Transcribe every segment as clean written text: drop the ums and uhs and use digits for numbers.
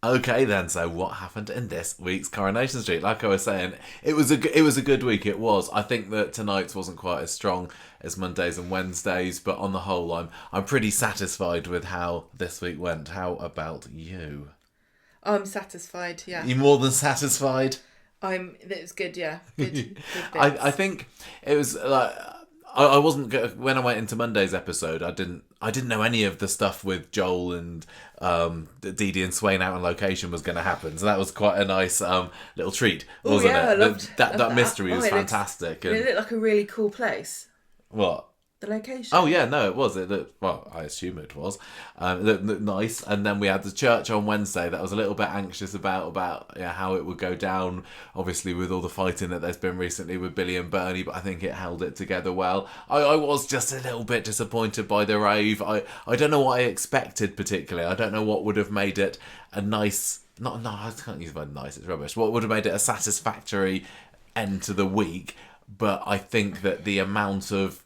Okay then, so what happened in this week's Coronation Street? Like I was saying, it was a good week. It was. I think that tonight's wasn't quite as strong as Mondays and Wednesdays, but on the whole, I'm pretty satisfied with how this week went. How about you? I'm satisfied. Yeah. You more than satisfied? It was good. Yeah. Good. Good I think it was like. I wasn't when I went into Monday's episode. I didn't know any of the stuff with Joel and Dee-Dee and Swain out on location was going to happen. So that was quite a nice little treat, wasn't it? I loved that mystery was fantastic. It looked like a really cool place. What? The location. Oh yeah, no, it was. It looked, well, I assume it was. It looked nice, and then we had the church on Wednesday that I was a little bit anxious about how it would go down. Obviously, with all the fighting that there's been recently with Billy and Bernie, but I think it held it together well. I was just a little bit disappointed by the rave. I don't know what I expected particularly. I don't know what would have made it a nice. I can't use the word nice. It's rubbish. What would have made it a satisfactory end to the week? But I think that the amount of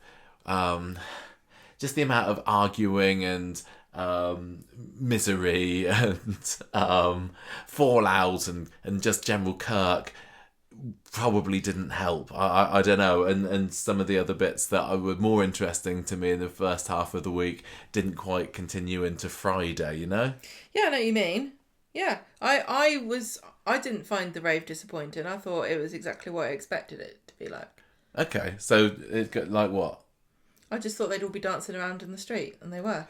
just the amount of arguing and misery and fallout and just general Kirk probably didn't help. I don't know. And some of the other bits that were more interesting to me in the first half of the week didn't quite continue into Friday, you know? Yeah, I know what you mean. Yeah. I didn't find the rave disappointing. I thought it was exactly what I expected it to be like. Okay, so it got like what? I just thought they'd all be dancing around in the street, and they were.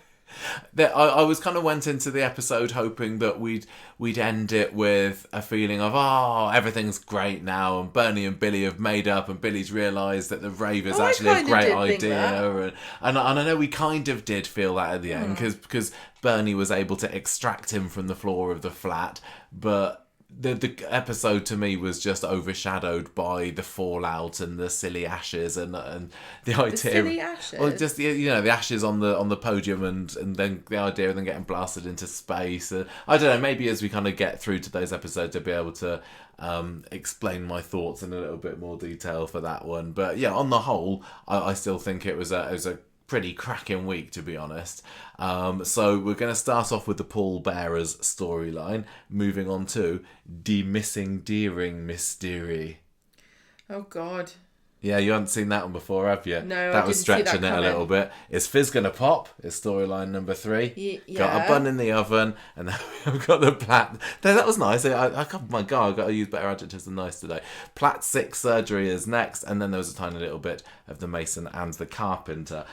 I was kind of went into the episode hoping that we'd end it with a feeling of everything's great now, and Bernie and Billy have made up, and Billy's realised that the rave is actually a great idea, and I know we kind of did feel that at the end because Bernie was able to extract him from the floor of the flat, but the episode to me was just overshadowed by the fallout and the silly ashes and the idea. The silly ashes? Well, just the ashes on the podium and then the idea of them getting blasted into space. I don't know. Maybe as we kind of get through to those episodes, I'll be able to explain my thoughts in a little bit more detail for that one. But yeah, on the whole, I still think it was a pretty cracking week, to be honest. So we're going to start off with the pallbearers storyline, moving on to Die Missing Deering Mystery. Oh God. Yeah, you haven't seen that one before, have you? No, that was stretching it a little bit. Is Fizz gonna pop? Is storyline number 3. Yeah. Got a bun in the oven, and then we've got the plat. That was nice. Oh my God, I've got to use better adjectives than nice today. Plat 6 surgery is next, and then there was a tiny little bit of the mason and the carpenter.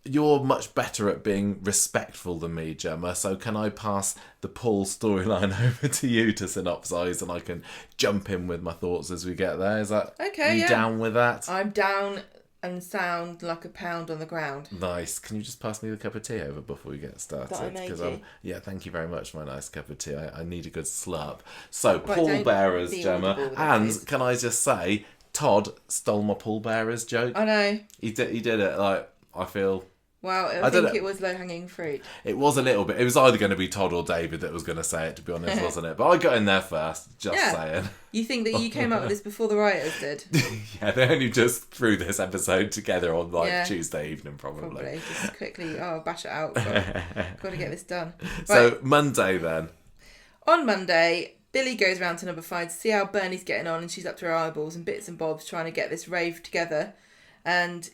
You're much better at being respectful than me, Gemma, so can I pass the Paul storyline over to you to synopsise, and I can jump in with my thoughts as we get there? Is that okay? You down with that? I'm down and sound like a pound on the ground. Nice. Can you just pass me the cup of tea over before we get started? That I made you. Yeah, thank you very much for my nice cup of tea. I need a good slurp. So, pallbearers, Gemma. And can I just say, Todd stole my pallbearers joke. I know. He did it, like, I feel... Well, I think it was low-hanging fruit. It was a little bit. It was either going to be Todd or David that was going to say it, to be honest, wasn't it? But I got in there first, saying. You think that you came up with this before the writers did? Yeah, they only just threw this episode together on Tuesday evening, probably. Just quickly, bash it out. Got to get this done. Right. So, Monday then. On Monday, Billy goes round to number 5 to see how Bernie's getting on, and she's up to her eyeballs and bits and bobs trying to get this rave together. And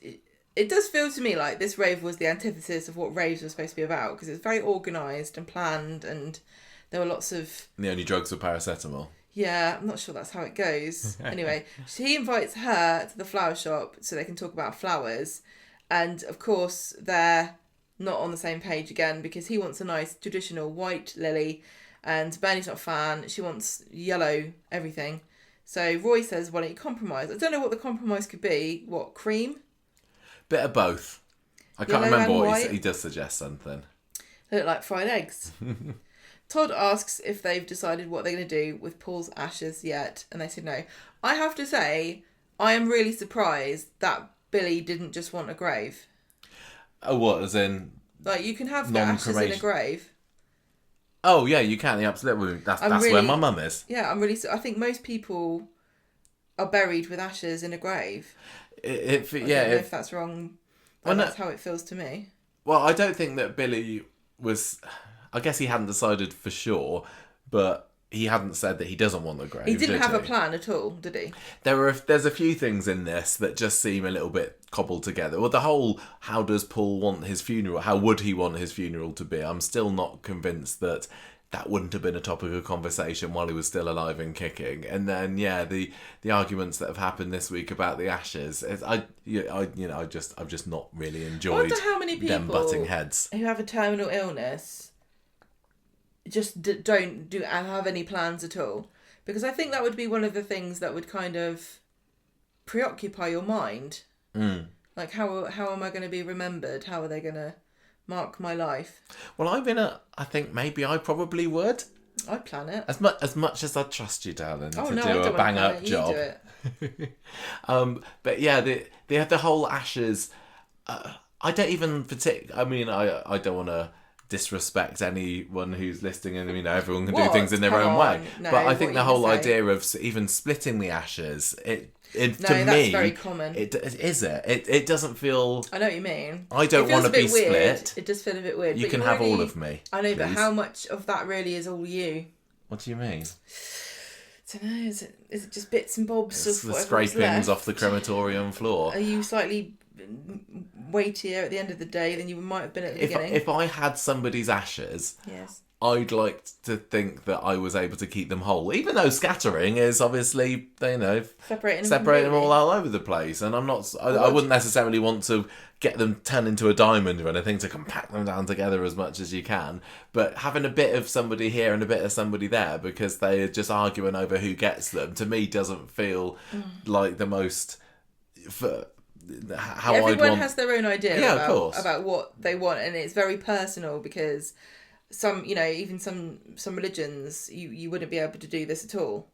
it does feel to me like this rave was the antithesis of what raves were supposed to be about, because it's very organised and planned, and there were lots of... And the only drugs were paracetamol. Yeah, I'm not sure that's how it goes. Anyway, he invites her to the flower shop so they can talk about flowers, and of course they're not on the same page again, because he wants a nice traditional white lily and Bernie's not a fan. She wants yellow everything. So Roy says, why don't you compromise? I don't know what the compromise could be. What, cream? Bit of both. I can't remember what he does suggest something. They look like fried eggs. Todd asks if they've decided what they're going to do with Paul's ashes yet, and they said no. I have to say, I am really surprised that Billy didn't just want a grave. Oh, what, as in... Like, you can have the ashes in a grave. Oh, yeah, you can. Yeah, absolutely. That's really, where my mum is. Yeah, I think most people are buried with ashes in a grave. I don't know if that's wrong, but that's how it feels to me. Well, I don't think that Billy was... I guess he hadn't decided for sure, but he hadn't said that he doesn't want the grave. He didn't have a plan at all, did he? There's a few things in this that just seem a little bit cobbled together. Well, the whole, how does Paul want his funeral? How would he want his funeral to be? I'm still not convinced that wouldn't have been a topic of conversation while he was still alive and kicking. And then, the arguments that have happened this week about the ashes, I've just not really enjoyed. I wonder how many people them butting heads who have a terminal illness just don't have any plans at all, because I think that would be one of the things that would kind of preoccupy your mind. Like, how am I going to be remembered? How are they going to mark my life? Well, I think maybe I probably would. I'd plan it as much as I trust you, darling, to do a bang up job. You do it. But yeah, the whole ashes. I don't even I mean, I don't want to disrespect anyone who's listening, and everyone can do things in their own way. No, but I think the whole idea of even splitting the ashes, to that's me, very common. It doesn't feel. I know what you mean. I don't want to be split. It does feel a bit weird. You can have all of me. I know, please. but how much of that really is all you? What do you mean? I don't know. Is it just bits and bobs of the scrapings left? off the crematorium floor? Are you slightly weightier at the end of the day than you might have been at the beginning? If I had somebody's ashes, yes, I'd like to think that I was able to keep them whole, even though scattering is obviously, separating them all over the place. And I wouldn't necessarily want to get them turned into a diamond or anything, to compact them down together as much as you can. But having a bit of somebody here and a bit of somebody there, because they are just arguing over who gets them, to me doesn't feel like the most. Everyone has their own idea about what they want, and it's very personal, because even some religions you wouldn't be able to do this at all,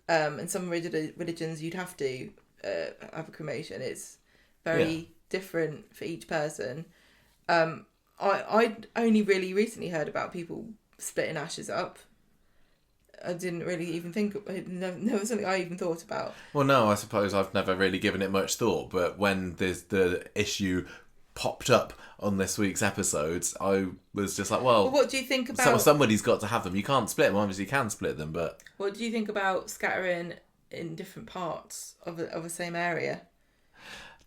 and some religions you'd have to have a cremation. It's very different for each person. I only really recently heard about people splitting ashes up. I didn't really even think. It was something I even thought about. Well, no, I suppose I've never really given it much thought. But when the issue popped up on this week's episodes, I was just like, well, what do you think about? Somebody's got to have them. You can't split them. Obviously, you can split them, but what do you think about scattering in different parts of a same area?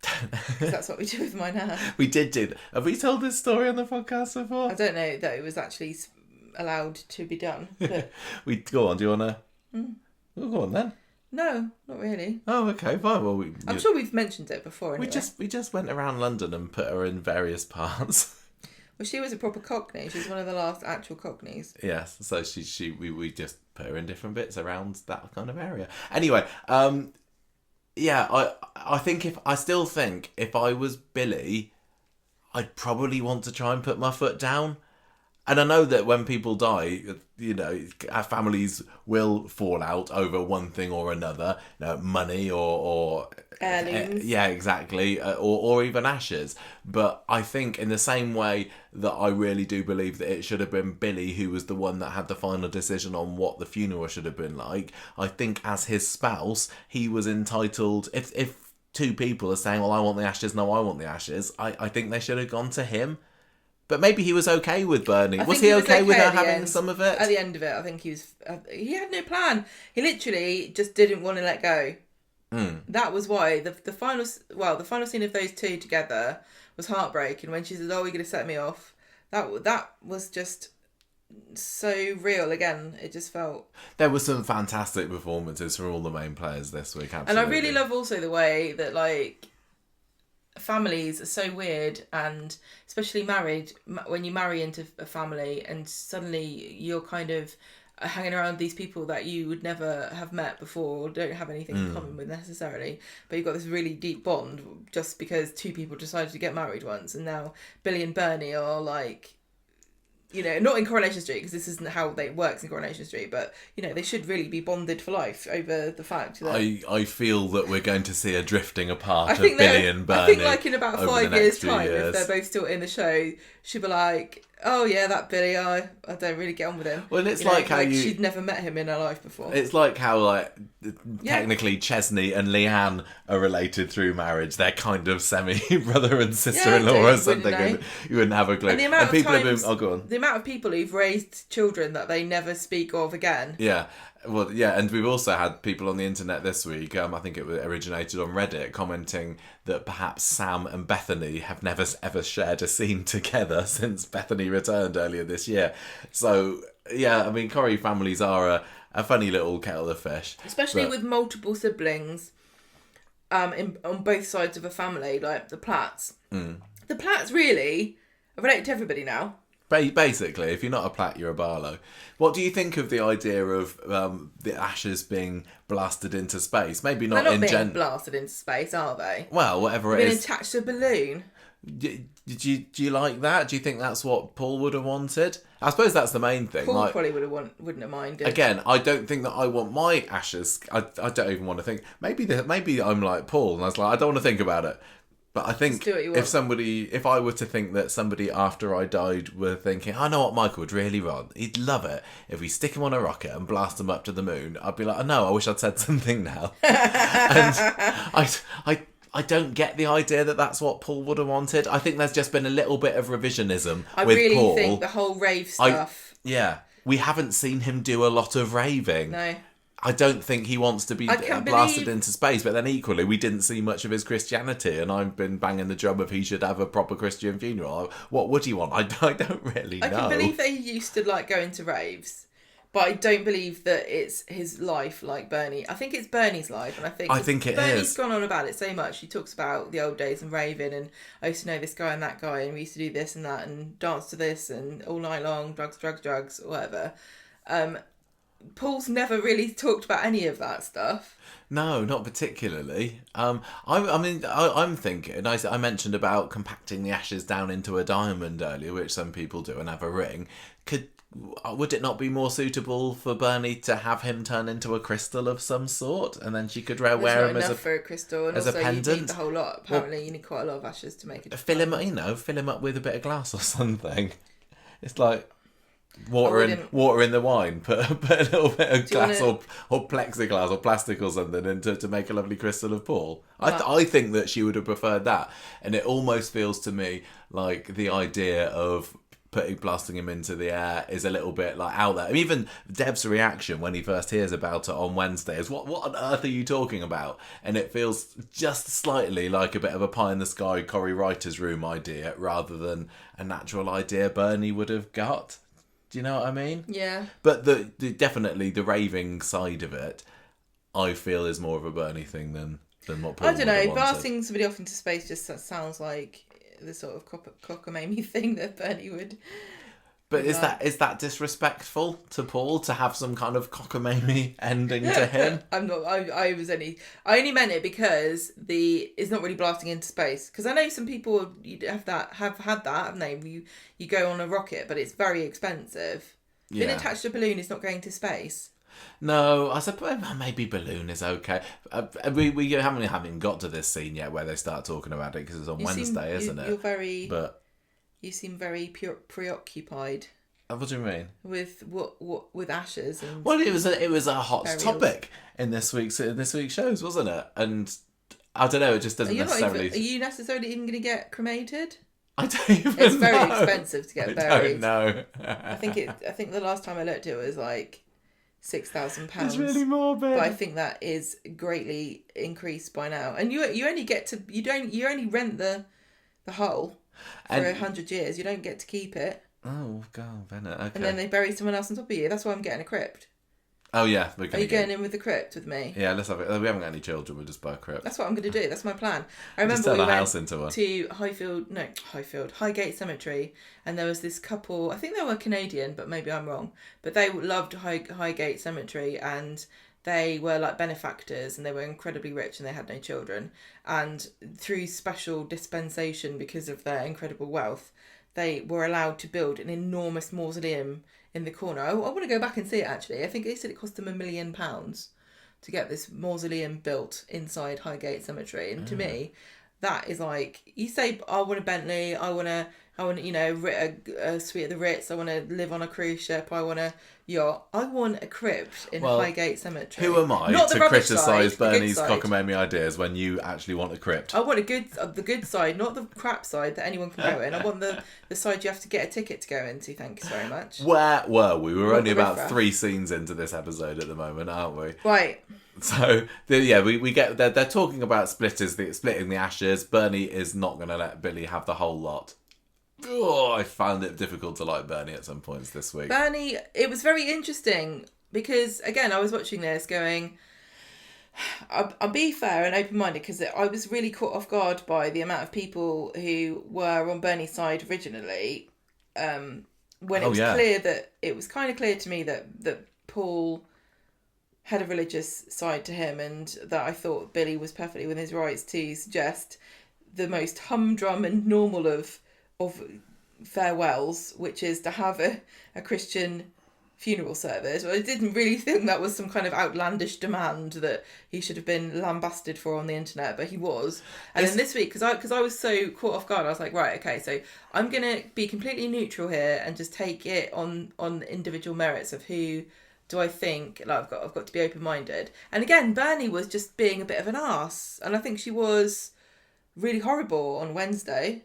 Because that's what we do with my nan. We did do that. Have we told this story on the podcast before? I don't know that it was actually allowed to be done. But go on. Do you want to? Well, go on then. No, not really. Oh, okay, fine. Well, I'm sure we've mentioned it before. Anyway. We just went around London and put her in various parts. Well, she was a proper Cockney. She was one of the last actual Cockneys. Yes, so we just put her in different bits around that kind of area. Anyway, I still think if I was Billy, I'd probably want to try and put my foot down. And I know that when people die, our families will fall out over one thing or another, money or heirlooms. Yeah, exactly, or even ashes. But I think in the same way that I really do believe that it should have been Billy who was the one that had the final decision on what the funeral should have been like, I think as his spouse, he was entitled, if two people are saying, well, I want the ashes, no, I want the ashes, I think they should have gone to him. But maybe he was okay with burning. Was he okay with her having some of it? At the end of it, I think he had no plan. He literally just didn't want to let go. That was why the final scene of those two together was heartbreaking. When she said, "Oh, you're going to set me off," that was just so real. Again, it just felt. There were some fantastic performances from all the main players this week. Absolutely. And I really love also the way that families are so weird, and especially married, when you marry into a family and suddenly you're kind of hanging around these people that you would never have met before or don't have anything in common with necessarily, but you've got this really deep bond just because two people decided to get married once. And now Billy and Bernie are not in Coronation Street, because this isn't how it works in Coronation Street, but they should really be bonded for life over the fact that I feel that we're going to see a drifting apart of Billy and Bernie. I think in about 5 years' time, if they're both still in the show, she'll be like, oh yeah, that Billy, I don't really get on with him. Well, it's like how she'd never met him in her life before. It's like how, like, technically Chesney and Leanne are related through marriage. They're kind of semi-brother and sister-in-law or something. And you wouldn't have a clue. And the amount of people times, go on. The amount of people who've raised children that they never speak of again. Yeah. Well, yeah, and we've also had people on the internet this week, I think it originated on Reddit, commenting that perhaps Sam and Bethany have never ever shared a scene together since Bethany returned earlier this year. So, yeah, I mean, Corrie families are a funny little kettle of fish. Especially with multiple siblings on both sides of a family, like the Platts. Mm. The Platts really are related to everybody now. Basically, if you're not a Platt, you're a Barlow. What do you think of the idea of the ashes being blasted into space? Maybe not, They're not being blasted into space, are they? Well, whatever it is. Being attached to a balloon. Do you like that? Do you think that's what Paul would have wanted? I suppose that's the main thing. Paul probably wouldn't have minded. Again, I don't think that I want my ashes. I don't even want to think. Maybe I'm like Paul, and I was like, I don't want to think about it. But I think if I were to think that somebody after I died were thinking, I know what Michael would really want. He'd love it if we stick him on a rocket and blast him up to the moon. I'd be like, oh, no, I wish I'd said something now. And I don't get the idea that that's what Paul would have wanted. I think there's just been a little bit of revisionism with Paul. I really think the whole rave stuff. We haven't seen him do a lot of raving. No. I don't think he wants to be blasted into space, but then equally we didn't see much of his Christianity, and I've been banging the drum of he should have a proper Christian funeral. What would he want? I don't really know. I can believe that he used to like going to raves, but I don't believe that it's his life like Bernie. I think it's Bernie's life, and I think Bernie's gone on about it so much. He talks about the old days and raving, and I used to know this guy and that guy, and we used to do this and that, and dance to this, and all night long, drugs, whatever. Paul's never really talked about any of that stuff. No, not particularly. I'm thinking. I mentioned about compacting the ashes down into a diamond earlier, which some people do, and have a ring. Would it not be more suitable for Bernie to have him turn into a crystal of some sort, and then she could wear him as for a crystal, and as also a pendant? You need the whole lot. Apparently, you need quite a lot of ashes to make it. Fill him up with a bit of glass or something. It's like water in the wine. Put a little bit of glass or plexiglass or plastic or something in to make a lovely crystal of Paul. I think that she would have preferred that, and it almost feels to me like the idea of blasting him into the air is a little bit like out there. I mean, even Deb's reaction when he first hears about it on Wednesday is, what on earth are you talking about? And it feels just slightly like a bit of a pie in the sky Corrie writer's room idea rather than a natural idea Bernie would have got. Do you know what I mean? Yeah. But definitely the raving side of it, I feel, is more of a Bernie thing than what Paul I don't know. would have wanted. Blasting somebody off into space just sounds like the sort of cockamamie thing that Bernie would. But is that disrespectful to Paul to have some kind of cockamamie ending to him? I'm not. I only meant it because it's not really blasting into space. Because I know some people have had that, haven't they? You go on a rocket, but it's very expensive. Yeah. Being attached to a balloon is not going to space. No, I suppose maybe balloon is okay. We haven't got to this scene yet where they start talking about it because it's on Wednesday, isn't it? You seem very preoccupied. What do you mean? With with ashes and. Well, it was a hot topic in this week's shows, wasn't it? And I don't know, it just doesn't necessarily. Are you necessarily even going to get cremated? I don't even know. It's very expensive to get buried. I don't know. I think the last time I looked, it was like £6,000. It's really morbid. But I think that is greatly increased by now. And you only rent the hull for 100 years. You don't get to keep it. Oh God, Bennett. Okay. And then they bury someone else on top of you. That's why I'm getting a crypt. Oh yeah, are you going in with the crypt with me? Yeah, let's have it. We haven't got any children. We'll just buy a crypt. That's what I'm going to do. That's my plan. I remember we went to Highgate Cemetery, and there was this couple. I think they were Canadian, but maybe I'm wrong. But they loved Highgate Cemetery, and they were like benefactors, and they were incredibly rich, and they had no children. And through special dispensation, because of their incredible wealth, they were allowed to build an enormous mausoleum in the corner. I want to go back and see it, actually. I think they said it cost them £1 million to get this mausoleum built inside Highgate Cemetery. And to me, that is like, you say, I want a Bentley, I want a I want, a suite at the Ritz. I want to live on a crypt ship. I want a yacht. I want a crypt in Highgate Cemetery. Who am I to criticise Bernie's cockamamie ideas when you actually want a crypt? I want the good side, not the crap side that anyone can go in. I want the side you have to get a ticket to go into. Thank you very much. Where were we? We're only about 3 scenes into this episode at the moment, aren't we? Right. So, we get... They're talking about splitting the ashes. Bernie is not going to let Billy have the whole lot. Oh, I found it difficult to like Bernie at some points this week. Bernie, it was very interesting because, again, I was watching this going... I'll be fair and open-minded because I was really caught off guard by the amount of people who were on Bernie's side originally when it was clear that... It was kind of clear to me that Paul had a religious side to him and that I thought Billy was perfectly within his rights to suggest the most humdrum and normal of farewells, which is to have a Christian funeral service. Well, I didn't really think that was some kind of outlandish demand that he should have been lambasted for on the internet, but he was. And then this week, because I was so caught off guard, I was like, right, okay, so I'm going to be completely neutral here and just take it on individual merits of who do I think, like I've got to be open-minded. And again, Bernie was just being a bit of an arse, and I think she was really horrible on Wednesday.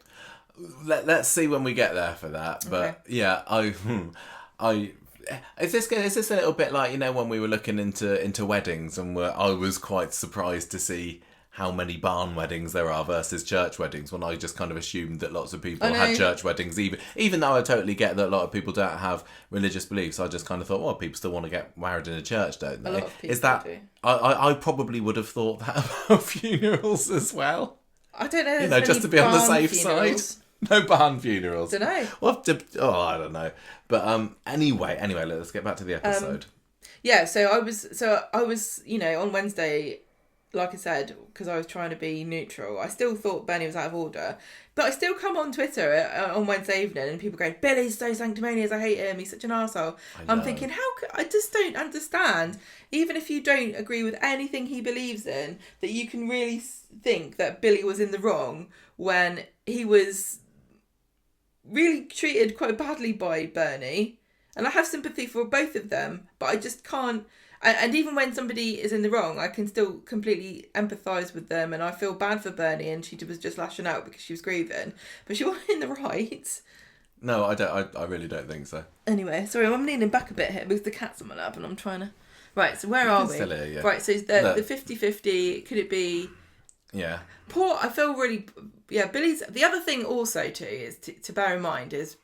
Let's see when we get there for that. But is this a little bit like, when we were looking into weddings and I was quite surprised to see how many barn weddings there are versus church weddings, when I just kind of assumed that lots of people had church weddings, even though I totally get that a lot of people don't have religious beliefs. I just kind of thought, well, people still want to get married in a church, don't they? A lot of people do. I probably would have thought that about funerals as well. I don't know. Just to be on the safe side. No barn funerals. Don't know. I don't know. But anyway, let's get back to the episode. So I was, on Wednesday, like I said, because I was trying to be neutral, I still thought Bernie was out of order. But I still come on Twitter on Wednesday evening and people go, Billy's so sanctimonious, I hate him, he's such an arsehole. I'm thinking, I just don't understand, even if you don't agree with anything he believes in, that you can really think that Billy was in the wrong when he was really treated quite badly by Bernie. And I have sympathy for both of them, but I just can't. And even when somebody is in the wrong, I can still completely empathise with them, and I feel bad for Bernie, and she was just lashing out because she was grieving, but she wasn't in the right. No, I don't. I really don't think so. Anyway, sorry, I'm leaning back a bit here because the cat's on my lap, and I'm trying to. Right, so where are we? Still here, yeah. Right, so the 50-50. Could it be? Yeah. Poor. I feel really. Yeah, Billy's. The other thing also too is to bear in mind is,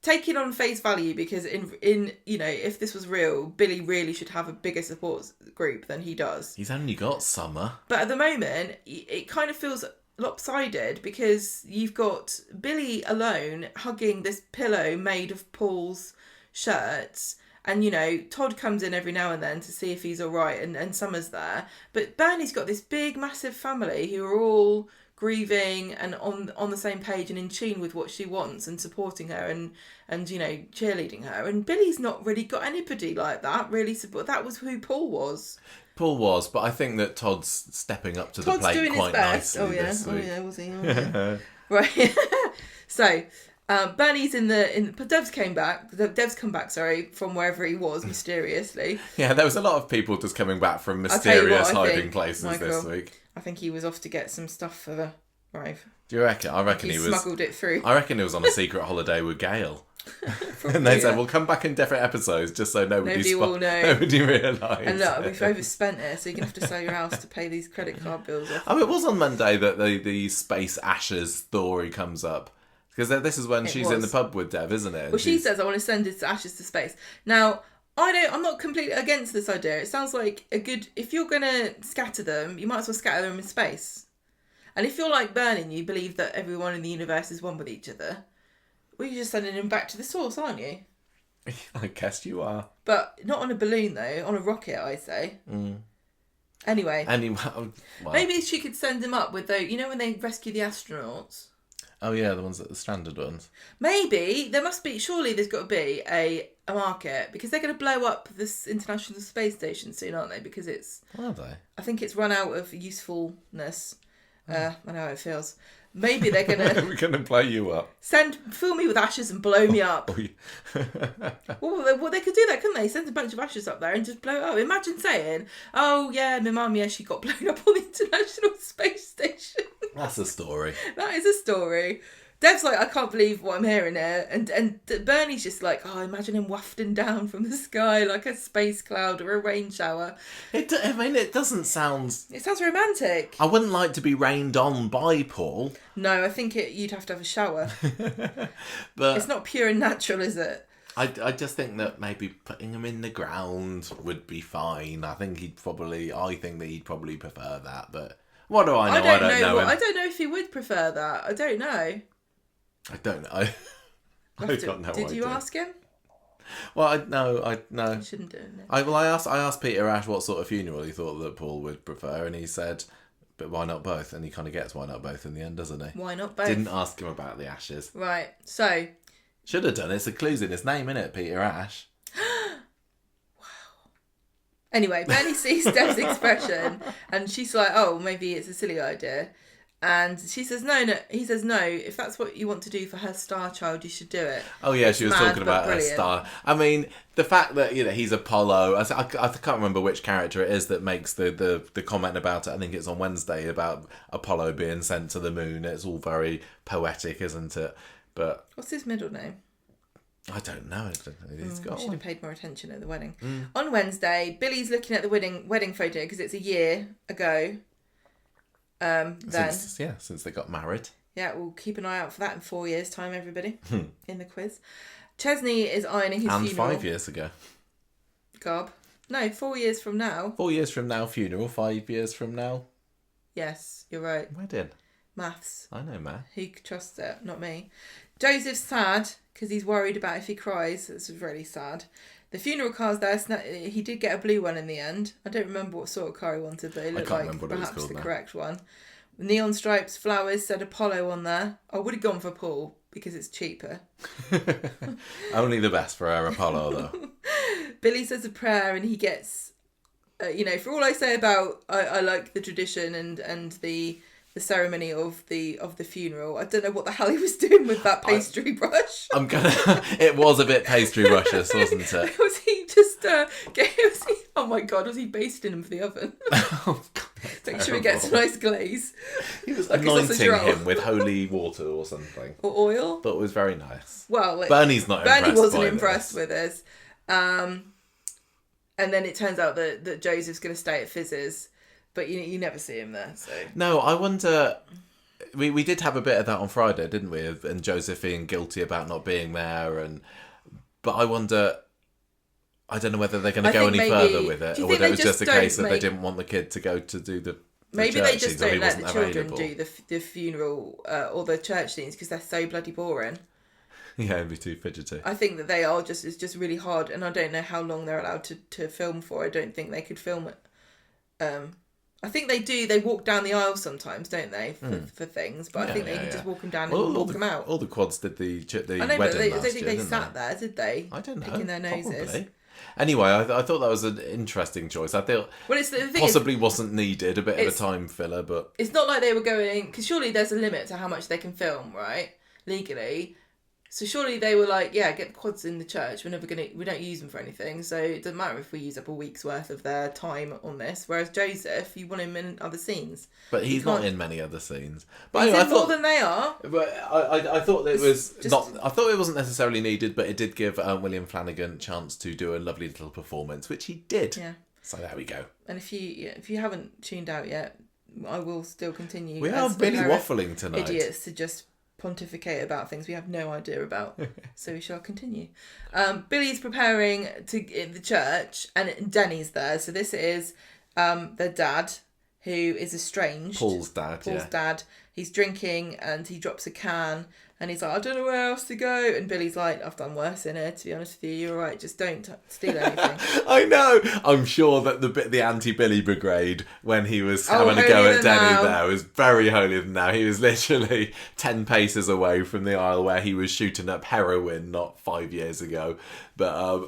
take it on face value, because in if this was real, Billy really should have a bigger support group than he does. He's only got Summer. But at the moment, it kind of feels lopsided because you've got Billy alone hugging this pillow made of Paul's shirts. And, Todd comes in every now and then to see if he's all right, and Summer's there. But Bernie's got this big, massive family who are all grieving and on the same page and in tune with what she wants and supporting her and cheerleading her. And Billy's not really got anybody like that really support. That was who Paul was. But I think that Todd's stepping up to the plate doing quite nicely this week. Was he? Oh, yeah. Right. So Bernie's Dev's come back, from wherever he was mysteriously. Yeah, there was a lot of people just coming back from mysterious hiding places, Michael, this week. I think he was off to get some stuff for the rave. Do you reckon? I reckon he smuggled it through. I reckon he was on a secret holiday with Gail. And they said, we'll come back in different episodes just so nobody will know. Nobody realised. And look, we've overspent it, so you're going to have to sell your house to pay these credit card bills off. Oh, it was on Monday that the space ashes story comes up. Because this is when she's in the pub with Dev, isn't it? And well, she says, I want to send his ashes to space. Now, I'm not completely against this idea. It sounds like a good... If you're going to scatter them, you might as well scatter them in space. And if you're like Bernie and you believe that everyone in the universe is one with each other, well, you're just sending them back to the source, aren't you? I guess you are. But not on a balloon, though. On a rocket, I say. Mm. Anyway. Well, maybe she could send them up with those... when they rescue the astronauts... Oh yeah, the ones that the stranded ones. Maybe there must be. Surely there's got to be a market, because they're going to blow up this International Space Station soon, aren't they? Because it's. Are they? I think it's run out of usefulness. I know how it feels. maybe they're gonna We're gonna blow you up. fill me with ashes and blow me up. Oh, Well, they could do that, couldn't they? Send a bunch of ashes up there and just blow it up. Imagine saying, "Oh yeah, my mum, she got blown up on the International Space Station." That's a story. That is a story. Dev's like, I can't believe what I'm hearing here, and Bernie's just like, oh, imagine him wafting down from the sky like a space cloud or a rain shower. It doesn't sound. It sounds romantic. I wouldn't like to be rained on by Paul. No, I think you'd have to have a shower. But it's not pure and natural, is it? I just think that maybe putting him in the ground would be fine. I think he'd probably prefer that. But what do I know? I don't know him. I don't know if he would prefer that. I don't know. I don't know. I don't know. Did you ask him? Well, I no. You shouldn't do it. No. I asked Peter Ash what sort of funeral he thought that Paul would prefer, and he said, "But why not both?" And he kind of gets why not both in the end, doesn't he? Why not both? Didn't ask him about the ashes. Right. So. Should have done it. It's a clues in his name, innit? Peter Ash. Wow. Anyway, Benny sees Dev's expression, and she's like, "Oh, maybe it's a silly idea." And she says, no. He says, no, if that's what you want to do for her star child, you should do it. Oh, yeah, she was talking about her star. I mean, the fact that, he's Apollo. I can't remember which character it is that makes the comment about it. I think it's on Wednesday about Apollo being sent to the moon. It's all very poetic, isn't it? But what's his middle name? I don't know. He's got should have paid more attention at the wedding. On Wednesday, Billy's looking at the wedding photo because it's a year ago. Since they got married. Yeah, we'll keep an eye out for that in 4 years' time, everybody, in the quiz. Chesney is ironing his funeral. And 5 years ago. Gob. No, 4 years from now. 4 years from now, funeral. 5 years from now. Yes, you're right. Wedding. Maths. I know, man. Who trusts it? Not me. Joseph's sad because he's worried about if he cries. This is really sad. The funeral car's there. He did get a blue one in the end. I don't remember what sort of car he wanted, but it looked like perhaps the correct one. Neon stripes, flowers, said Apollo on there. I would have gone for Paul because it's cheaper. Only the best for our Apollo, though. Billy says a prayer and he gets, for all I say about I like the tradition and the ceremony of the funeral. I don't know what the hell he was doing with that pastry brush. It was a bit pastry brushless, wasn't it? Was he just oh my god, was he basting him for the oven? Oh god, make sure he gets a nice glaze. He was like anointing him with holy water or something, or oil. But it was very nice. Well, Bernie wasn't impressed with this. And then it turns out that Joseph's going to stay at Fizz's. But you never see him there, so... No, I wonder... We did have a bit of that on Friday, didn't we? And Joseph being guilty about not being there. But I wonder... I don't know whether they're going to go any further with it. Or whether it was just a case that they didn't want the kid to go to do the maybe they just don't let the children available. do the funeral or the church scenes because they're so bloody boring. Yeah, it'd be too fidgety. I think that they are it's just really hard. And I don't know how long they're allowed to film for. I don't think they could film it. I think they do. They walk down the aisle sometimes, don't they, for things? But I think they can just walk them down and walk them out. All the quads did the wedding I don't think last year, they sat there, did they? I don't know. Picking their noses. Probably. Anyway, I thought that was an interesting choice. I thought possibly wasn't needed, a bit of a time filler, but... It's not like they were going... Because surely there's a limit to how much they can film, right? Legally. So surely they were like, yeah, get the quads in the church. We don't use them for anything. So it doesn't matter if we use up a week's worth of their time on this. Whereas Joseph, you want him in other scenes. But he's not in many other scenes. But he's anyway, in more than they are. But I thought it was not. I thought it wasn't necessarily needed, but it did give William Flanagan a chance to do a lovely little performance, which he did. Yeah. So there we go. And if you haven't tuned out yet, I will still continue. We are really waffling tonight. Idiots to just pontificate about things we have no idea about, so we shall continue. Billy's preparing in the church and Denny's there, so this is their dad, who is estranged. Paul's dad. He's drinking and he drops a can and he's like, I don't know where else to go, and Billy's like, I've done worse in here, to be honest with you, you're right, just don't steal anything. I know. I'm sure that the anti-Billy brigade, when he was having a go at Denny there, was very holier than thou. He was literally 10 paces away from the aisle where he was shooting up heroin not 5 years ago. But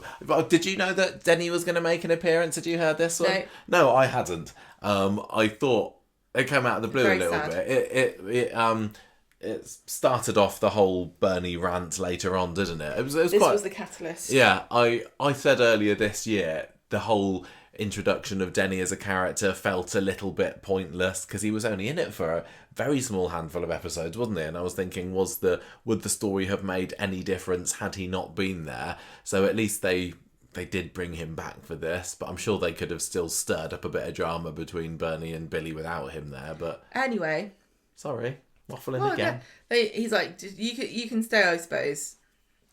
did you know that Denny was going to make an appearance? Had you heard this one? No, I hadn't. I thought it came out of the blue a little bit. it started off the whole Bernie rant later on, didn't it? It was This quite, was the catalyst. Yeah, I said earlier this year, the whole introduction of Denny as a character felt a little bit pointless because he was only in it for a very small handful of episodes, wasn't he? And I was thinking, would the story have made any difference had he not been there? So at least they did bring him back for this, but I'm sure they could have still stirred up a bit of drama between Bernie and Billy without him there. But anyway, sorry, waffling again. He's like, you can stay, I suppose.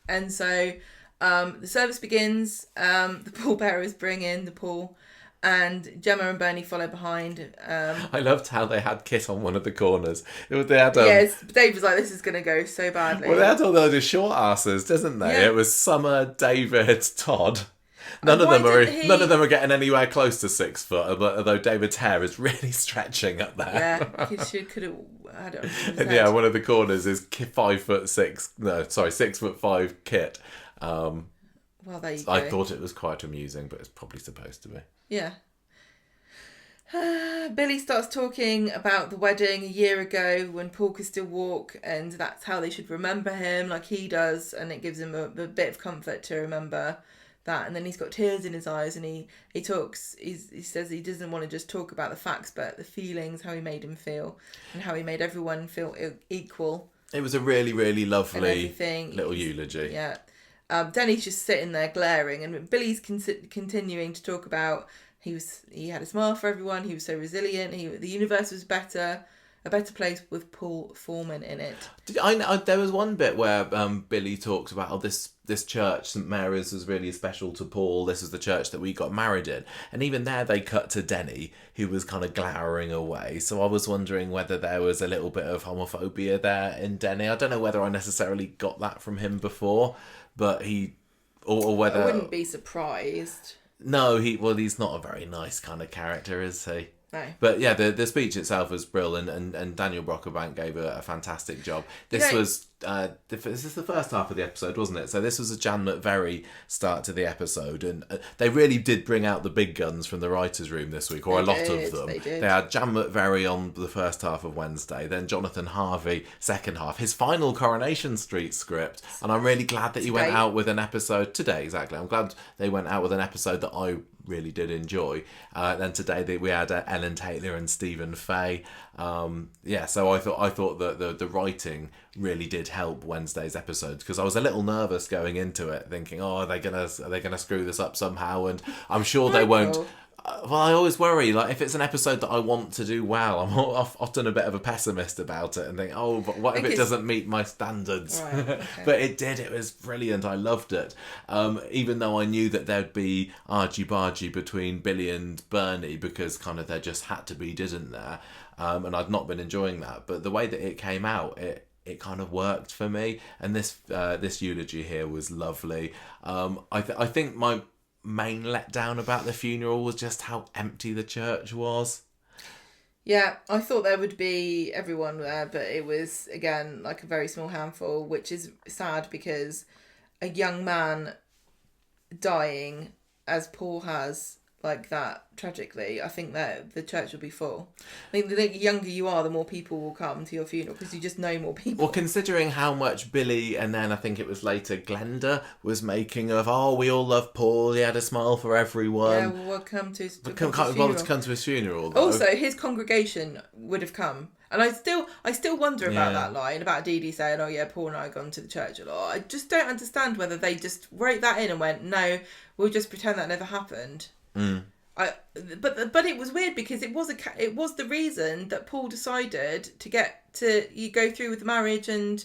And so the service begins. The pallbearers bring in the pall, and Gemma and Bernie follow behind. I loved how they had Kit on one of the corners. They had, yes, Dave was like, this is going to go so badly. Well, they had all those short asses, didn't they? Yeah. It was Summer, David, Todd. None of them are getting anywhere close to 6 foot, although David's hair is really stretching up there. Yeah, he could have had it on his head. Yeah, one of the corners is 6'5" Kit. Well, there you go. I thought it was quite amusing, but it's probably supposed to be. Yeah. Billy starts talking about the wedding a year ago when Paul could still walk, and that's how they should remember him, like he does, and it gives him a bit of comfort to remember that. And then he's got tears in his eyes, and he talks. He says he doesn't want to just talk about the facts, but the feelings, how he made him feel, and how he made everyone feel equal. It was a really, really lovely little eulogy. Yeah. Denny's just sitting there glaring, and Billy's continuing to talk about he had a smile for everyone. He was so resilient. The universe was a better place with Paul Foreman in it. There was one bit where Billy talks about this church, St Mary's, was really special to Paul. This is the church that we got married in, and even there they cut to Denny, who was kind of glowering away. So I was wondering whether there was a little bit of homophobia there in Denny. I don't know whether I necessarily got that from him before, but or whether I wouldn't be surprised. No, he's not a very nice kind of character, is he? No. But yeah, the speech itself was brilliant, and Daniel Brocklebank gave a fantastic job. This was this is the first half of the episode, wasn't it? So this was a Jan McVerry start to the episode, and they really did bring out the big guns from the writers' room this week, or a lot of them. They did. They had Jan McVerry on the first half of Wednesday, then Jonathan Harvey second half, his final Coronation Street script, and I'm really glad that he went out with an episode today. Exactly, I'm glad they went out with an episode that I really did enjoy. Then today we had Ellen Taylor and Stephen Fay. So I thought that the writing really did help Wednesday's episodes, because I was a little nervous going into it, thinking, are they gonna screw this up somehow? And I'm sure they won't. Well, I always worry, like, if it's an episode that I want to do well, I'm often a bit of a pessimist about it and think, but what if it doesn't meet my standards? Right, okay. But it did. It was brilliant. I loved it. Even though I knew that there'd be argy-bargy between Billy and Bernie, because kind of there just had to be, didn't there? And I'd not been enjoying that. But the way that it came out, it kind of worked for me. And this eulogy here was lovely. I think my main letdown about the funeral was just how empty the church was. Yeah, I thought there would be everyone there, but it was, again, like a very small handful, which is sad because a young man dying, as Paul has, like that, tragically, I think that the church will be full. I think the younger you are, the more people will come to your funeral, because you just know more people. Well, considering how much Billy, and then I think it was later Glenda, was making of, we all love Paul, he had a smile for everyone. Yeah, well, we'll come to his funeral. Can't bother to come to his funeral, though. Also, his congregation would have come. And I still wonder about that line, about Dee-Dee saying, Paul and I have gone to the church a lot. I just don't understand whether they just wrote that in and went, no, we'll just pretend that never happened. But it was weird, because it was the reason that Paul decided to go through with the marriage and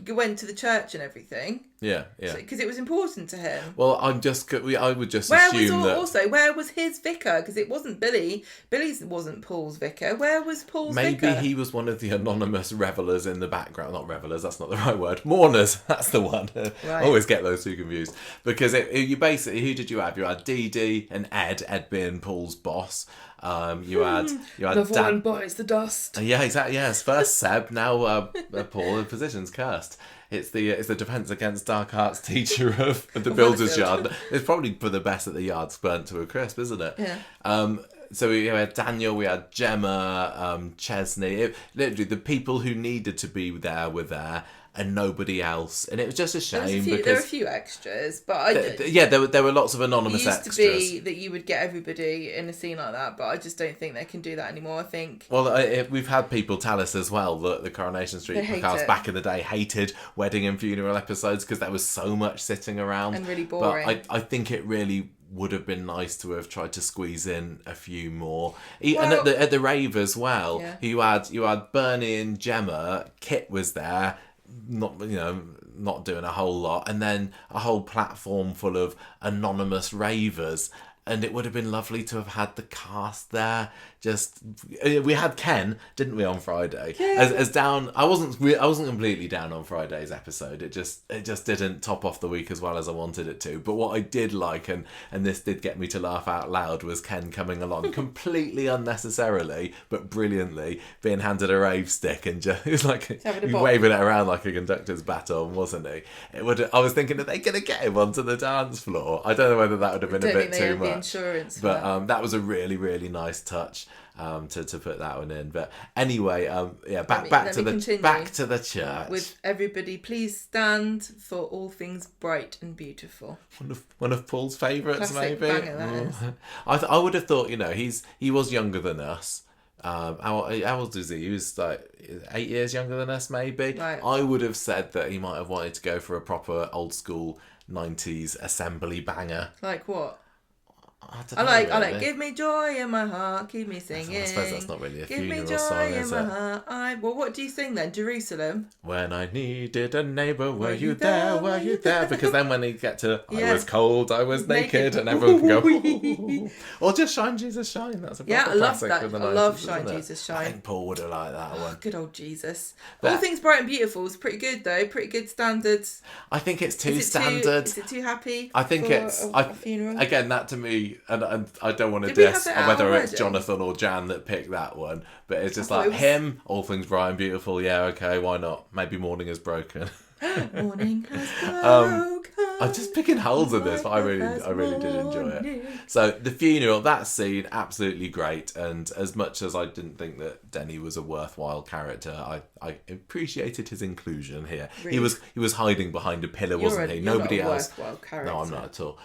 went to the church and everything. Yeah. Because it was important to him. Well, I would just assume that... Also, where was his vicar? Because it wasn't Billy. Billy's wasn't Paul's vicar. Where was Paul's vicar? Maybe he was one of the anonymous revellers in the background. Not revellers, that's not the right word. Mourners, that's the one. Right. I always get those two confused. Because you basically, who did you have? You had Dee-Dee and Ed being Paul's boss. You had the one bites the dust. Yeah, exactly. Yes, first Seb, now Paul. The position's cursed. It's the Defence Against Dark Arts teacher of the Builders' Yard. It's probably for the best that the yard's burnt to a crisp, isn't it? Yeah. So we had Daniel, we had Gemma, Chesney. Literally, the people who needed to be there were there, and nobody else. And it was just a shame because there were a few extras, but there were lots of anonymous extras. It used to be that you would get everybody in a scene like that, but I just don't think they can do that anymore. I think. Well, we've had people tell us as well that the Coronation Street podcast back in the day hated wedding and funeral episodes because there was so much sitting around and really boring. But I think it really would have been nice to have tried to squeeze in a few more. And at the rave as well, you had Bernie and Gemma. Kit was there, not doing a whole lot, and then a whole platform full of anonymous ravers. And it would have been lovely to have had the cast there. We had Ken, didn't we, on Friday? Yeah. As down. I wasn't completely down on Friday's episode. It just didn't top off the week as well as I wanted it to. But what I did like, and this did get me to laugh out loud, was Ken coming along completely unnecessarily but brilliantly, being handed a rave stick and just he was like waving it around like a conductor's baton, wasn't he? I was thinking, are they going to get him onto the dance floor? I don't know whether that would have been a bit too much. Insurance, but that was a really, really nice touch to put that one in. But anyway, back to the church. With everybody, please stand for all things bright and beautiful. One of Paul's favourites, classic maybe. Banger, that is. I would have thought, he was younger than us. How old is he? He was like 8 years younger than us, maybe. Right. I would have said that he might have wanted to go for a proper old school 90s assembly banger. Like what? I like give me joy in my heart, keep me singing. I suppose that's not really a funeral song, song, is it? Give me joy in my heart. Well, what do you sing then? Jerusalem? When I needed a neighbour, were you there? Were you there? Because then when they get to I was cold, I was naked, and everyone can go, ooh. Or just Shine Jesus Shine. That's a proper classic for the 90s. I love Shine Jesus Shine. I think Paul would have liked that one. Good old Jesus. All Things Bright and Beautiful is pretty good though. Pretty good standards. I think it's too standard. Is it too happy? I think it's a funeral. Again, that to me, and I don't want to diss whether it's Jonathan or Jan that picked that one, but it's just like him, All Things Bright and Beautiful. Yeah, okay, why not? Maybe Morning Has Broken. Morning has broken. I'm just picking holes in this, but I really did enjoy it. So the funeral, that scene, absolutely great. And as much as I didn't think that Denny was a worthwhile character, I appreciated his inclusion here. Really? He was hiding behind a pillar, wasn't he? Nobody else. Worthwhile character. No, I'm not at all.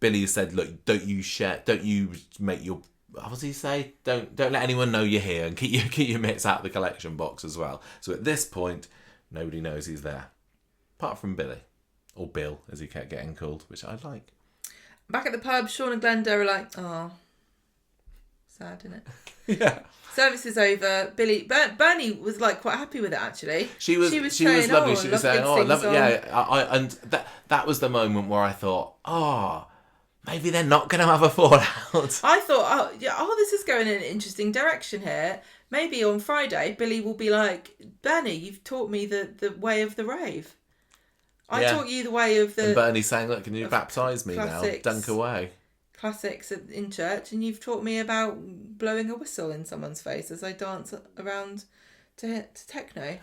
Billy said, "Look, don't you make your." What does he say? Don't let anyone know you're here, and keep your mitts out of the collection box as well. So at this point, nobody knows he's there, apart from Billy, or Bill as he kept getting called, which I like. Back at the pub, Sean and Glenda are like, "Oh, sad, isn't it?" Yeah. Service is over. Bernie was like quite happy with it actually. She was lovely. She was saying, "Oh, I love it." Yeah, and that was the moment where I thought, "Oh, maybe they're not going to have a fallout." I thought, this is going in an interesting direction here. Maybe on Friday, Billy will be like, "Bernie, you've taught me the way of the rave. I taught you the way of the." And Bernie saying, "Look, can you baptise me now? Dunk away." Classics in church, and you've taught me about blowing a whistle in someone's face as I dance around to techno.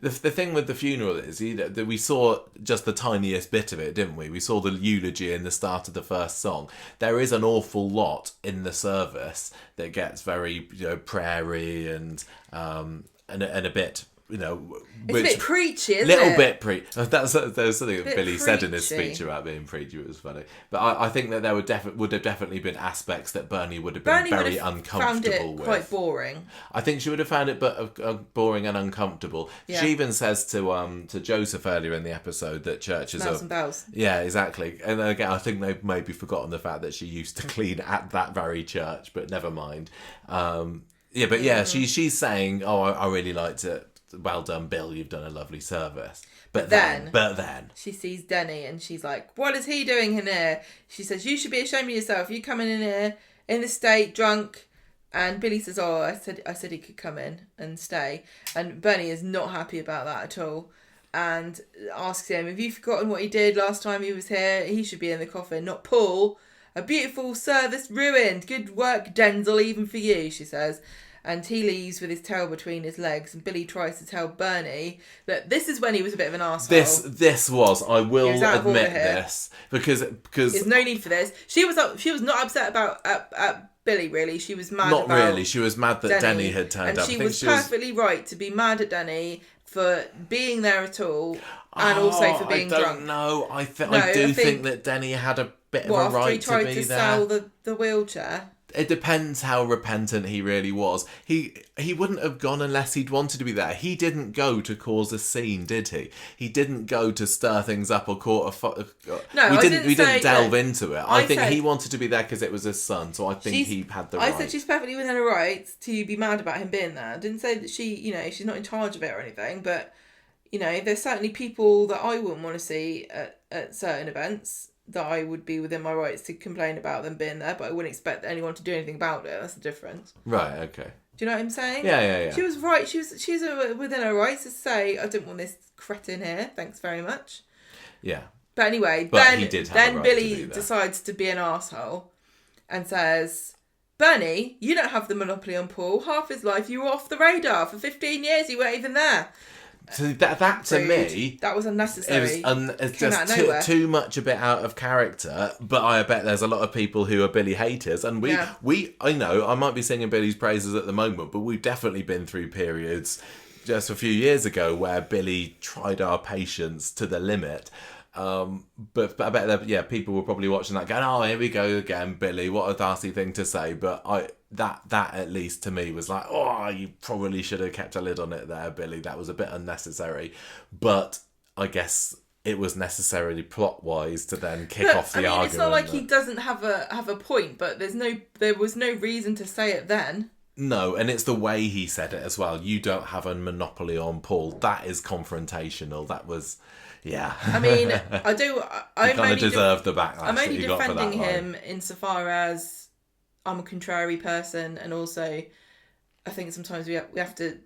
The thing with the funeral is that we saw just the tiniest bit of it, didn't we? We saw the eulogy in the start of the first song. There is an awful lot in the service that gets very prayer-y and a bit. It's a bit preachy, isn't it? Bit preachy. There's something that Billy said in his speech about being preachy. It was funny, but I think that there would have definitely been aspects that Bernie would have been very uncomfortable with. Quite boring. I think she would have found it boring and uncomfortable. Yeah. She even says to Joseph earlier in the episode that churches are bells. Yeah, exactly. And again, I think they've maybe forgotten the fact that she used to clean at that very church, but never mind. She's saying, "Oh, I really liked it. Well done, Bill. You've done a lovely service." But then she sees Denny and she's like, "What is he doing in here?" She says, "You should be ashamed of yourself. You coming in here in the state drunk." And Billy says, "Oh, I said he could come in and stay." And Bernie is not happy about that at all, and asks him, "Have you forgotten what he did last time he was here? He should be in the coffin, not Paul. A beautiful service ruined. Good work, Denzel, even for you," she says. and he leaves with his tail between his legs, and Billy tries to tell Bernie that this is when he was a bit of an arsehole. This was, I will admit this, because there's no need for this. She was not upset about at Billy, really. She was mad about... Not really. She was mad that Denny had turned up. And she was perfectly right to be mad at Denny for being there at all, and also for being drunk. I don't know. I think that Denny had a bit of a right to be there. After he tried to sell the wheelchair? It depends how repentant he really was. He wouldn't have gone unless he'd wanted to be there. He didn't go to cause a scene, did he? He didn't go to stir things up or No, we didn't delve into it. I think he wanted to be there because it was his son, so I think he had the right. I said she's perfectly within her rights to be mad about him being there. I didn't say that she, she's not in charge of it or anything, but, there's certainly people that I wouldn't want to see at certain events that I would be within my rights to complain about them being there, but I wouldn't expect anyone to do anything about it. That's the difference. Right, okay. Do you know what I'm saying? Yeah. She was right. She's within her rights to say, I don't want this cretin here. Thanks very much. Yeah. But anyway, then Billy decides to be an arsehole and says, Bernie, you don't have the monopoly on Paul. Half his life you were off the radar. For 15 years you weren't even there. So that to me, that was unnecessary. It's just too much a bit out of character. But I bet there's a lot of people who are Billy haters, and I know I might be singing Billy's praises at the moment, but we've definitely been through periods just a few years ago where Billy tried our patience to the limit. But I bet that people were probably watching that going, oh, here we go again, Billy, what a nasty thing to say. But that at least to me was like, oh, you probably should have kept a lid on it there, Billy. That was a bit unnecessary. But I guess it was necessarily plot wise to then kick off the argument. It's not like he doesn't have a point, but there was no reason to say it then. No, and it's the way he said it as well. You don't have a monopoly on Paul. That is confrontational. That was, yeah. I mean, I do. I kind of deserved the backlash. I'm only defending him insofar as I'm a contrary person, and also I think sometimes we have to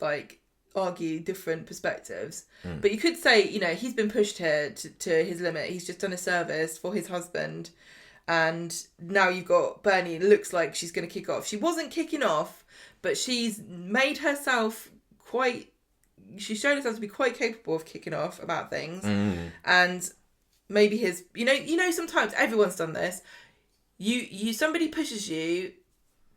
argue different perspectives. But you could say, he's been pushed here to his limit. He's just done a service for his husband, and now you've got Bernie. It looks like she's going to kick off. She wasn't kicking off, but she's made herself she's shown herself to be quite capable of kicking off about things. And maybe his, sometimes everyone's done this. Somebody pushes you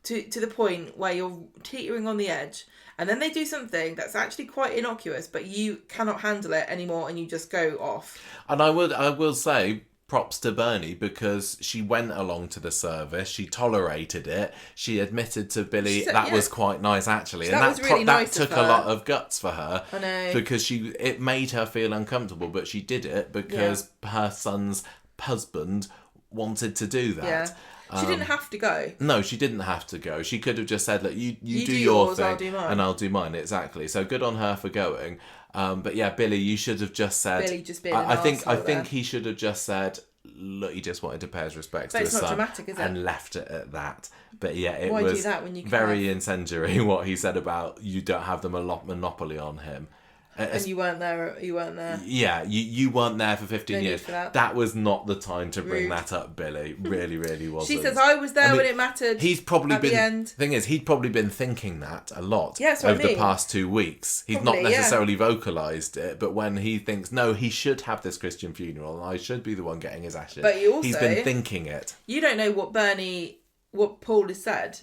to the point where you're teetering on the edge, and then they do something that's actually quite innocuous, but you cannot handle it anymore, and you just go off. And I will say props to Bernie, because she went along to the service, she tolerated it, she admitted to Billy that was quite nice actually, and that took a lot of guts for her. I know, because it made her feel uncomfortable, but she did it because her son's husband wanted to do that. Yeah. She didn't have to go. No, she didn't have to go. She could have just said, look, you do your thing, I'll do mine. and I'll do mine. Exactly. So good on her for going. But yeah, Billy, you should have just said. Billy just being I think he should have just said, look, he just wanted to pay his respects to his son. But it's not dramatic, is it? And left it at that. But yeah, it Why was do that when you very incendiary what he said about you don't have the monopoly on him. And you weren't there. Yeah, you weren't there for 15 years. For that. That was not the time to bring that up, Billy. Really, really wasn't. She says, I was there when it mattered. He's probably the end. Thing is, he'd probably been thinking that a lot over the past 2 weeks. He's not necessarily vocalised it, but when he thinks, no, he should have this Christian funeral, and I should be the one getting his ashes. But he's been thinking it. You don't know what Paul has said.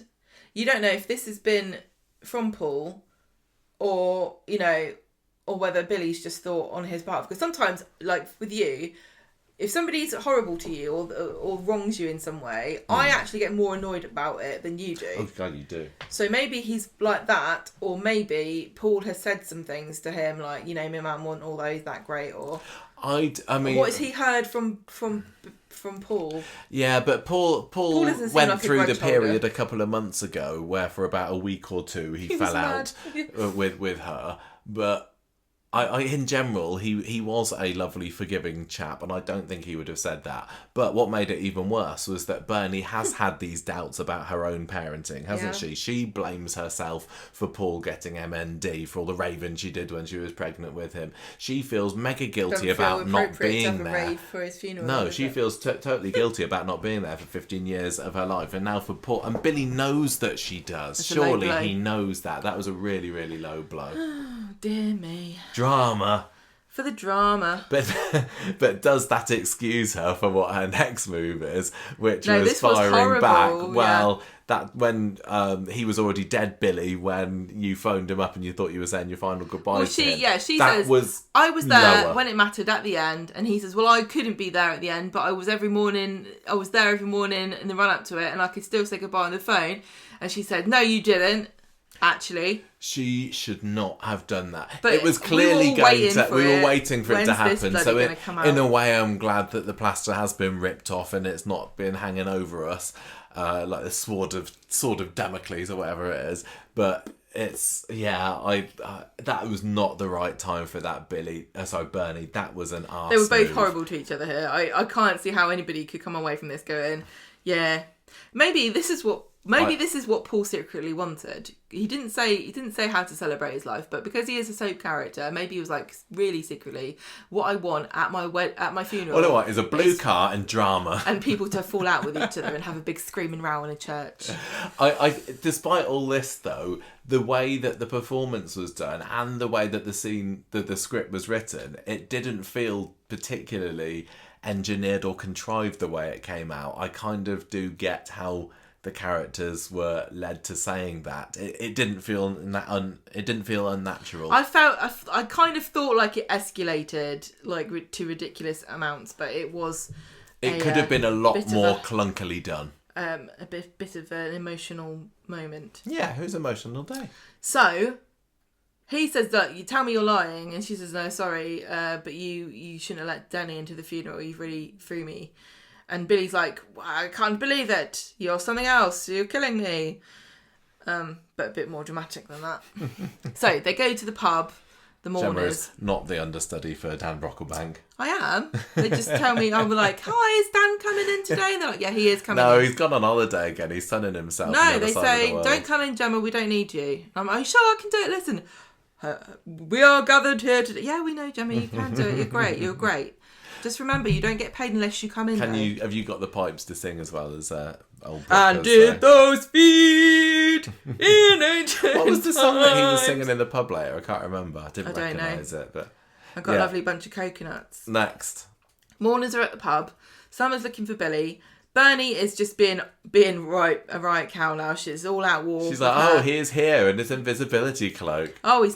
You don't know if this has been from Paul, or or whether Billy's just thought on his part. Because sometimes, like with you, if somebody's horrible to you or wrongs you in some way, I actually get more annoyed about it than you do. Oh, God, you do. So maybe he's like that, or maybe Paul has said some things to him, like, my man want all those, that great, or... I mean... What has he heard from Paul? Yeah, but Paul went like through the period a couple of months ago where for about a week or two he fell out with her. But In general, he was a lovely, forgiving chap, and I don't think he would have said that. But what made it even worse was that Bernie has had these doubts about her own parenting, hasn't she? She blames herself for Paul getting MND, for all the raving she did when she was pregnant with him. She feels mega guilty about not being there. Rave for his funeral, no, she feels totally guilty about not being there for 15 years of her life, and now for Paul. And Billy knows that she does. Surely he knows that. That was a really, really low blow. Dear me. Drama. For the drama. But does that excuse her for what her next move is, which was firing back? Well, that when he was already dead, Billy, when you phoned him up and you thought you were saying your final goodbye to him. Yeah, she says, I was there when it mattered at the end, and he says, well, I couldn't be there at the end, but I was there every morning in the run up to it, and I could still say goodbye on the phone. And she said, no, you didn't. Actually, she should not have done that. But it was clearly we were waiting for it to happen. So in a way, I'm glad that the plaster has been ripped off and it's not been hanging over us like the sword of Damocles or whatever it is. But it's that was not the right time for that Bernie. That was an arse. They were both move. horrible to each other here. I can't see how anybody could come away from this going, yeah, maybe this is what Paul secretly wanted. He didn't say how to celebrate his life, but because he is a soap character, maybe he was like, really secretly, what I want at my funeral. All I want is a blue car and drama, and people to fall out with each other and have a big screaming row in a church. Despite all this, though, the way that the performance was done and the way that the script was written, it didn't feel particularly engineered or contrived the way it came out. I kind of do get how the characters were led to saying that. It didn't feel unnatural. I kind of thought like it escalated like to ridiculous amounts, but it was. It could have been a lot more clunkily done. A bit of an emotional moment. Yeah, who's emotional day? So he says that you tell me you're lying, and she says no, sorry, but you shouldn't have let Denny into the funeral. You've really threw me. And Billy's like, I can't believe it. You're something else. You're killing me. But a bit more dramatic than that. So they go to the pub, the mourners. Gemma is not the understudy for Dan Brocklebank. I am. They just tell me, I'm like, hi, is Dan coming in today? And they're like, yeah, he is coming in. No, he's gone on holiday again. He's sunning himself. No, they say, don't come in, Gemma. We don't need you. I'm like, sure, I can do it. Listen, we are gathered here today. Yeah, we know, Gemma. You can do it. You're great. You're great. Just remember, you don't get paid unless you come in. Have you got the pipes to sing as well as old? And did those feet in ancient What was the song that he was singing in the pub later? I can't remember. I didn't recognise it, but I've got a lovely bunch of coconuts. Next, mourners are at the pub. Summer's looking for Billy. Bernie is just being a right cow now. She's all out war. She's like, oh, he's here in his invisibility cloak. Oh,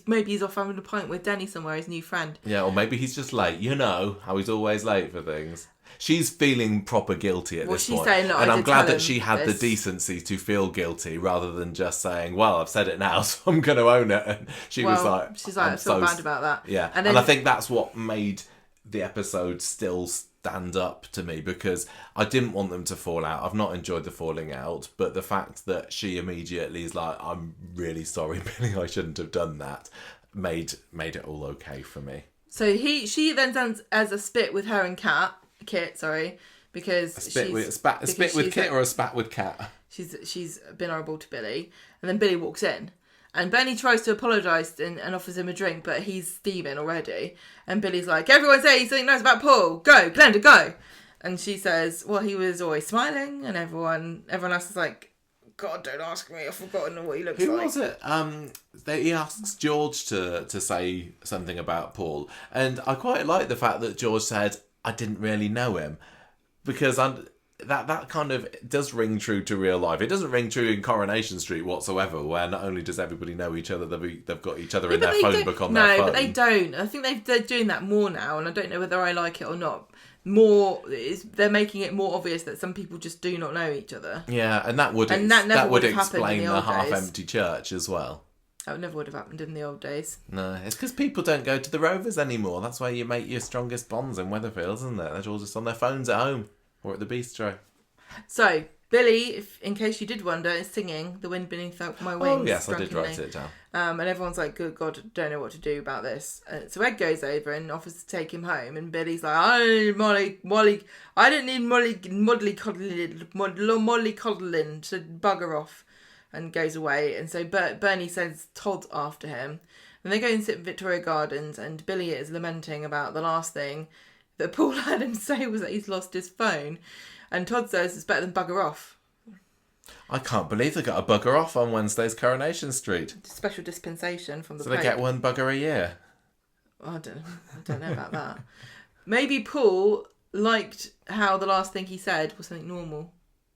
maybe he's off having a pint with Denny somewhere, his new friend. Yeah, or maybe he's just late. You know how he's always late for things. She's feeling proper guilty at this point. Saying, and I'm glad that she had the decency to feel guilty rather than just saying, well, I've said it now, so I'm going to own it. And she's like, I feel bad about that. Yeah, and I think that's what made the episode still stand up to me, because I didn't want them to fall out. I've not enjoyed the falling out, but the fact that she immediately is like, I'm really sorry, Billy, I shouldn't have done that, made it all okay for me. So she then sends as a spit with her and Kit, because a spit with Kit or a spat with Cat. She's been horrible to Billy, and then Billy walks in. And Benny tries to apologise and offers him a drink, but he's steaming already. And Billy's like, everyone say something nice about Paul. Go, Glenda, go. And she says, well, he was always smiling. And everyone else is like, God, don't ask me. I've forgotten what he looks like. Who was it? He asks George to say something about Paul. And I quite like the fact that George said, I didn't really know him. Because that kind of does ring true to real life. It doesn't ring true in Coronation Street whatsoever, where not only does everybody know each other, they've got each other in their phone book on their phone. No, but they don't. I think they're doing that more now, and I don't know whether I like it or not. They're making it more obvious that some people just do not know each other. Yeah, and that would explain the half-empty church as well. That never would have happened in the old days. No, it's because people don't go to the Rovers anymore. That's where you make your strongest bonds in Weatherfield, isn't it? They're all just on their phones at home or at the bistro. So, Billy, in case you did wonder, is singing The Wind Beneath My Wings. Oh, yes, I did write it down. And everyone's like, good God, don't know what to do about this. So Ed goes over and offers to take him home. And Billy's like, I don't need Molly. I don't need Molly coddling, so bugger off. And goes away. And so Bernie sends Todd after him. And they go and sit in Victoria Gardens. And Billy is lamenting about the last thing that Paul had him say was that he's lost his phone. And Todd says it's better than bugger off. I can't believe they got a bugger off on Wednesday's Coronation Street. Special dispensation from the Pope. Pope. So they get one bugger a year. I don't know about that. Maybe Paul liked how the last thing he said was something normal.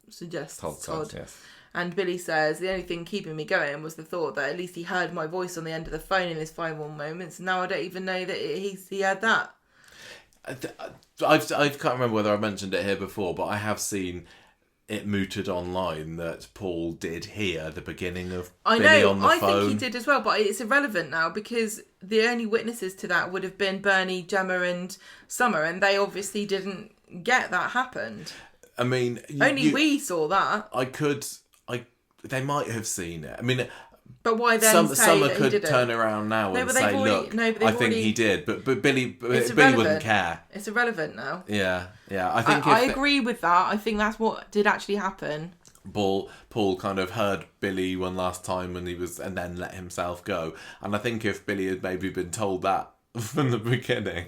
Suggests Todd. Yes. And Billy says, the only thing keeping me going was the thought that at least he heard my voice on the end of the phone in his final moments. And now I don't even know that he had that. I can't remember whether I mentioned it here before, but I have seen it mooted online that Paul did hear the beginning of Billy on the phone. I think he did as well, but it's irrelevant now because the only witnesses to that would have been Bernie, Gemma and Summer, and they obviously didn't get that happened. I mean... we saw that. They might have seen it. I mean... But why then Summer could turn around now and say, look, I think he did. But Billy wouldn't care. It's irrelevant now. Yeah. I agree with that. I think that's what did actually happen. Paul kind of heard Billy one last time and then let himself go. And I think if Billy had maybe been told that from the beginning,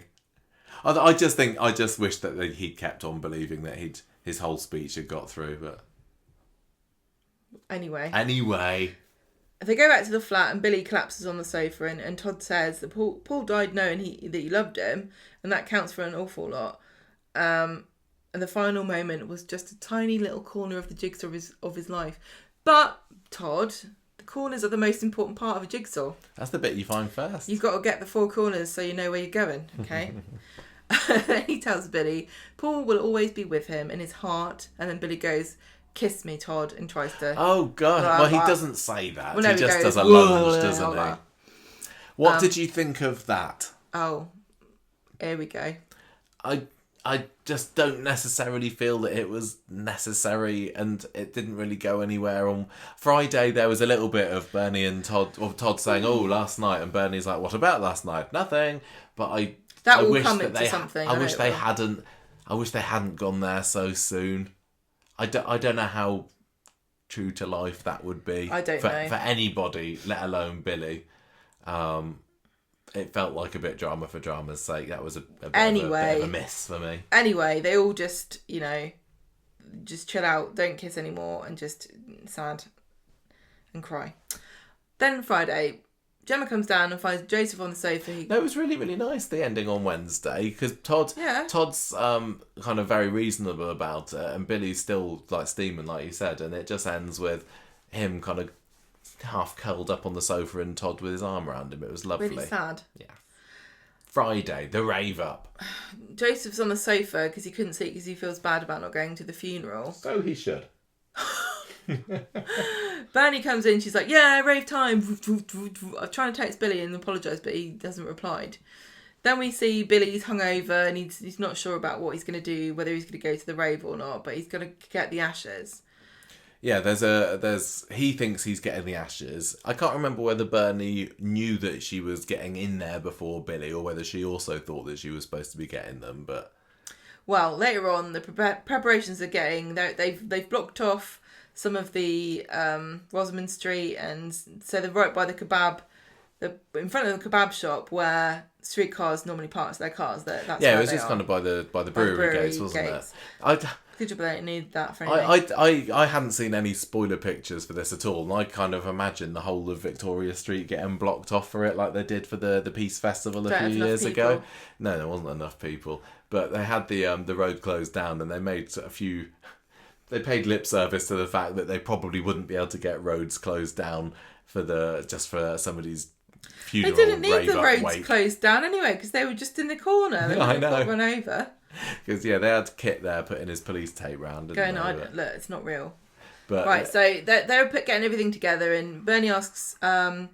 I just wish that he'd kept on believing that his whole speech had got through. But anyway. They go back to the flat and Billy collapses on the sofa and Todd says that Paul died knowing that he loved him and that counts for an awful lot. And the final moment was just a tiny little corner of the jigsaw of his life. But, Todd, the corners are the most important part of a jigsaw. That's the bit you find first. You've got to get the four corners so you know where you're going, okay? He tells Billy Paul will always be with him in his heart, and then Billy goes... kiss me, Todd, and tries to... Oh, God. Well, he doesn't say that. Well, no, he just does a lunge, doesn't he? What did you think of that? Oh, here we go. I just don't necessarily feel that it was necessary, and it didn't really go anywhere. On Friday, there was a little bit of Bernie and Todd saying, "Oh, last night," and Bernie's like, "What about last night?" Nothing. But I wish they hadn't gone there so soon. I don't know how true to life that would be. I don't know. For anybody, let alone Billy. It felt like a bit drama for drama's sake. That was a bit of a miss for me. Anyway, they all just, just chill out, don't kiss anymore, and just sad and cry. Then Friday, Gemma comes down and finds Joseph on the sofa. No, it was really, really nice, the ending on Wednesday, because Todd's kind of very reasonable about it, and Billy's still steaming, like you said, and it just ends with him kind of half curled up on the sofa and Todd with his arm around him. It was lovely. Really sad. Yeah. Friday, the rave up. Joseph's on the sofa because he couldn't sleep because he feels bad about not going to the funeral. So he should. Bernie comes in, she's like, yeah, rave time. I'm trying to text Billy and apologise, but he hasn't replied. Then we see Billy's hungover and he's not sure about what he's going to do, whether he's going to go to the rave or not, but he's going to get the ashes. Yeah, he thinks he's getting the ashes. I can't remember whether Bernie knew that she was getting in there before Billy or whether she also thought that she was supposed to be getting them, but... Well, later on, the preparations are getting... They've blocked off some of the Rosamond Street, and so they're right by the kebab... in front of the kebab shop where streetcars normally park their cars. It was just kind of by the brewery gates, wasn't it? Good job they don't need that for anything. I hadn't seen any spoiler pictures for this at all, and I kind of imagined the whole of Victoria Street getting blocked off for it, like they did for the Peace Festival a few years ago. No, there wasn't enough people, but they had the road closed down, and they made they paid lip service to the fact that they probably wouldn't be able to get roads closed down for somebody's funeral. They didn't need the roads closed down anyway because they were just in the corner. They would have got run over. Because they had Kit there putting his police tape round. Look, it's not real. But, right, so they're getting everything together, and Bernie asks Todd,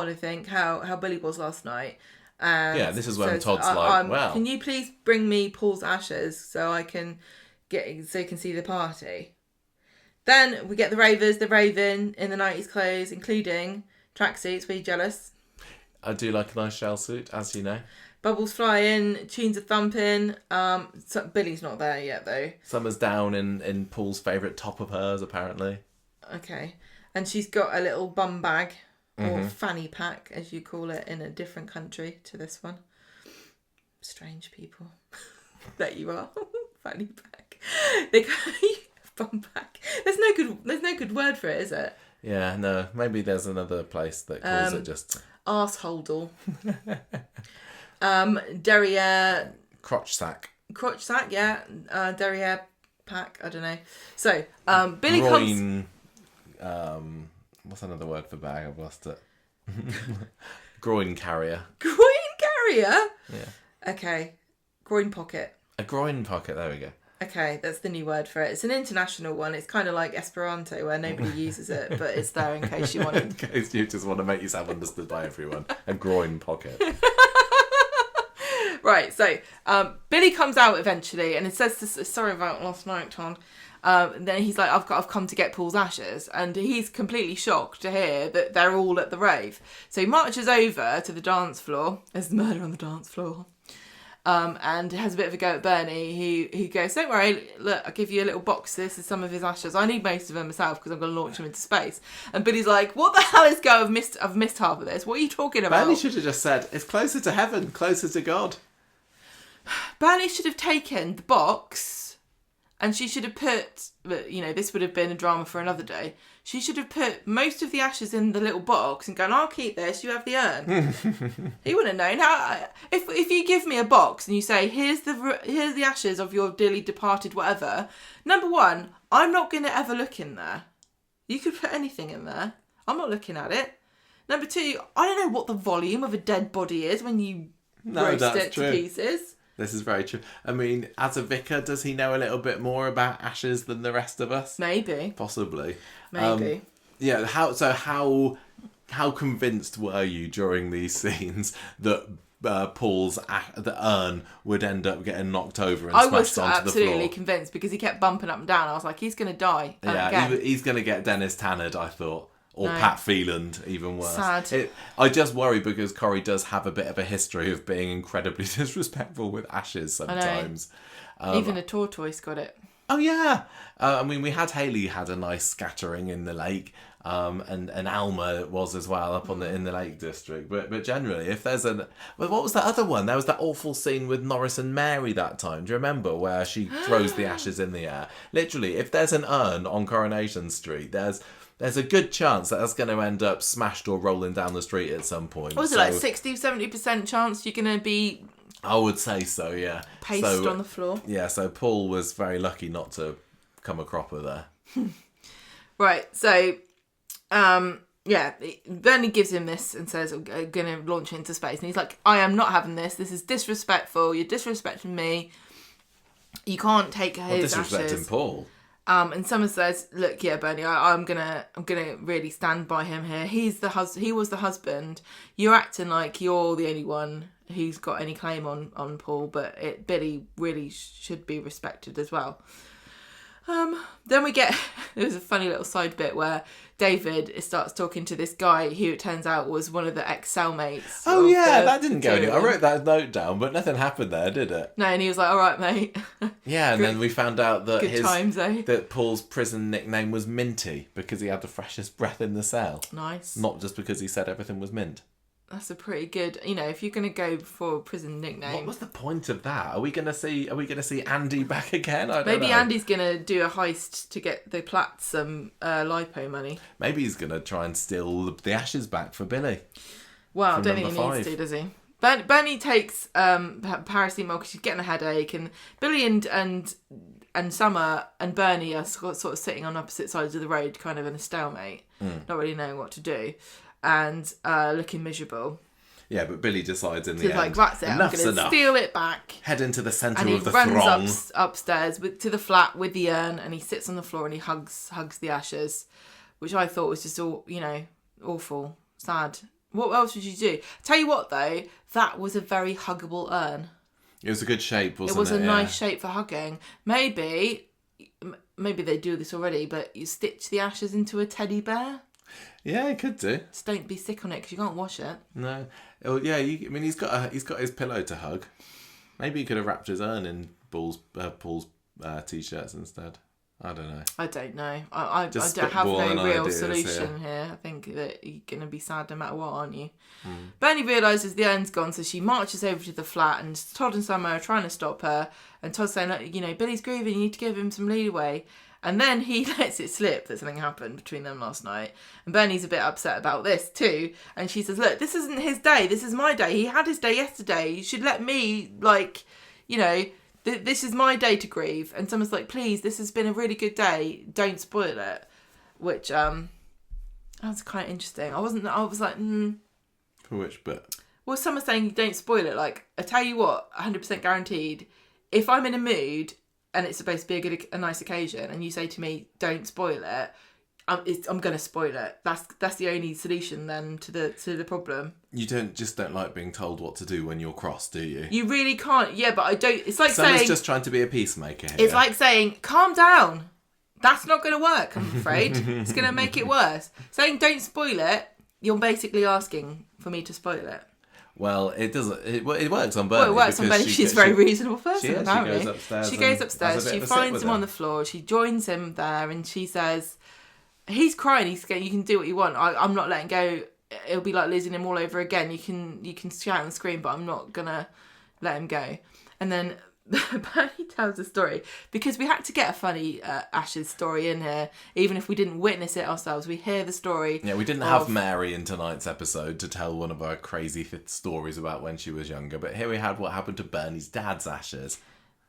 I think, how Billy was last night. And this is when Todd's like, well... Can you please bring me Paul's ashes so I can so you can see the party. Then we get the ravers, the raving in the 90s clothes, including tracksuits. Were you jealous? I do like a nice shell suit, as you know. Bubbles flying, tunes are thumping. So Billy's not there yet, though. Summer's down in Paul's favourite top of hers, apparently. Okay. And she's got a little bum bag, or fanny pack, as you call it, in a different country to this one. Strange people. There you are. Fanny pack. They bum pack. There's no good word for it, is it? Yeah, no. Maybe there's another place that calls it just arseholdle. Derriere crotch sack. Crotch sack, yeah. Derriere pack. I don't know. So Billy groin, what's another word for bag? I've lost it. Groin carrier. Groin carrier. Yeah. Okay. Groin pocket. A groin pocket. There we go. Okay, that's the new word for it. It's an international one. It's kind of like Esperanto, where nobody uses it, but it's there in case you want it. In case you just want to make yourself understood by everyone. A groin pocket. Right, so Billy comes out eventually, and it says this. Sorry about last night, Tom. Then he's like, I've come to get Paul's ashes, and he's completely shocked to hear that they're all at the rave. So he marches over to the dance floor. There's murder on the dance floor. And has a bit of a go at Bernie. He goes, don't worry, look, I'll give you a little box. This is some of his ashes. I need most of them myself because I'm going to launch him into space. And Billy's like, what the hell is going? I've missed half of this. What are you talking about? Bernie should have just said, it's closer to heaven, closer to God. Bernie should have taken the box, and she should have put, this would have been a drama for another day. She should have put most of the ashes in the little box and gone, I'll keep this, you have the urn. He wouldn't have known. How, if you give me a box and you say, here's the ashes of your dearly departed whatever, number one, I'm not going to ever look in there. You could put anything in there. I'm not looking at it. Number two, I don't know what the volume of a dead body is when you roast it to pieces. This is very true. I mean, as a vicar, does he know a little bit more about ashes than the rest of us? Maybe. Possibly. Maybe. Yeah. How convinced were you during these scenes that Paul's the urn would end up getting knocked over and smashed onto the floor? I was absolutely convinced because he kept bumping up and down. I was like, he's going to die. Yeah, he's going to get Dennis Tannered, I thought. Or no. Pat Phelan, even worse. Sad. I just worry because Corrie does have a bit of a history of being incredibly disrespectful with ashes sometimes. Even a tortoise got it. Oh, yeah. I mean, we had Hayley had a nice scattering in the lake. And Alma was as well up in the Lake District. But generally, if there's what was that other one? There was that awful scene with Norris and Mary that time. Do you remember where she throws the ashes in the air? Literally, if there's an urn on Coronation Street, there's a good chance that that's going to end up smashed or rolling down the street at some point. What was it, like 60-70% chance you're going to be... I would say so, yeah. Pasted on the floor. Yeah, so Paul was very lucky not to come a cropper there. Right, so... Bernie gives him this and says, I'm going to launch it into space. And he's like, I am not having this. This is disrespectful. You're disrespecting me. You can't take his ashes. Disrespecting Paul. And Summer says, look, yeah, Bernie, I'm gonna really stand by him here. He was the husband. You're acting like you're the only one who's got any claim on Paul, but Billy really should be respected as well. Then we get, there's a funny little side bit where David starts talking to this guy who it turns out was one of the ex-cellmates. Oh yeah, that didn't go anywhere. I wrote that note down, but nothing happened there, did it? No, and he was like, all right, mate. Yeah, and then we found out that that Paul's prison nickname was Minty because he had the freshest breath in the cell. Nice. Not just because he said everything was mint. That's a pretty good, if you're going to go for a prison nickname. What was the point of that? Are we going to see Andy back again? I don't know. Maybe Andy's going to do a heist to get the Platts some lipo money. Maybe he's going to try and steal the ashes back for Billy. Well, I don't think he needs to, does he? Bernie takes paracetamol because she's getting a headache, and Billy and Summer and Bernie are sort of sitting on opposite sides of the road, kind of in a stalemate, not really knowing what to do. And looking miserable. Yeah, but Billy decides in the end, like, that's it, I'm going to steal it back. Head into the centre of the throng. And he runs upstairs to the flat with the urn, and he sits on the floor and he hugs the ashes, which I thought was just all, awful, sad. What else would you do? Tell you what, though, that was a very huggable urn. It was a good shape, wasn't it? It was a nice shape for hugging. Maybe they do this already, but you stitch the ashes into a teddy bear. Yeah, it could do. Just don't be sick on it because you can't wash it. No. Oh, yeah, he's got his pillow to hug. Maybe he could have wrapped his urn in Paul's t-shirts instead. I don't know. I don't know. I don't have no real solution here. I think that you're going to be sad no matter what, aren't you? Bernie realises the urn's gone, so she marches over to the flat, and Todd and Summer are trying to stop her. And Todd's saying, look, Billy's grieving, you need to give him some leeway. And then he lets it slip that something happened between them last night. And Bernie's a bit upset about this too. And she says, look, this isn't his day. This is my day. He had his day yesterday. You should let me, this is my day to grieve. And someone's like, please, this has been a really good day. Don't spoil it. Which, that was kind of interesting. I was like, For which bit? Well, someone's saying don't spoil it. Like, I tell you what, 100% guaranteed, if I'm in a mood and it's supposed to be a nice occasion, and you say to me, don't spoil it, I'm going to spoil it. That's the only solution then to the problem. You don't like being told what to do when you're cross, do you? You really can't. Yeah, but I don't. It's like Summer's saying just trying to be a peacemaker here. It's like saying, calm down. That's not going to work, I'm afraid. It's going to make it worse. Saying don't spoil it, you're basically asking for me to spoil it. Well, it doesn't. It works on Bethany. Well, it works on Bethany. She's a very reasonable person, apparently. She goes upstairs. She finds him on the floor. She joins him there, and she says, he's crying. He's going, you can do what you want. I'm not letting go. It'll be like losing him all over again. You can shout and scream, but I'm not going to let him go. And then Bernie tells a story, because we had to get a funny Ashes story in here, even if we didn't witness it ourselves. We hear the story. Yeah, we didn't have Mary in tonight's episode to tell one of our crazy stories about when she was younger, but here we had what happened to Bernie's dad's ashes,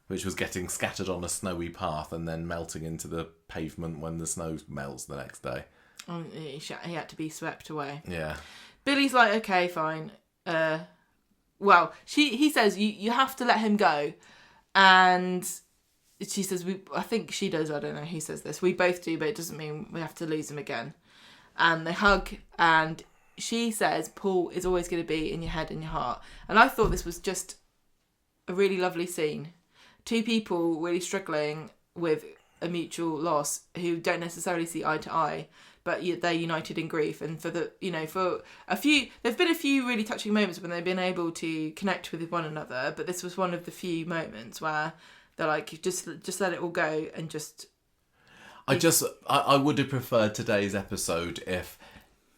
which was getting scattered on a snowy path and then melting into the pavement when the snow melts the next day. He had to be swept away. Yeah. Billy's like, okay, fine. He says you have to let him go. And she says, I think she does, I don't know who says this. We both do, but it doesn't mean we have to lose him again. And they hug, and she says, Paul is always going to be in your head and your heart. And I thought this was just a really lovely scene. Two people really struggling with a mutual loss who don't necessarily see eye to eye, but they're united in grief. And there've been a few really touching moments when they've been able to connect with one another, but this was one of the few moments where they're like, just let it all go and just. I would have preferred today's episode if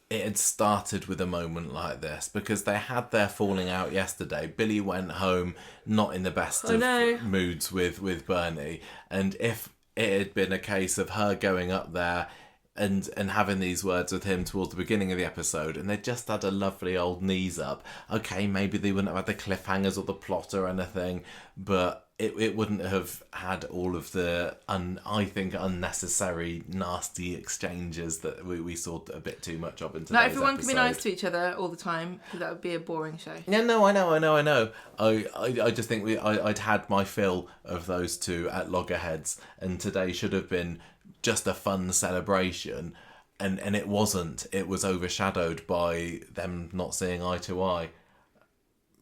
it had started with a moment like this, because they had their falling out yesterday. Billy went home not in the best of moods with Bernie, and if it had been a case of her going up there and having these words with him towards the beginning of the episode, and they just had a lovely old knees up. Okay, maybe they wouldn't have had the cliffhangers or the plot or anything, but it wouldn't have had all of the, I think, unnecessary, nasty exchanges that we saw a bit too much of in today's Not everyone episode. can be nice to each other all the time, because that would be a boring show. No, I know. I just think I'd had my fill of those two at loggerheads, and today should have been just a fun celebration, and it wasn't. It was overshadowed by them not seeing eye to eye.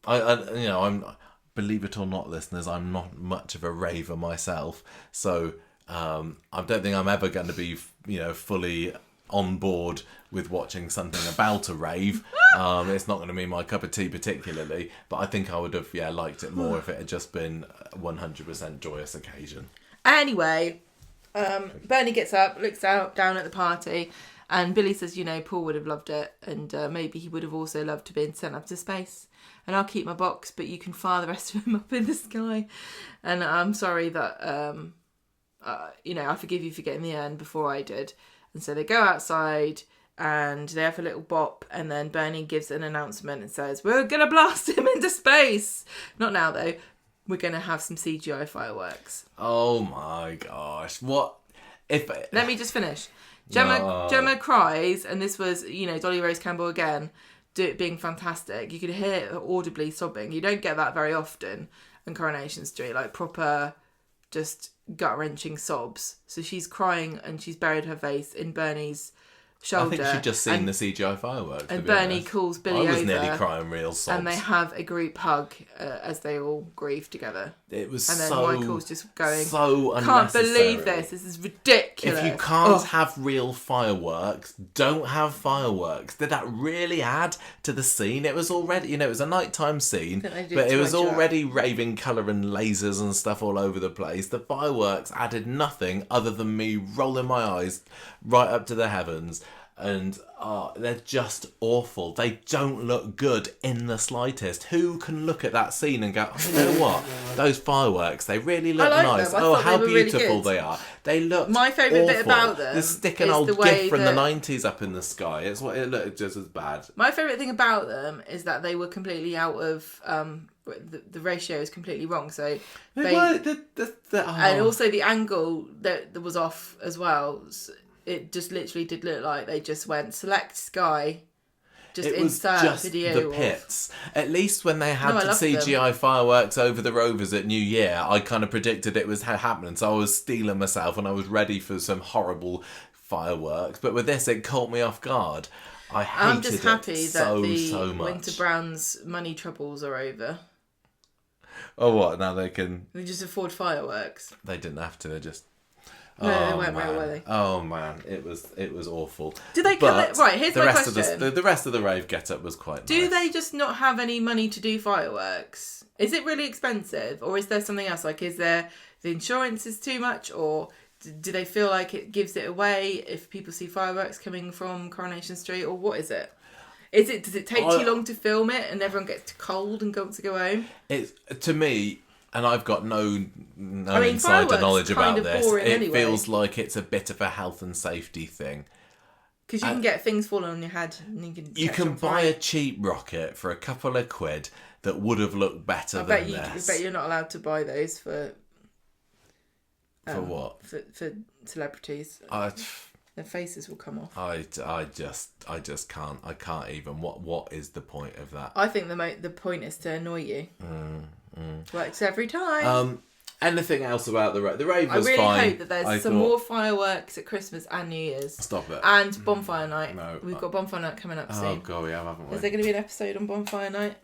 I'm believe it or not, listeners, I'm not much of a raver myself, so I don't think I'm ever going to be fully on board with watching something about a rave. It's not going to be my cup of tea particularly, but I think I would have liked it more if it had just been a 100% joyous occasion. Anyway, Bernie gets up, looks down at the party, and Billy says, Paul would have loved it, and maybe he would have also loved to be sent up to space. And I'll keep my box, but you can fire the rest of him up in the sky. And I'm sorry that, I forgive you for getting the urn before I did. And so they go outside and they have a little bop, and then Bernie gives an announcement and says, we're going to blast him into space. Not now, though. We're going to have some CGI fireworks. Oh my gosh. What? Let me just finish. Gemma cries, and this was, Dolly Rose Campbell again, being fantastic. You could hear her audibly sobbing. You don't get that very often in Coronation Street, like proper, just gut-wrenching sobs. So she's crying, and she's buried her face in Bernie's shoulder. I think she'd just seen the CGI fireworks. And Bernie calls Billy over. I was nearly crying real sobs. And they have a group hug as they all grieve together. It was and then so... Michael's just going, so unnecessary. Can't believe this is ridiculous. If you can't have real fireworks, don't have fireworks. Did that really add to the scene? It was already, it was a nighttime scene, but it was already raving colour and lasers and stuff all over the place. The fireworks added nothing other than me rolling my eyes right up to the heavens. And they're just awful. They don't look good in the slightest. Who can look at that scene and go, oh, you know what? Those fireworks, they really look nice. Oh, how beautiful they are. They look My favourite bit about them They stick an old GIF from the 90s up in the sky. It looked just as bad. My favourite thing about them is that they were completely out of... the ratio is completely wrong. So and also the angle that was off as well. It just literally did look like they just went select sky, just insert just video. The pits. At least when they had the CGI fireworks over the Rovers at New Year, I kind of predicted it was happening. So I was steeling myself and I was ready for some horrible fireworks. But with this, it caught me off guard. I'm just happy that the Winter Brown's money troubles are over. Oh, what? Now they can... They just afford fireworks. They didn't have to. They just... No, they weren't real, were they? Oh man, it was awful. Do they collect? Right, here's my question. The rest of the rave get-up was quite nice. Do they just not have any money to do fireworks? Is it really expensive? Or is there something else? Like, is there... The insurance is too much? Or do they feel like it gives it away if people see fireworks coming from Coronation Street? Or what is it? Does it take too long to film it and everyone gets cold and wants to go home? To me... And I've got no insider knowledge about this. It feels like it's a bit of a health and safety thing. Because you can get things falling on your head. And you can buy a cheap rocket for a couple of quid that would have looked better than this. I bet you're not allowed to buy those for... for what? For celebrities. Their faces will come off. I just can't. I can't even. What is the point of that? I think the point is to annoy you. Works every time. Anything else about the rave? The rave was fine. I really hope that there's more fireworks at Christmas and New Year's. Stop it. And bonfire night. No, we've got bonfire night coming up soon. Oh god, we haven't we? Is there going to be an episode on bonfire night?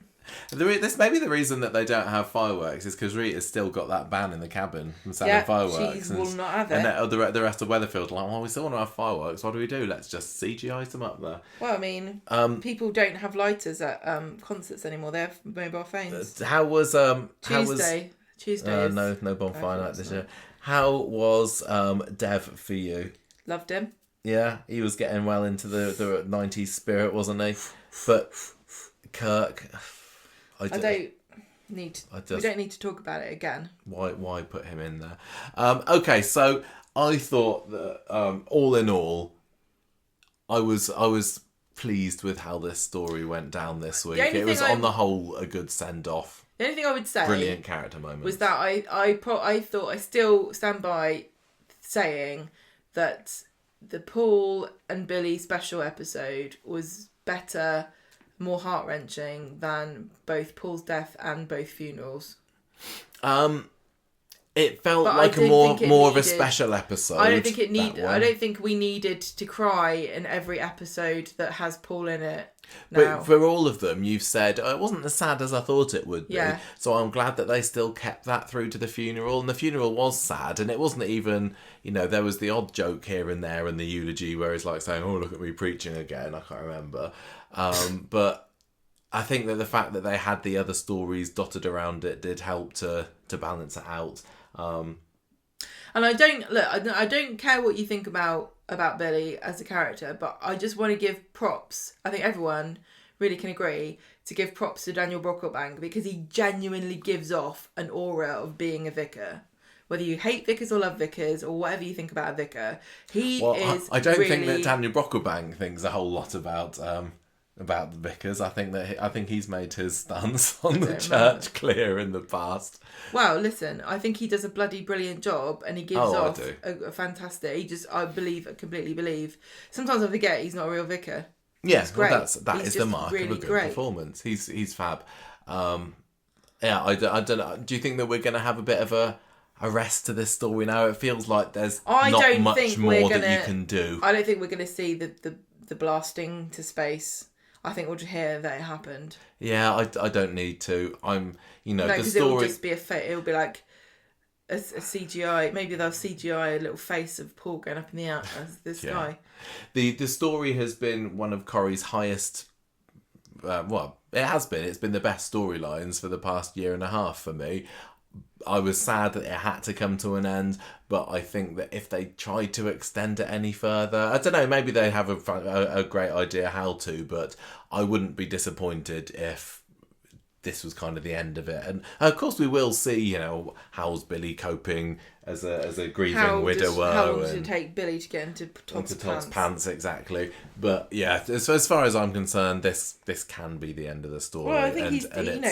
This may be the reason that they don't have fireworks is because Rita's still got that ban in the cabin from selling fireworks. She will not have it. And the rest of Weatherfield are like, well, we still want to have fireworks. What do we do? Let's just CGI them up there. Well, I mean, people don't have lighters at concerts anymore. They have mobile phones. How was Tuesday? No bonfire night this year. How was Dev for you? Loved him. Yeah, he was getting well into the 90s spirit, wasn't he? But Kirk... We don't need to talk about it again. Why put him in there? Okay, so I thought that all in all, I was pleased with how this story went down this week. It was on the whole a good send off. The only thing I would say, brilliant character moment, was that I thought I still stand by saying that the Paul and Billy special episode was better, more heart-wrenching than both Paul's death and both funerals. It felt like a more of a special episode. I don't think we needed to cry in every episode that has Paul in it. Now. But for all of them, you've said, it wasn't as sad as I thought it would be. Yeah. So I'm glad that they still kept that through to the funeral. And the funeral was sad. And it wasn't even, there was the odd joke here and there in the eulogy where it's like saying, oh, look at me preaching again. I can't remember. But I think that the fact that they had the other stories dotted around it did help to balance it out. And I don't care what you think about Billy as a character, but I just want to give props. I think everyone really can agree to give props to Daniel Brocklebank because he genuinely gives off an aura of being a vicar. Whether you hate vicars or love vicars or whatever you think about a vicar, I don't think that Daniel Brocklebank thinks a whole lot about the vicars. I think he's made his stance on the church clear in the past. Well, listen, I think he does a bloody brilliant job, and he gives off a fantastic. I completely believe. Sometimes I forget he's not a real vicar. Yeah, well, that is the mark of a good performance. He's fab. I don't know. Do you think that we're going to have a bit of a rest to this story now? It feels like there's not much more that you can do. I don't think we're going to see the blasting to space. I think we'll just hear that it happened. Yeah, I don't need to. No, the because story... it'll just be it'll be like a CGI. Maybe they'll CGI a little face of Paul going up in the sky. The story has been one of Corrie's highest... it has been. It's been the best storylines for the past year and a half for me. I was sad that it had to come to an end, but I think that if they tried to extend it any further, I don't know, maybe they have a great idea how to, but I wouldn't be disappointed if this was kind of the end of it. And of course we will see, how's Billy coping as a grieving widower. How long does it take Billy to get into Todd's pants? Exactly. But yeah, so as far as I'm concerned, this can be the end of the story. Well, I think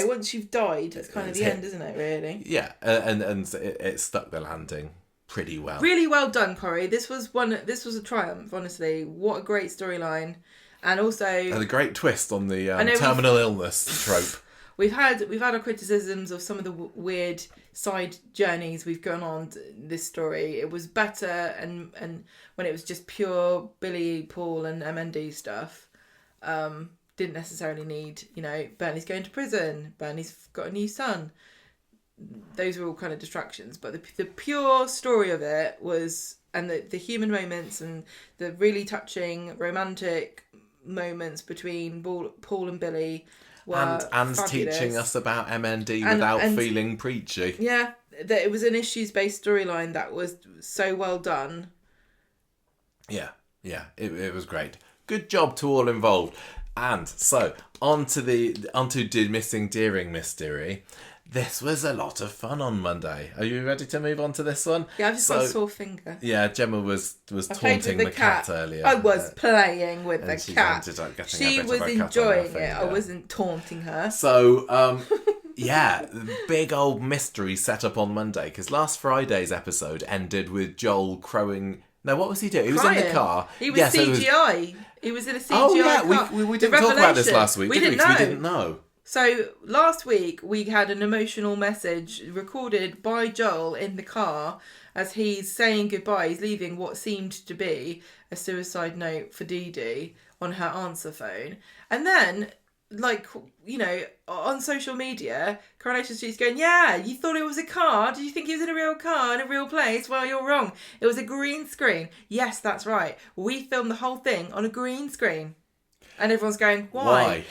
once you've died, it's kind of the end, isn't it, really? Yeah, and it stuck the landing pretty well. Really well done, Corrie. This was a triumph, honestly. What a great storyline. And also... And a great twist on the terminal illness trope. We've had our criticisms of some of the weird side journeys we've gone on this story. It was better and when it was just pure Billy, Paul and MND stuff. Didn't necessarily need, Bernie's going to prison, Bernie's got a new son. Those were all kind of distractions. But the pure story of it was, and the human moments and the really touching romantic moments between Paul and Billy... And teaching us about MND without feeling preachy. Yeah, that it was an issues-based storyline that was so well done. Yeah, it was great. Good job to all involved. And so, onto the missing Deering mystery. This was a lot of fun on Monday. Are you ready to move on to this one? Yeah, I've just got a sore finger. Yeah, Gemma was taunting the cat earlier. I was playing with the cat. She was enjoying it. Yeah. I wasn't taunting her. So, big old mystery set up on Monday. Because last Friday's episode ended with Joel crowing... No, what was he doing? He was in the car. He was CGI. He was in a CGI car. We didn't talk about this last week, did we? Because we didn't know. So last week we had an emotional message recorded by Joel in the car as he's saying goodbye. He's leaving what seemed to be a suicide note for Dee-Dee on her answer phone. And then, on social media, Coronation Street's going, yeah, you thought it was a car? Did you think he was in a real car in a real place? Well, you're wrong. It was a green screen. Yes, that's right. We filmed the whole thing on a green screen. And everyone's going, why?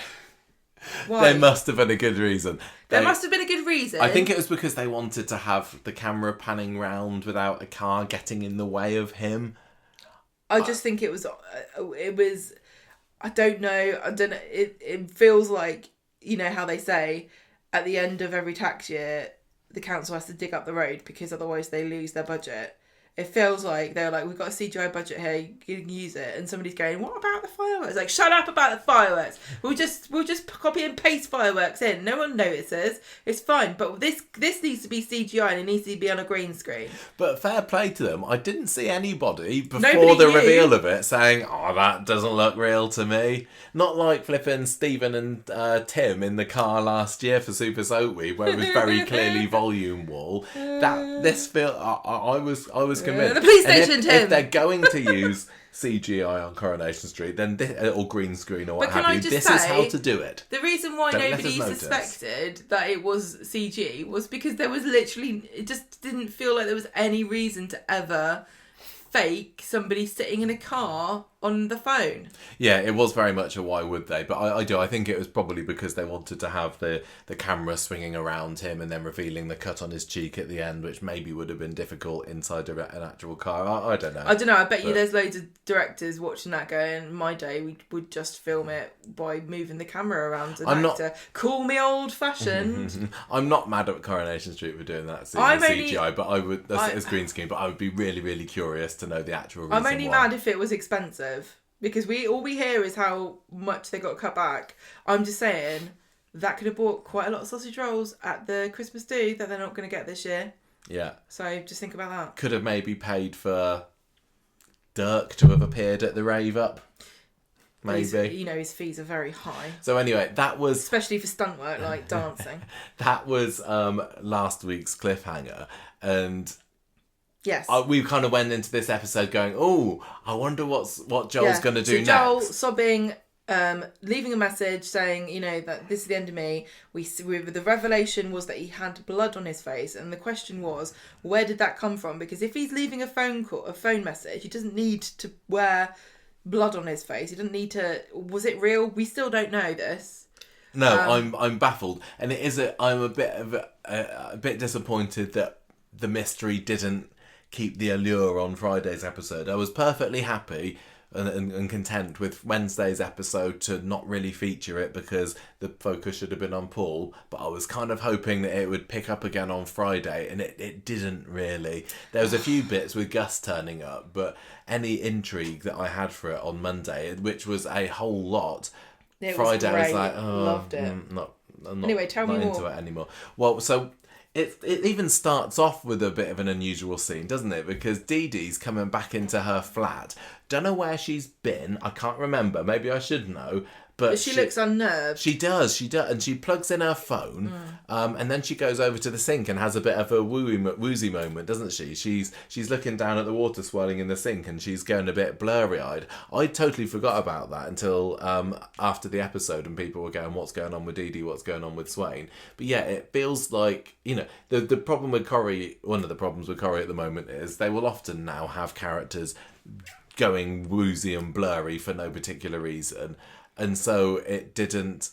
Why? There must have been a good reason. There must have been a good reason. I think it was because they wanted to have the camera panning round without a car getting in the way of him. I just think it was, I don't know. It feels like, how they say at the end of every tax year, the council has to dig up the road because otherwise they lose their budget. It feels like they're like, we've got a CGI budget here, you can use it. And somebody's going, what about the fireworks? Like, shut up about the fireworks. We'll just copy and paste fireworks in. No one notices. It's fine. But this needs to be CGI and it needs to be on a green screen. But fair play to them. I didn't see anybody before the reveal of it saying, oh, that doesn't look real to me. Not like flipping Stephen and Tim in the car last year for Super Soap Week, where it was very clearly volume wall. I was convinced. The police station, Tim. If they're going to use CGI on Coronation Street, then or green screen or what have you, this is how to do it. The reason why nobody suspected that it was CG was because there was it just didn't feel like there was any reason to ever fake somebody sitting in a car on the phone. Yeah, it was very much a why would they, but I think it was probably because they wanted to have the camera swinging around him and then revealing the cut on his cheek at the end, which maybe would have been difficult inside an actual car. I don't know. I bet you there's loads of directors watching that going, in my day we would just film it by moving the camera around an actor. Call me old fashioned. I'm not mad at Coronation Street for doing that CGI, but I would as green screen, but I would be really, really curious to know the actual reason. I'm only mad if it was expensive. Because all we hear is how much they got cut back. I'm just saying that could have bought quite a lot of sausage rolls at the Christmas do that they're not going to get this year. Yeah. So just think about that. Could have maybe paid for Dirk to have appeared at the rave up. Maybe. His fees are very high. So anyway, that was... Especially for stunt work like dancing. That was last week's cliffhanger. And Yes. We kind of went into this episode going, oh, I wonder what Joel's going to do next. Joel sobbing, leaving a message saying, that this is the end of me. The revelation was that he had blood on his face, and the question was, where did that come from? Because if he's leaving a phone message, he doesn't need to wear blood on his face. He doesn't need to. Was it real? We still don't know this. No, I'm baffled, and I'm a bit disappointed that the mystery didn't keep the allure on Friday's episode. I was perfectly happy and content with Wednesday's episode to not really feature it because the focus should have been on Paul, but I was kind of hoping that it would pick up again on Friday, and it didn't really. There was a few bits with Gus turning up, but any intrigue that I had for it on Monday, which was a whole lot, Friday I was like, oh, loved it. I'm not Anyway, tell me more. into it anymore. Well, so it even starts off with a bit of an unusual scene, doesn't it? Because Dee-Dee's coming back into her flat. Don't know where she's been. I can't remember. Maybe I should know. But she looks unnerved. She does. And she plugs in her phone, and then she goes over to the sink and has a bit of a woozy moment, doesn't she? She's looking down at the water swirling in the sink, and she's going a bit blurry-eyed. I totally forgot about that until after the episode, and people were going, what's going on with Dee-Dee? What's going on with Swain? But yeah, it feels like, the problem with Corrie, one of the problems with Corrie at the moment is they will often now have characters going woozy and blurry for no particular reason. And so it didn't.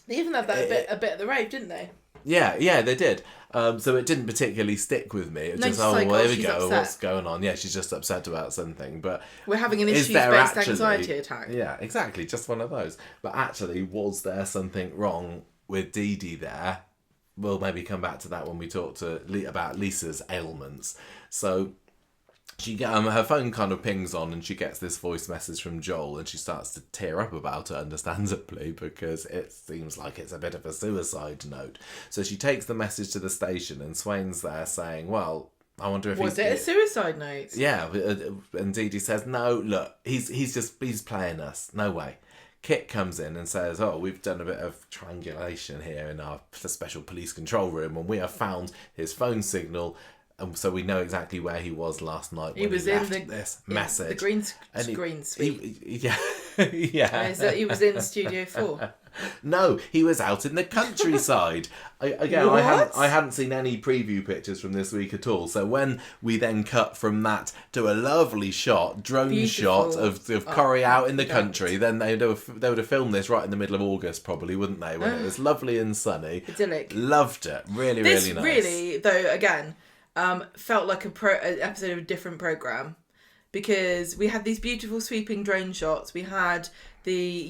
They even had that a bit at the rave, didn't they? Yeah, they did. So it didn't particularly stick with me. It was just, here we go. Upset. What's going on? Yeah, she's just upset about something. But we're having an issues-based anxiety attack. Yeah, exactly. Just one of those. But actually, was there something wrong with Dee-Dee there? We'll maybe come back to that when we talk about Lisa's ailments. So she her phone kind of pings on, and she gets this voice message from Joel, and she starts to tear up about it, understandably, because it seems like it's a bit of a suicide note. So she takes the message to the station, and Swain's there saying, well, I wonder if was it a suicide note? Yeah, and Dee-Dee says, no, look, he's playing us. No way. Kit comes in and says, oh, we've done a bit of triangulation here in our special police control room, and we have found his phone signal. And so we know exactly where he was last night when he left this message. The green suite. Yeah. He was in Studio 4. No, he was out in the countryside. I hadn't seen any preview pictures from this week at all. So when we then cut from that to a lovely drone shot of Corrie out in the country, then they would have filmed this right in the middle of August, probably, wouldn't they? When it was lovely and sunny. Idyllic. Loved it. Really, really nice. Really, though, again, felt like an episode of a different programme, because we had these beautiful sweeping drone shots. We had the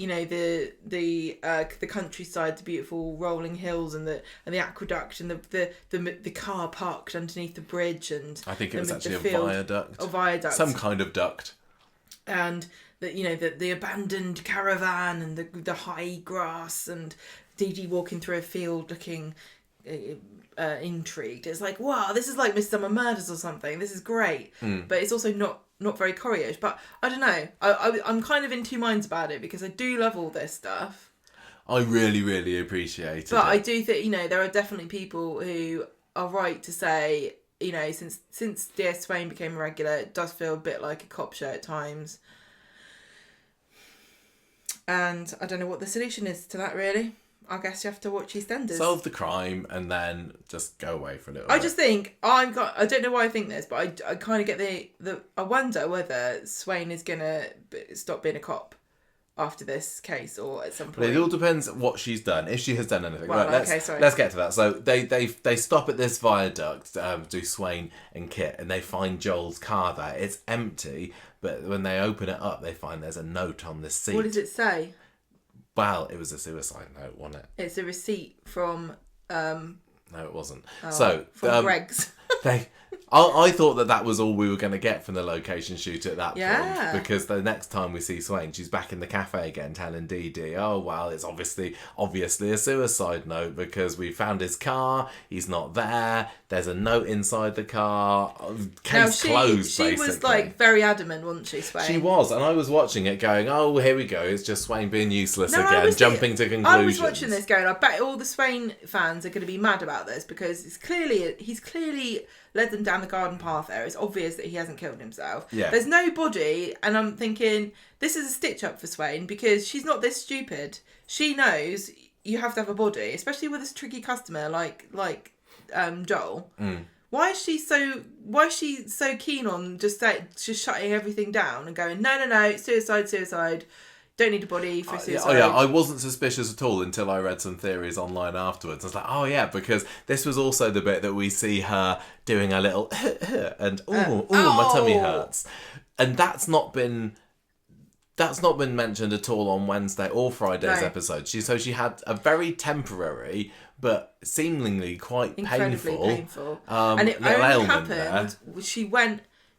countryside, the beautiful rolling hills, and the aqueduct, and the car parked underneath the bridge, and I think it was actually a viaduct. Some kind of duct. And the abandoned caravan, and the high grass, and Dee-Dee walking through a field looking intrigued. It's like, wow, this is like Midsummer Murders or something. This is great. But it's also not very Corrie-ish. But I don't know. I'm kind of in two minds about it, because I do love all this stuff. I really, really appreciate it. But I do think, there are definitely people who are right to say, since Dear Swain became a regular, it does feel a bit like a cop show at times. And I don't know what the solution is to that, really. I guess you have to watch EastEnders. Solve the crime and then just go away for a little bit. I just think, I don't know why I think this, but I kind of get I wonder whether Swain is going to stop being a cop after this case, or at some point. It all depends what she's done, if she has done anything. Well, right, let's get to that. So they stop at this viaduct, do Swain and Kit, and they find Joel's car there. It's empty, but when they open it up, they find there's a note on the seat. What does it say? Well, it was a suicide note, wasn't it? It's a receipt from... No, it wasn't. From Greg's. I thought that was all we were going to get from the location shoot at that point. Because the next time we see Swain, she's back in the cafe again telling Dee-Dee, oh, well, it's obviously a suicide note because we found his car, he's not there, there's a note inside the car, case closed, she basically. Was very adamant, wasn't she, Swain? She was, and I was watching it going, oh, here we go, it's just Swain being useless again, jumping to conclusions. I was watching this going, I bet all the Swain fans are going to be mad about this, because he's clearly led them down the garden path there. It's obvious that he hasn't killed himself. Yeah. There's no body, and I'm thinking, this is a stitch-up for Swain, because she's not this stupid. She knows you have to have a body, especially with this tricky customer like Joel. Why is she so keen on just shutting everything down and going, no, suicide, don't need a body for suicide? Oh yeah, I wasn't suspicious at all until I read some theories online afterwards. I was like, oh yeah, because this was also the bit that we see her doing a little and my tummy hurts, and that's not been mentioned at all on Wednesday or Friday's episode. She had a very temporary but seemingly quite incredibly painful. And it only happened.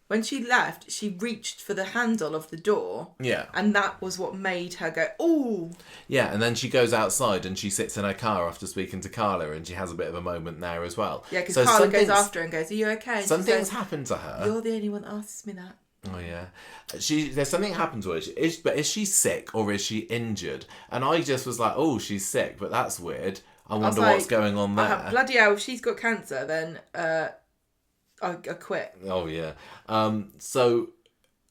When she left, she reached for the handle of the door. Yeah. And that was what made her go, ooh. Yeah, and then she goes outside and she sits in her car after speaking to Carla, and she has a bit of a moment there as well. Yeah, because Carla goes after her and goes, are you okay? Something's happened to her. You're the only one that asks me that. Oh yeah, there's something happened to her. But is she sick or is she injured? And I just was like, oh, she's sick, but that's weird. I wonder what's going on there. Bloody hell, if she's got cancer, then I quit. Oh yeah. So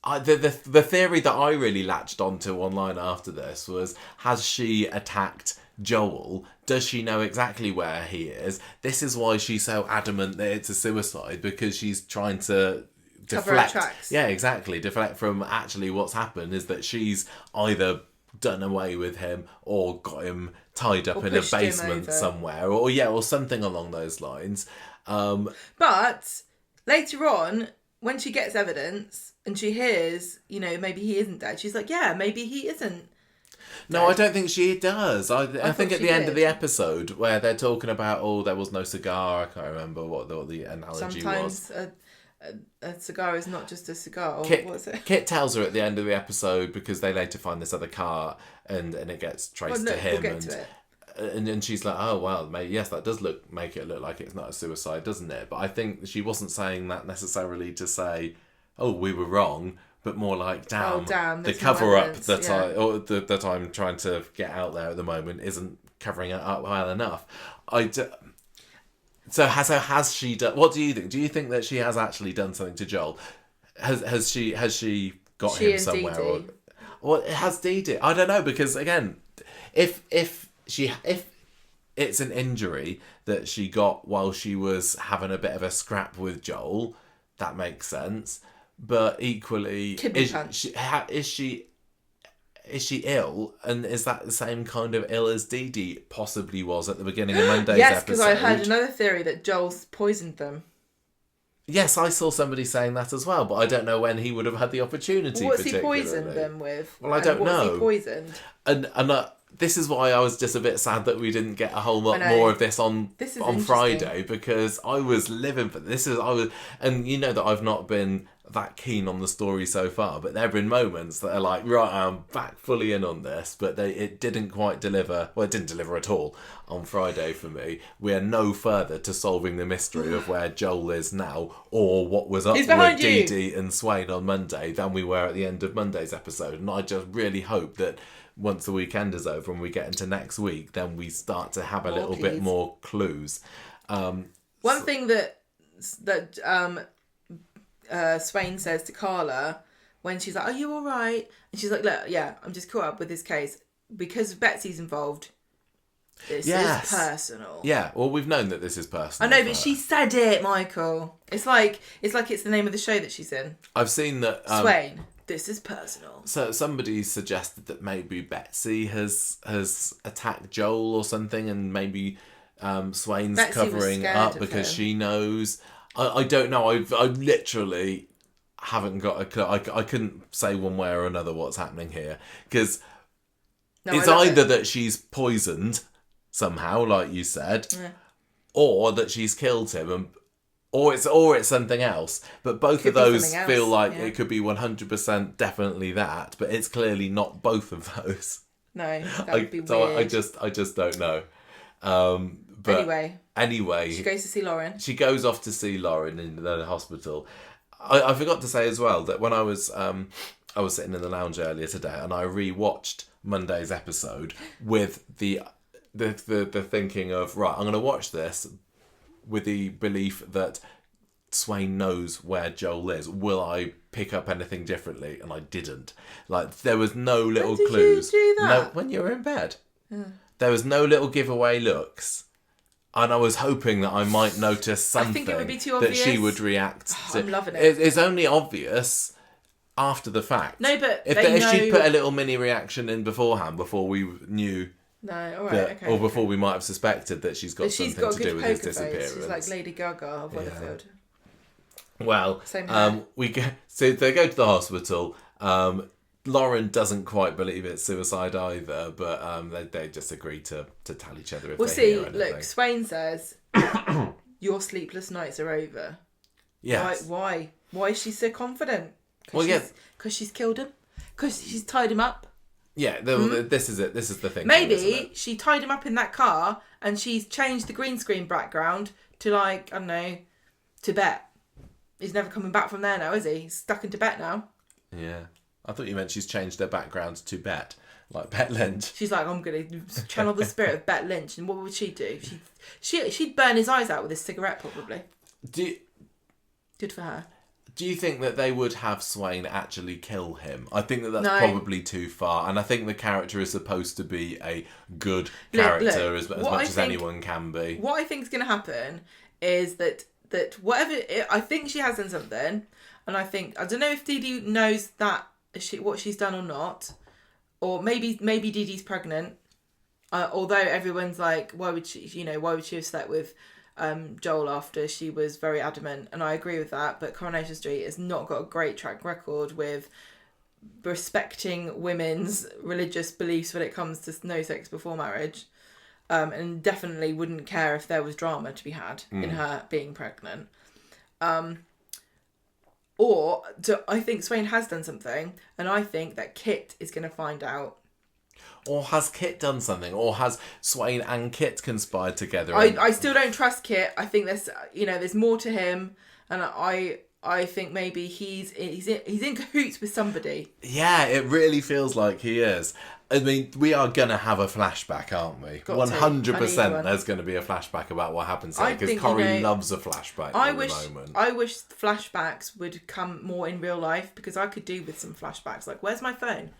the theory that I really latched onto online after this was: has she attacked Joel? Does she know exactly where he is? This is why she's so adamant that it's a suicide, because she's trying to deflect. Cover her tracks. Yeah, exactly. Deflect from actually what's happened is that she's either done away with him or got him tied up in a basement somewhere, or something along those lines. But later on, when she gets evidence and she hears, maybe he isn't dead, she's like, yeah, maybe he isn't. No, I don't think she does. I think at the end of the episode where they're talking about, there was no cigar. I can't remember what the analogy was. Sometimes a cigar is not just a cigar. What's it? Kit tells her at the end of the episode, because they later find this other car and it gets traced to him. We'll get to it. And she's like, oh well, yes, that does make it look like it's not a suicide, doesn't it? But I think she wasn't saying that necessarily to say, oh, we were wrong, but more like, damn the cover up that I'm trying to get out there at the moment isn't covering it up well enough. So has she done? What do you think? Do you think that she has actually done something to Joel? Has she got him somewhere? Dee-Dee. Or has Dee-Dee? I don't know, because again, if it's an injury that she got while she was having a bit of a scrap with Joel, that makes sense. But equally, is she ill? And is that the same kind of ill as Dee-Dee possibly was at the beginning of Monday's episode? Yes, because I heard another theory that Joel's poisoned them. Yes, I saw somebody saying that as well, but I don't know when he would have had the opportunity. What's he poisoned them with? Well, I don't know. What's he poisoned? And this is why I was just a bit sad that we didn't get a whole lot more of this on Friday, because I was living for this. And you know that I've not been that keen on the story so far, but there have been moments that are like, right, I'm back fully in on this, but it didn't quite deliver. Well, it didn't deliver at all on Friday for me. We are no further to solving the mystery of where Joel is now, or what was up with Dee-Dee and Swain on Monday, than we were at the end of Monday's episode. And I just really hope that once the weekend is over and we get into next week, then we start to have a little bit more clues. One thing that Swain says to Carla when she's like, are you all right? And she's like, look, yeah, I'm just caught up with this case because Betsy's involved. This is personal. Yeah, well, we've known that this is personal. I know, but she said it, Michael. It's like it's the name of the show that she's in. I've seen that. Swain, this is personal. So somebody suggested that maybe Betsy has attacked Joel or something, and maybe Swain's Betsy covering up because she knows. I don't know. I literally haven't got a clue. I couldn't say one way or another what's happening here, because it's either that she's poisoned somehow, like you said, or that she's killed him, or it's something else. But both of those feel like it could be 100% definitely that, but it's clearly not both of those. No, that would be weird. I just don't know. But anyway, she goes to see Lauren. She goes off to see Lauren in the hospital. I forgot to say as well that when I was sitting in the lounge earlier today, and I rewatched Monday's episode with the thinking of, right, I'm going to watch this with the belief that Swain knows where Joel is, will I pick up anything differently? And I didn't. Like, there was no little when clues. Did you do that? No, when you were in bed. There was no little giveaway looks. And I was hoping that I might notice something I think it would be too that obvious. she would react to. I'm loving it. It's only obvious after the fact. No, but if she'd put a little mini reaction in beforehand, before we knew... No, all right, that, okay. Or before we might have suspected that she's got she's something got to do with his poker face. disappearance. She's like Lady Gaga of Weatherfield. Well, Same hair. so they go to the hospital. Lauren doesn't quite believe it's suicide either, but they just agree to tell each other if they hear anything. Look, Swain says, your sleepless nights are over. Yes. Why is she so confident? Because she's killed him? Because she's tied him up? Yeah, this is it. This is the thing. Maybe she tied him up in that car and she's changed the green screen background to, like, I don't know, Tibet. He's never coming back from there now, is he? He's stuck in Tibet now. Yeah. I thought you meant she's changed her background to Bet, like Bet Lynch. She's like, I'm going to channel the spirit of Bet Lynch. And what would she do? She'd burn his eyes out with a cigarette, probably. Good for her. Do you think that they would have Swain actually kill him? I think that's No. probably too far. And I think the character is supposed to be a good character as much as anyone can be. What I think is going to happen is that whatever... I think she has done something. And I don't know if Dee-Dee knows that what she's done or not. Or maybe Dee-Dee's pregnant. Although everyone's like, why would she have slept with Joel after she was very adamant, and I agree with that, but Coronation Street has not got a great track record with respecting women's religious beliefs when it comes to no sex before marriage, and definitely wouldn't care if there was drama to be had in her being pregnant. I think Swain has done something, and I think that Kit is going to find out. Or has Kit done something? Or has Swain and Kit conspired together? I still don't trust Kit. I think there's more to him, and I think maybe he's in cahoots with somebody. Yeah, it really feels like he is. I mean, we are going to have a flashback, aren't we? 100% there's going to be a flashback about what happens here, because Corrie loves a flashback at the moment. I wish flashbacks would come more in real life, because I could do with some flashbacks. Like, where's my phone?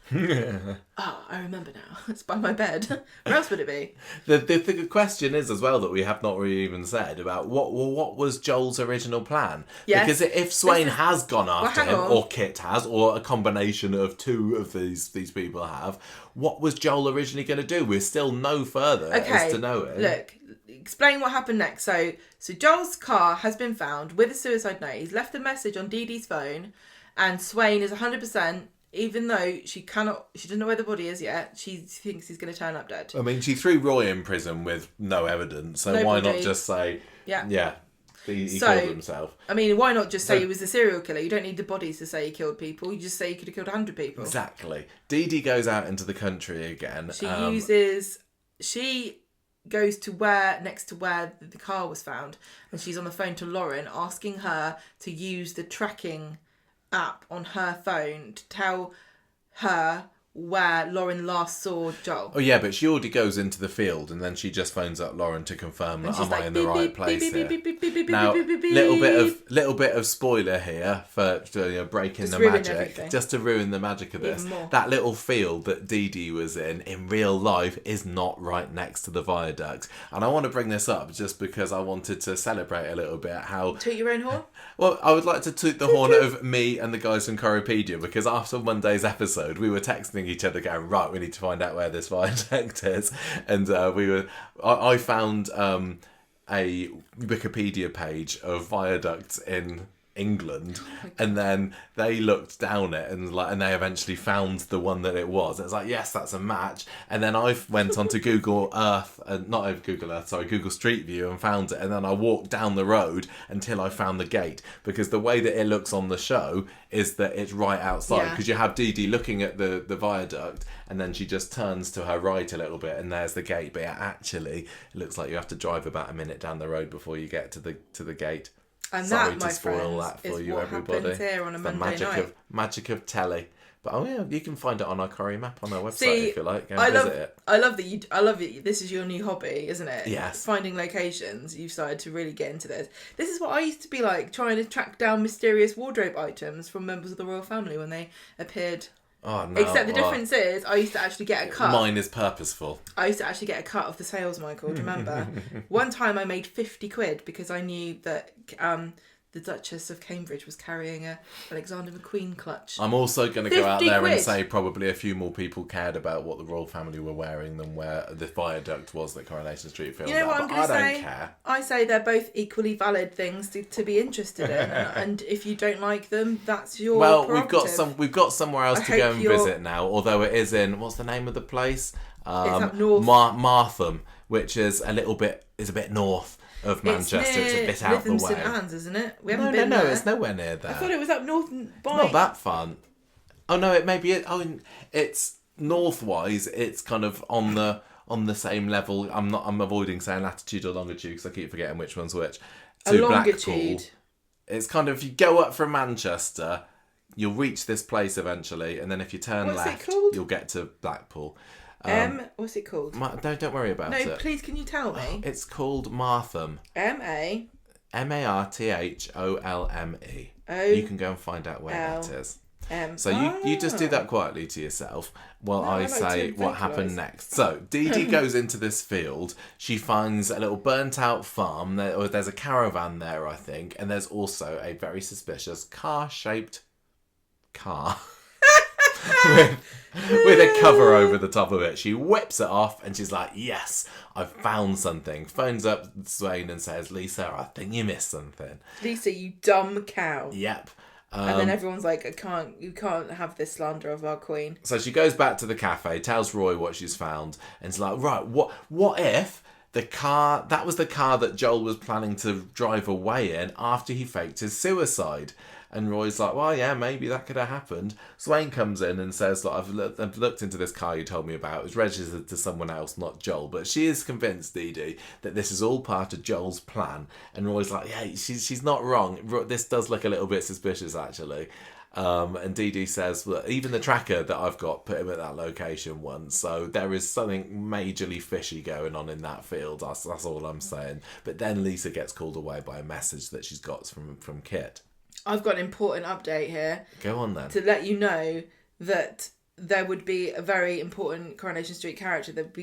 I remember now. It's by my bed. Where else would it be? The question is as well that we have not really even said about what was Joel's original plan? Yes. Because if Swain has gone after him, or Kit has, or a combination of two of these people have, what was Joel originally going to do? We're still no further as to know it. Look, explain what happened next. So Joel's car has been found with a suicide note. He's left a message on Dee-Dee's phone, and Swain is 100%, even though she doesn't know where the body is yet, she thinks he's going to turn up dead. I mean, she threw Roy in prison with no evidence, so why not just say, he killed himself? I mean, why not just say he was a serial killer? You don't need the bodies to say he killed people. You just say he could have killed 100 people. Exactly. Dee-Dee goes out into the country again. She goes to next to where the car was found, and she's on the phone to Lauren, asking her to use the tracking app on her phone to tell her where Lauren last saw Joel. Oh yeah, but she already goes into the field, and then she just phones up Lauren to confirm that am I in the right place here. Now, little bit of spoiler here for breaking the magic, just to ruin the magic of this. That little field that Dee-Dee was in real life is not right next to the viaduct, and I want to bring this up just because I wanted to celebrate a little bit how. Toot your own horn. Well, I would like to toot the horn of me and the guys from Coropedia, because after Monday's episode, we were texting each other going, right, we need to find out where this viaduct is. And I found a Wikipedia page of viaducts in England, and then they looked down it and they eventually found the one that it was. It was like, yes, that's a match. And then I went onto Google Street View and found it, and then I walked down the road until I found the gate, because the way that it looks on the show is that it's right outside, because you have Dee-Dee looking at the viaduct, and then she just turns to her right a little bit and there's the gate, but it looks like you have to drive about a minute down the road before you get to the gate. And Sorry that, to my spoil friends, that for is you, what everybody. happens here on a Monday night. Magic of telly. But you can find it on our Corrie map on our website if you like. Go I visit it. I love that this is your new hobby, isn't it? Yes. Finding locations. You've started to really get into this. This is what I used to be like, trying to track down mysterious wardrobe items from members of the royal family when they appeared. Oh, no. Except the difference is, I used to actually get a cut. Mine is purposeful. I used to actually get a cut of the sales, Michael. Do you remember? One time I made 50 quid because I knew that the Duchess of Cambridge was carrying a Alexander McQueen clutch. I'm also going to go out there quid. and say probably a few more people cared about what the royal family were wearing than where the viaduct was that Coronation Street filmed. You know what I'm going to say? I don't care. I say they're both equally valid things to be interested in, and if you don't like them, that's your prerogative. we've got somewhere else to go and visit now. Although it is in, what's the name of the place? It's up north. Martham, which is a bit north of Manchester. It's a bit out of the way. St Anne's, isn't it? We haven't been there. there. It's nowhere near there. I thought it was up north by... Not that fun. Oh no, it may be it. Oh, it's northwise. It's kind of on the same level. I'm avoiding saying latitude or longitude because I keep forgetting which one's which. To longitude. Blackpool. It's kind of, if you go up from Manchester, you'll reach this place eventually, and then if you turn left, you'll get to Blackpool. What's it called? Don't worry about it. No, please, can you tell me? It's called Martham. M-A... M-A-R-T-H-O-L-M-E. You can go and find out where that is. So you just do that quietly to yourself while I say what happened next. So Dee-Dee goes into this field. She finds a little burnt out farm. There's a caravan there, I think. And there's also a very suspicious car-shaped car. with a cover over the top of it. She whips it off and she's like, yes, I've found something. Phones up Swain and says, Lisa, I think you missed something. Lisa, you dumb cow. Yep. And then everyone's like, you can't have this slander of our queen. So she goes back to the cafe, tells Roy what she's found, and it's like, right, what if that was the car that Joel was planning to drive away in after he faked his suicide? And Roy's like, well, yeah, maybe that could have happened. Swain comes in and says, look, I've looked into this car you told me about. It was registered to someone else, not Joel. But she is convinced, Dee-Dee, that this is all part of Joel's plan. And Roy's like, yeah, she's not wrong. This does look a little bit suspicious, actually. And Dee-Dee says, well, even the tracker that I've got put him at that location once. So there is something majorly fishy going on in that field. That's all I'm saying. But then Lisa gets called away by a message that she's got from Kit. I've got an important update here. Go on then. To let you know that there would be a very important Coronation Street character that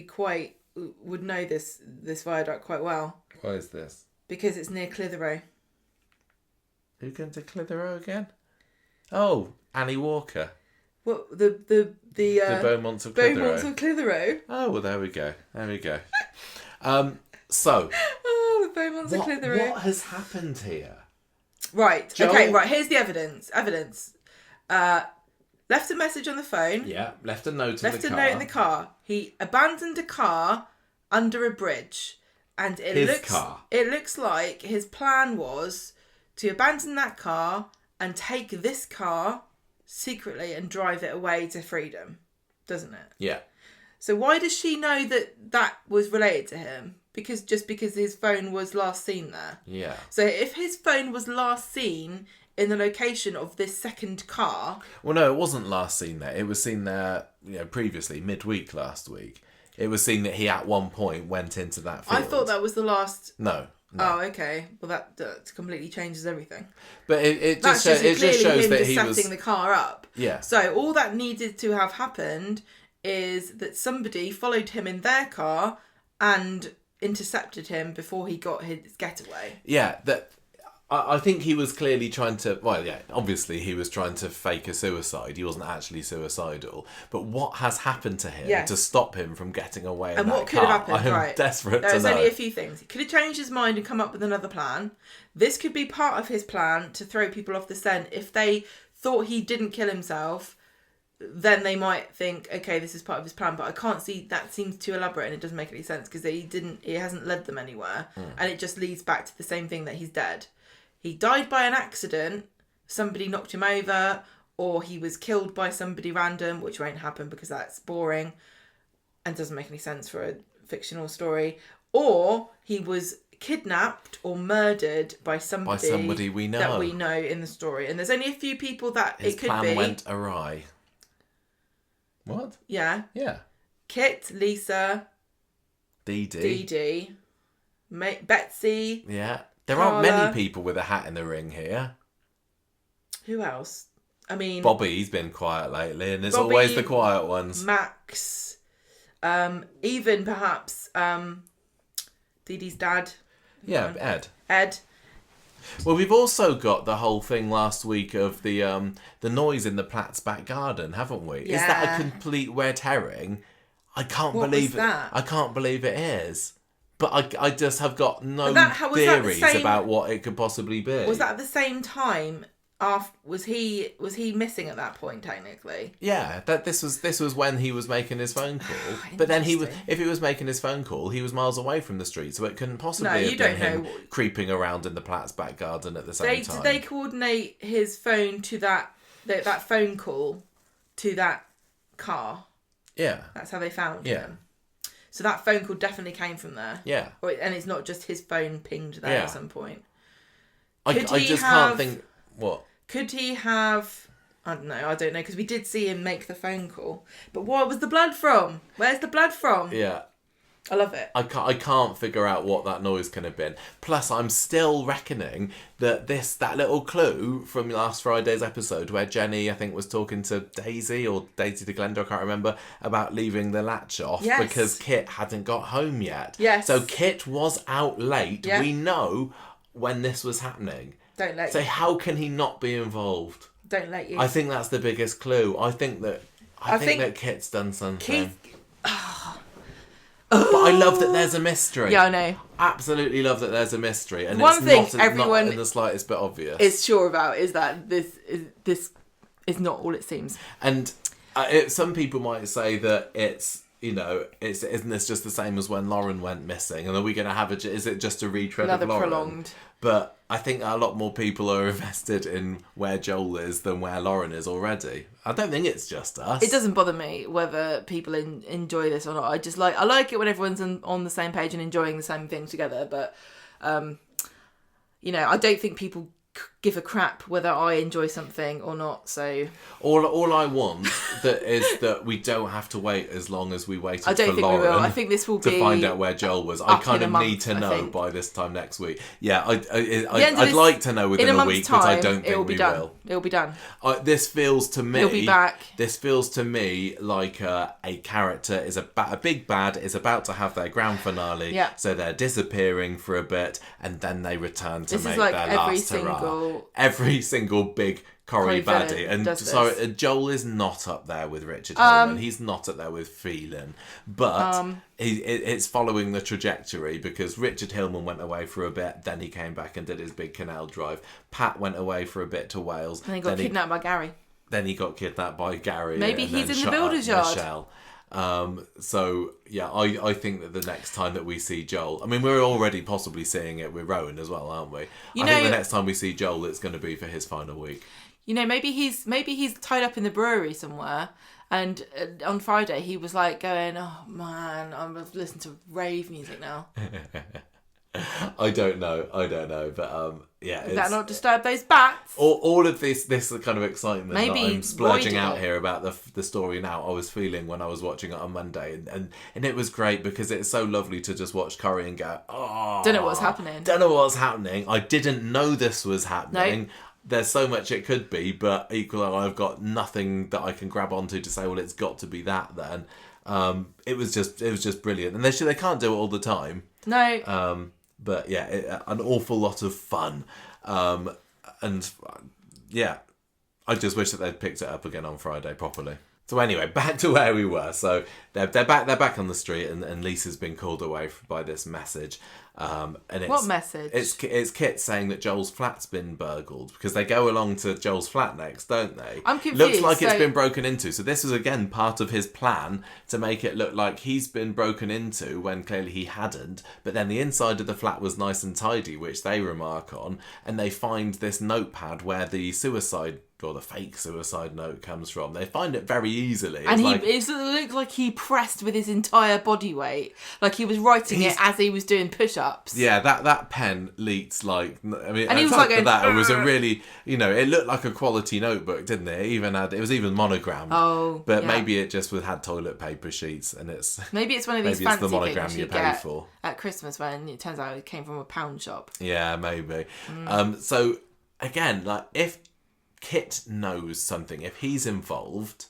would know this viaduct quite well. Why is this? Because it's near Clitheroe. Who's going to Clitheroe again? Oh, Annie Walker. What the Beaumonts of Clitheroe. Beaumonts of Clitheroe. Oh well, there we go. So. Oh, the Beaumonts of Clitheroe. What has happened here? Right. Joel... Okay. Right. Here's the evidence. Left a message on the phone. Yeah. Left a note in the car. He abandoned a car under a bridge, and it looks like his plan was to abandon that car and take this car secretly and drive it away to freedom, doesn't it? Yeah. So why does she know that was related to him? Because his phone was last seen there. Yeah. So if his phone was last seen in the location of this second car... Well, no, it wasn't last seen there. It was seen there, previously, midweek last week. It was seen that he at one point went into that field. I thought that was the last... No. Oh, okay. Well, that completely changes everything. But it just shows that he was setting the car up. Yeah. So all that needed to have happened is that somebody followed him in their car and intercepted him before he got his getaway. Yeah, I think he was clearly trying to... Well, yeah, obviously he was trying to fake a suicide. He wasn't actually suicidal. But what has happened to him to stop him from getting away in that car? And what could have happened? I'm desperate to know. There's only a few things. He could have changed his mind and come up with another plan. This could be part of his plan to throw people off the scent. If they thought he didn't kill himself, then they might think, okay, this is part of his plan. But I can't see, that seems too elaborate and it doesn't make any sense because he hasn't led them anywhere. And it just leads back to the same thing, that he's dead. He died by an accident, somebody knocked him over, or he was killed by somebody random, which won't happen because that's boring and doesn't make any sense for a fictional story. Or he was kidnapped or murdered by somebody we know. That we know in the story. And there's only a few people that His it could be. His plan went awry. What? Yeah. Yeah. Kit, Lisa, Dee-Dee. Dee-Dee, Betsy. Yeah. There Carla. aren't many people with a hat in the ring here. Who else? I mean... Bobby's been quiet lately, and it's Bobby, always the quiet ones. Max. Even perhaps Dee-Dee's dad. Yeah, Ed. Well, we've also got the whole thing last week of the noise in the Platt's back garden, haven't we? Yeah. Is that a complete red herring? I can't believe it. I can't believe it is. But I just have got no theories about what it could possibly be. Was that at the same time? Was he missing at that point technically? Yeah, this was when he was making his phone call. But then if he was making his phone call, he was miles away from the street, so it couldn't possibly have been him creeping around in the Platt's back garden at the same time. Did they coordinate his phone to that phone call to that car? Yeah, that's how they found him. So that phone call definitely came from there. Yeah, and it's not just his phone pinged there at some point. I just can't think what. Could he have... I don't know, because we did see him make the phone call. But what was the blood from? Where's the blood from? Yeah. I love it. I can't figure out what that noise can have been. Plus, I'm still reckoning that that little clue from last Friday's episode where Jenny, I think, was talking to Daisy or Daisy to Glenda, I can't remember, about leaving the latch off because Kit hadn't got home yet. Yes. So Kit was out late. Yeah. We know when this was happening. Don't let So you. how can he not be involved? Don't let you. I think that's the biggest clue. I think that Kit's done something. But I love that there's a mystery. Yeah, I know. Absolutely love that there's a mystery, and One thing it's everyone not in the slightest bit obvious. Is sure about is that this is not all it seems. And some people might say that isn't this just the same as when Lauren went missing? And are we going to have is it just a retread Another of Lauren? prolonged. But I think a lot more people are invested in where Joel is than where Lauren is already. I don't think it's just us. It doesn't bother me whether people enjoy this or not. I like it when everyone's on the same page and enjoying the same thing together. But I don't think people give a crap whether I enjoy something or not. So all I want is that we don't have to wait as long as we waited I don't for think Lauren we will. I think this will to find out where Joel was. I kind of need to know by this time next week. Yeah, I'd like to know within a week, but I don't think we will. It'll be done. This feels to me. He'll be back. This feels to me like a character is a big bad is about to have their grand finale. Yeah. So they're disappearing for a bit, and then they return to This make is like their last hurrah. Every single big Corrie baddie. And sorry, Joel is not up there with Richard Hillman. He's not up there with Phelan. But it's following the trajectory because Richard Hillman went away for a bit, then he came back and did his big canal drive. Pat went away for a bit to Wales. And he got kidnapped by Gary. Then he got kidnapped by Gary. Maybe he's in the builder's yard. Michelle. So yeah, I think that the next time that we see Joel, I mean, we're already possibly seeing it with Rowan as well, aren't we? I think the next time we see Joel, it's going to be for his final week. Maybe he's tied up in the brewery somewhere, and on Friday he was like going, "Oh man, I'm listening to rave music now." I don't know, but yeah. Did that not disturb those bats? All of this kind of excitement that I'm splurging out it. here about the story now, I was feeling when I was watching it on Monday, and it was great because it's so lovely to just watch Corrie and go, oh, don't know what's happening. I didn't know this was happening. Nope. There's so much it could be, but equally I've got nothing that I can grab onto to say, well, it's got to be that then. It was just brilliant, and they can't do it all the time. No. But yeah, an awful lot of fun, and yeah, I just wish that they'd picked it up again on Friday properly. So anyway, back to where we were. So they're back on the street, and Lisa's been called away by this message. And it's, what message? It's Kit saying that Joel's flat's been burgled because they go along to Joel's flat next, don't they? I'm confused. Looks like it's been broken into. So this is again part of his plan to make it look like he's been broken into when clearly he hadn't. But then the inside of the flat was nice and tidy, which they remark on, and they find this notepad where the suicide or the fake suicide note comes from. They find it very easily. And it looked like he pressed with his entire body weight. Like he was writing it as he was doing push-ups. Yeah, that pen leaked like... I mean, and he was like going, that, it was a really... You know, it looked like a quality notebook, didn't it? It was even monogrammed. Oh, but maybe it just had toilet paper sheets, and it's... Maybe it's one of these fancy the monogram things you pay get for at Christmas when it turns out it came from a pound shop. Yeah, maybe. So, again, like, if Kit knows something, if he's involved,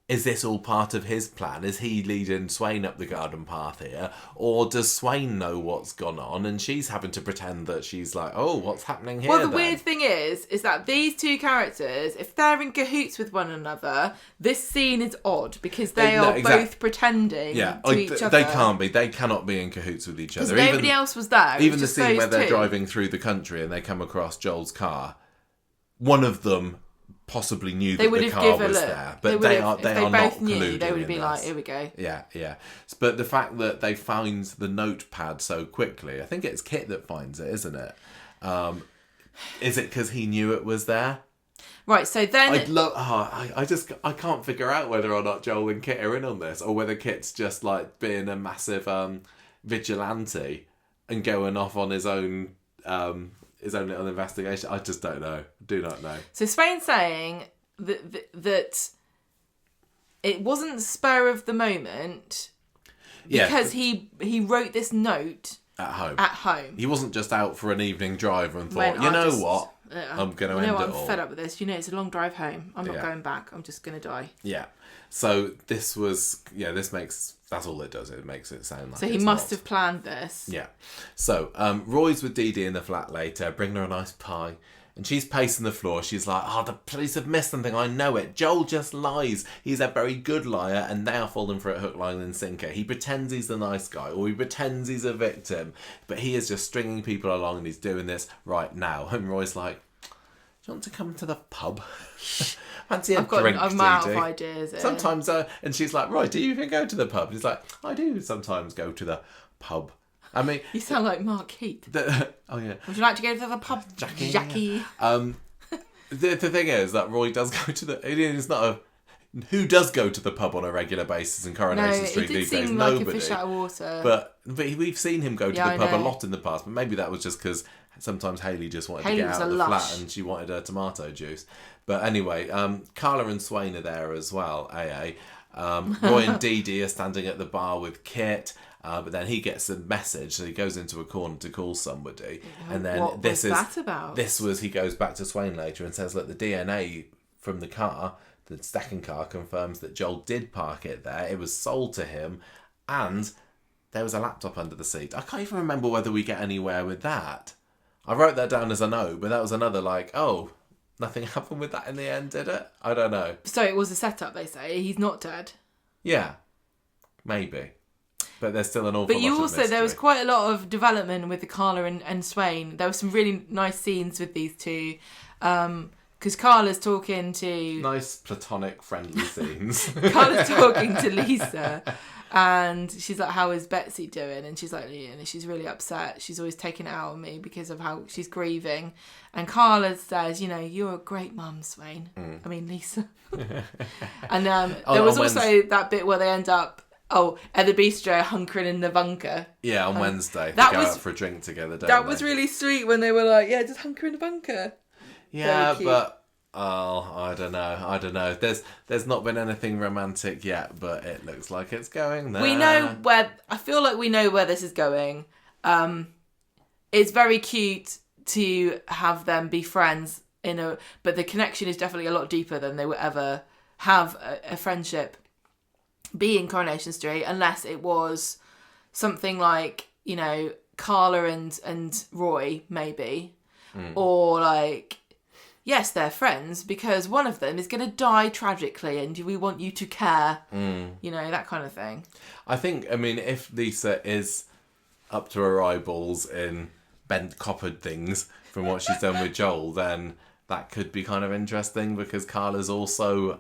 is this all part of his plan? Is he leading Swain up the garden path here? Or does Swain know what's gone on and she's having to pretend that she's like, oh, what's happening here? Well, the weird thing is that these two characters, if they're in cahoots with one another, this scene is odd because they are both pretending to each other. They can't be. They cannot be in cahoots with each other. Nobody else was there. Even the scene where they're driving through the country and they come across Joel's car, one of them possibly knew that the car was there, but they are not colluding. They would be like, here we go. Yeah. But the fact that they found the notepad so quickly, I think it's Kit that finds it, isn't it? Is it because he knew it was there? Right, so then... I can't figure out whether or not Joel and Kit are in on this, or whether Kit's just like being a massive vigilante and going off on his own little investigation. I just don't know. Do not know. So Swain's saying that it wasn't spur of the moment because he wrote this note at home. He wasn't just out for an evening drive and thought, what? I'm going to end it all. I'm fed up with this. It's a long drive home. I'm not going back. I'm just going to die. Yeah. So this was... Yeah, this makes... That's all it does. It makes it sound like... So he must have planned this. Yeah. So Roy's with Dee-Dee in the flat later, bringing her a nice pie. And she's pacing the floor. She's like, the police have missed something. I know it. Joel just lies. He's a very good liar, and they are falling for it hook, line and sinker. He pretends he's the nice guy, or he pretends he's a victim. But he is just stringing people along, and he's doing this right now. And Roy's like, do you want to come to the pub? Fancy a drink, I'm out of ideas. Sometimes, and she's like, Roy, do you even go to the pub? And he's like, I do sometimes go to the pub. I mean... You sound like Mark Heap. Oh, yeah. Would you like to go to the pub, Jackie? The thing is that Roy does go to the... It's not a... Who does go to the pub on a regular basis in Coronation Street these days? Nobody. Like a fish out of water. But we've seen him go to the pub a lot in the past, but maybe that was just because sometimes Hayley just wanted to get out of the flat and she wanted her tomato juice. But anyway, Carla and Swain are there as well, AA. Roy and Dee-Dee are standing at the bar with Kit, but then he gets a message, so he goes into a corner to call somebody. And then what was that about? He goes back to Swain later and says, look, the DNA from the car, the second car, confirms that Joel did park it there. It was sold to him, and there was a laptop under the seat. I can't even remember whether we get anywhere with that. I wrote that down as a no, but that was another nothing happened with that in the end, did it? I don't know. So it was a setup, they say. He's not dead. Yeah, maybe. But there's still an awful lot of mystery. There was quite a lot of development with the Carla and Swain. There were some really nice scenes with these two. Because Carla's talking to... Nice, platonic, friendly scenes. Carla's talking to Lisa. And she's like, how is Betsy doing? And she's like, she's really upset. She's always taking it out on me because of how she's grieving. And Carla says, you're a great mum, Swain. I mean, Lisa. And there was also that bit where they end up, at the bistro, hunkering in the bunker. Yeah, on Wednesday. They go out for a drink together, don't That was really sweet when they were like, just hunker in the bunker. Yeah, but... I don't know. There's not been anything romantic yet, but it looks like it's going there. I feel like we know where this is going. It's very cute to have them be friends but the connection is definitely a lot deeper than they would ever have a friendship be in Coronation Street, unless it was something like, Carla and Roy, maybe. Or yes, they're friends because one of them is going to die tragically and we want you to care. That kind of thing. I think, if Lisa is up to her eyeballs in bent coppered things from what she's done with Joel, then that could be kind of interesting because Carla's also,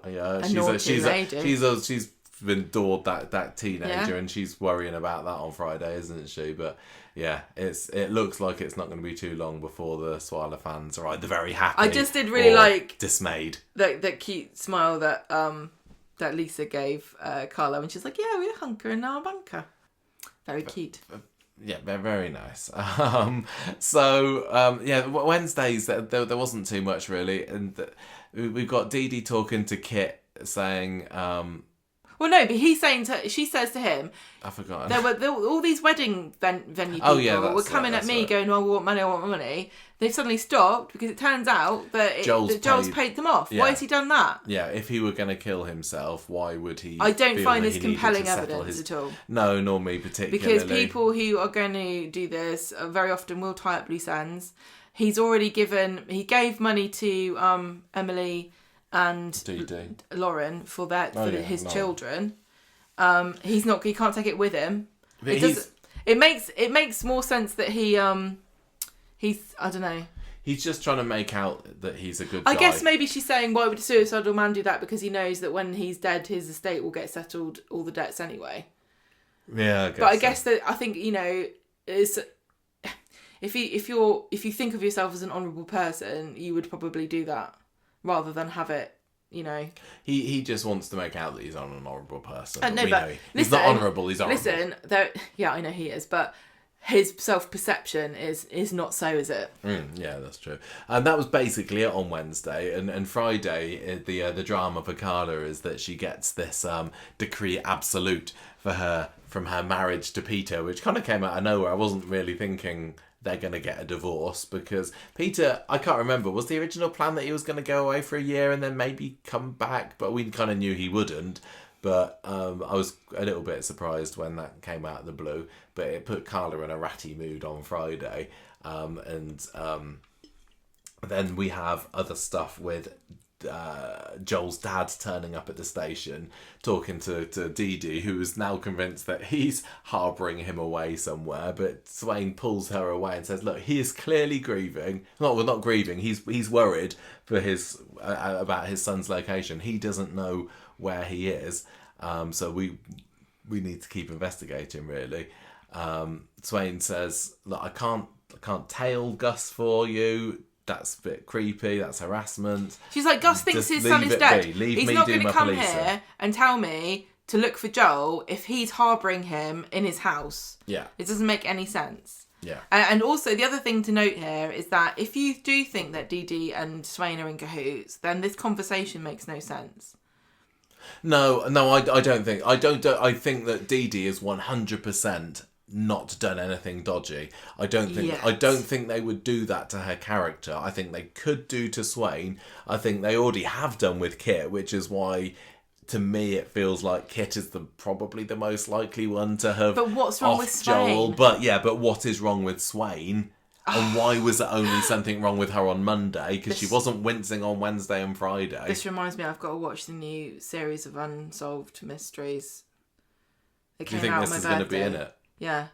she's been adored that teenager, and she's worrying about that on Friday, isn't she? But yeah, it looks like it's not going to be too long before the Swaller fans are either very happy. I just did really like dismayed that cute smile that that Lisa gave Carla when she's like, "Yeah, we're hunkering now, bunker." Very cute. Yeah, they're very nice. Wednesdays there wasn't too much really, and we've got Dee-Dee talking to Kit saying. Well, no, but she says to him, I forgot. There were all these wedding venue people were coming at me right. going, "Oh, I want money." They've suddenly stopped because it turns out that Joel's paid them off. Yeah. Why has he done that? Yeah, if he were going to kill himself, why would he? I don't find this compelling evidence at all. No, nor me particularly. Because people who are going to do this very often will tie up loose ends. He gave money to Emily and Dee-Dee. Lauren for his children. He can't take it with him. It makes more sense that he's I don't know. He's just trying to make out that he's a good guy. I guess maybe she's saying, why would a suicidal man do that? Because he knows that when he's dead, his estate will get settled, all the debts anyway. Yeah, I guess that I think is if you think of yourself as an honourable person, you would probably do that rather than have it. He just wants to make out that he's an honourable person. He's not honourable. He's honourable. Listen, I know he is, but his self-perception is not so, is it? Yeah, that's true. And that was basically it on Wednesday. And Friday, the drama for Carla is that she gets this decree absolute from her marriage to Peter, which kind of came out of nowhere. I wasn't really thinking they're going to get a divorce because Peter, I can't remember, was the original plan that he was going to go away for a year and then maybe come back? But we kind of knew he wouldn't. But I was a little bit surprised when that came out of the blue. But it put Carla in a ratty mood on Friday. Then we have other stuff with Joel's dad turning up at the station, talking to Dee-Dee, who is now convinced that he's harbouring him away somewhere. But Swain pulls her away and says, "Look, he is clearly grieving. Not grieving. He's worried for about his son's location. He doesn't know where he is. So we need to keep investigating, really." Swain says, "Look, I can't tail Gus for you. That's a bit creepy. That's harassment." She's like, "Gus thinks his son is dead. He's not going to come here and tell me to look for Joel if he's harbouring him in his house." Yeah. It doesn't make any sense. Yeah. And also, the other thing to note here is that if you do think that Dee-Dee and Swain are in cahoots, then this conversation makes no sense. No, I don't think. I think that Dee-Dee is 100% not done anything dodgy. I don't think they would do that to her character. I think they could do to Swain. I think they already have done with Kit, which is why, to me, it feels like Kit is probably the most likely one to have. But what's wrong with Swain? Joel. But what is wrong with Swain? And why was there only something wrong with her on Monday? Because she wasn't wincing on Wednesday and Friday. This reminds me, I've got to watch the new series of Unsolved Mysteries. Do you think this is going to be in it? Yeah.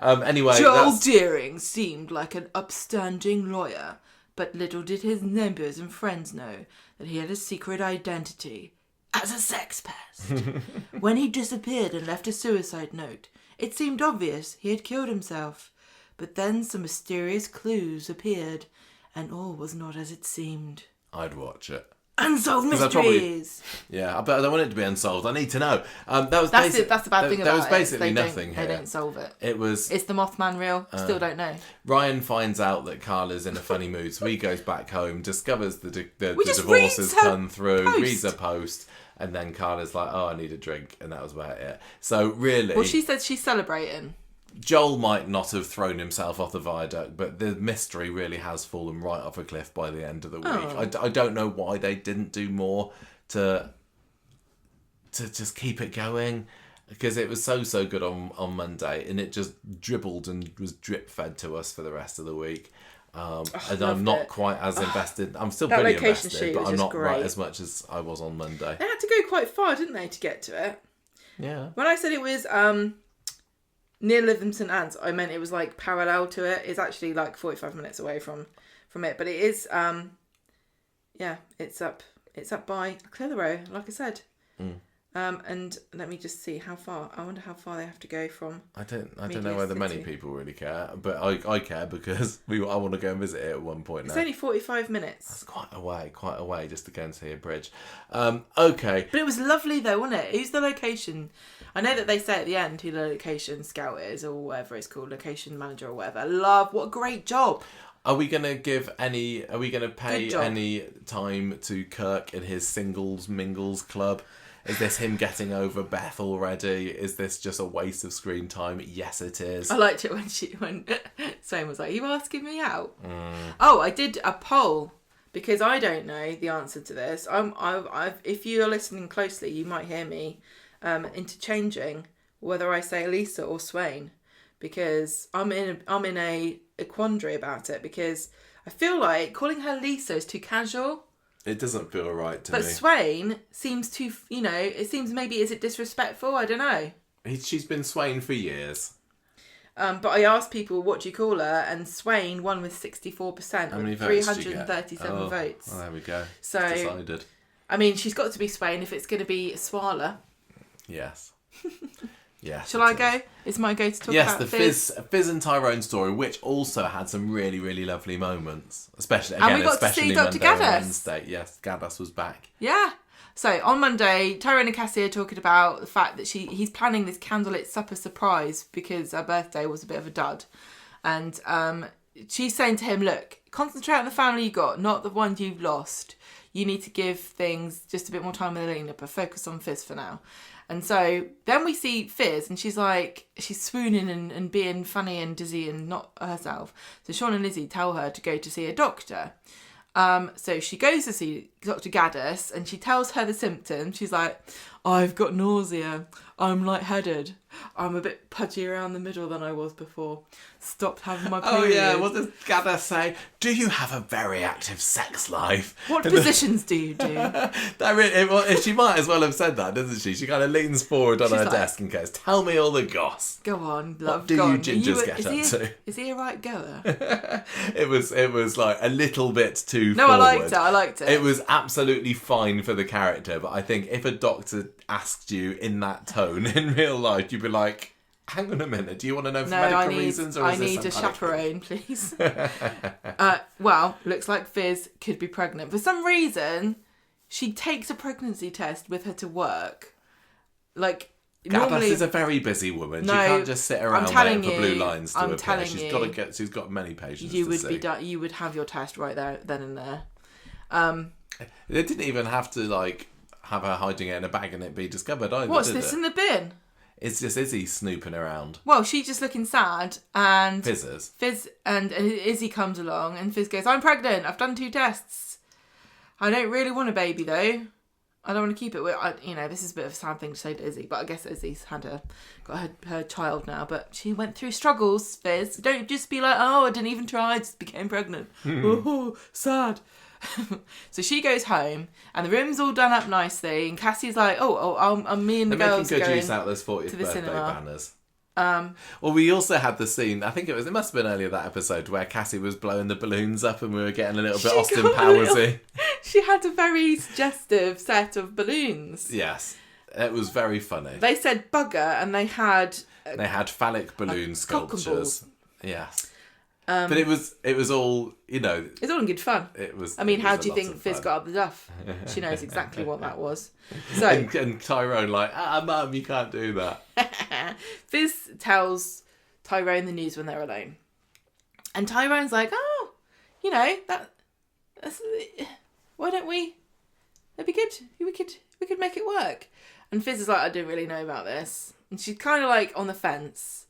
Anyway, Joel Deering seemed like an upstanding lawyer, but little did his neighbours and friends know that he had a secret identity as a sex pest. When he disappeared and left a suicide note, it seemed obvious he had killed himself. But then some mysterious clues appeared, and all was not as it seemed. I'd watch it. Unsolved Mysteries! I don't want it to be unsolved. I need to know. That's the bad thing about it. There was basically nothing here. They don't solve it. It's the Mothman real? Still don't know. Ryan finds out that Carla's in a funny mood, so he goes back home, discovers the divorce has come through, reads a post, and then Carla's like, "Oh, I need a drink," and that was about it. So really... Well, she said she's celebrating. Joel might not have thrown himself off the viaduct, but the mystery really has fallen right off a cliff by the end of the week. I don't know why they didn't do more to just keep it going, because it was so good on Monday, and it just dribbled and was drip fed to us for the rest of the week. And I'm not quite as invested. I'm still pretty invested, but I'm not right as much as I was on Monday. They had to go quite far, didn't they, to get to it? Yeah. When I said it was near Lytham St Anne's, I meant it was like parallel to it. It's actually like 45 minutes away from it, but it is it's up by Clitheroe, like I said. And let me just see how far. I wonder how far they have to go from. I don't know Media whether City. many people really care, but I care because I want to go and visit it at one point now. It's only 45 minutes. That's quite a way just to go and see a bridge. Okay. But it was lovely though, wasn't it? Who's the location? I know that they say at the end who the location scout is or whatever it's called, location manager or whatever. What a great job. Are we going to pay Good job. any time to Kirk in his singles mingles club? Is this him getting over Beth already? Is this just a waste of screen time? Yes, it is. I liked it when Swain was like, "Are you asking me out?" Oh, I did a poll because I don't know the answer to this. If you're listening closely, you might hear me interchanging whether I say Elisa or Swain because I'm in a quandary about it because I feel like calling her Lisa is too casual. It doesn't feel right to me. But Swain seems too, it seems maybe, is it disrespectful? I don't know. She's been Swain for years. But I asked people, what do you call her? And Swain won with 64%. How many votes did you get? 337 votes. Well, there we go. So, it's decided. I mean, she's got to be Swain if it's going to be Swala. Yes. Yes. Shall I go? It's my go to talk yes, about the Fizz and Tyrone story, which also had some really, really lovely moments. Especially we got to see Dr. Monday Gaddis. and Wednesday. Yes, Gaddis was back. Yeah. So on Monday, Tyrone and Cassie are talking about the fact that he's planning this candlelit supper surprise because her birthday was a bit of a dud. And she's saying to him, look, concentrate on the family you got, not the ones you've lost. You need to give things just a bit more time with Elena, but focus on Fizz for now. And so then we see Fizz and she's swooning and being funny and dizzy and not herself. So Sean and Lizzie tell her to go to see a doctor. So she goes to see Dr. Gaddis and she tells her the symptoms. She's like, I've got nausea. I'm lightheaded. I'm a bit pudgy around the middle than I was before. Stopped having my period. Oh yeah, what does Gaddis say? Do you have a very active sex life? What positions do you do? She might as well have said that, doesn't she? She kind of leans forward on her desk and goes, tell me all the goss. Go on, love. What do you gingers get up to? Is he a right goer? It was like a little bit too No, forward. I liked it. It was absolutely fine for the character, but I think if a doctor asked you in that tone in real life, you'd be like, hang on a minute, do you want to know for medical reasons? Or I need a chaperone, please. Well, looks like Fizz could be pregnant. For some reason, she takes a pregnancy test with her to work. Like, normally... is a very busy woman. No, she can't just sit around waiting for blue lines to appear. She's got many patients to see. You would have your test right there, then and there. They didn't even have to, have her hiding it in a bag and it be discovered either, What's this in the bin? It's just Izzy snooping around. Well, she's just looking sad, and Fizz and Izzy comes along, and Fizz goes, "I'm pregnant. I've done 2 tests. I don't really want a baby though. I don't want to keep it." This is a bit of a sad thing to say to Izzy, but I guess Izzy's got her child now. But she went through struggles. Fizz, don't just be like, "Oh, I didn't even try. I just became pregnant." Oh, sad. So she goes home and the room's all done up nicely and Cassie's like, me and the girls making good going use out of those 40th to the birthday cinema. banners. Well, we also had the scene, I think it must have been earlier that episode, where Cassie was blowing the balloons up and we were getting a little bit Austin Powersy. She had a very suggestive set of balloons. Yes, it was very funny. They said bugger and they had phallic balloon sculptures. Yes. But it was all, It's all in good fun. It was. I mean, how was do you think Fizz got up the duff? She knows exactly what that was. So and Tyrone Mum, you can't do that. Fizz tells Tyrone the news when they're alone, and Tyrone's like, that's why don't we? That'd be good. We could make it work. And Fizz is like, I don't really know about this, and she's kind of like on the fence.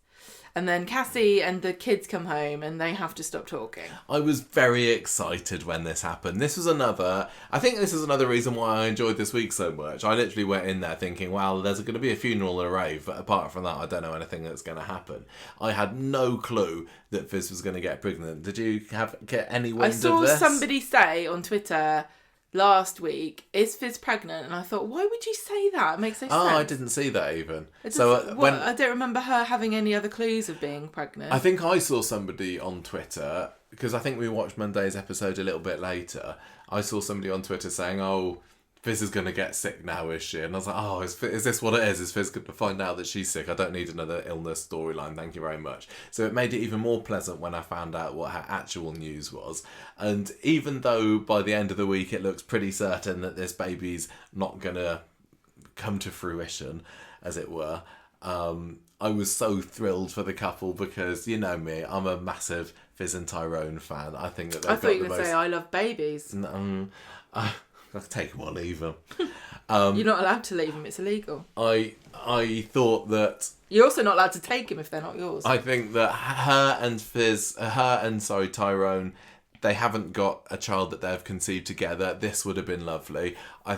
And then Cassie and the kids come home and they have to stop talking. I was very excited when this happened. I think this is another reason why I enjoyed this week so much. I literally went in there thinking, wow, there's going to be a funeral and a rave, but apart from that, I don't know anything that's going to happen. I had no clue that Fizz was going to get pregnant. Did you get any wind of this? I saw somebody say on Twitter last week, is Fizz pregnant? And I thought, why would you say that? It makes no sense. Oh, I didn't see that even. I don't remember her having any other clues of being pregnant. I think I saw somebody on Twitter, because I think we watched Monday's episode a little bit later. I saw somebody on Twitter saying, Fizz is going to get sick now, is she? And I was like, oh, is this what it is? Is Fizz going to find out that she's sick? I don't need another illness storyline, thank you very much. So it made it even more pleasant when I found out what her actual news was. And even though by the end of the week it looks pretty certain that this baby's not going to come to fruition, as it were, I was so thrilled for the couple because, you know me, I'm a massive Fizz and Tyrone fan. I think that they've got the most... I thought you were going to say, I love babies. I'll take them or leave them. You're not allowed to leave them, it's illegal. I thought that... You're also not allowed to take them if they're not yours. I think that Tyrone, they haven't got a child that they've conceived together. This would have been lovely.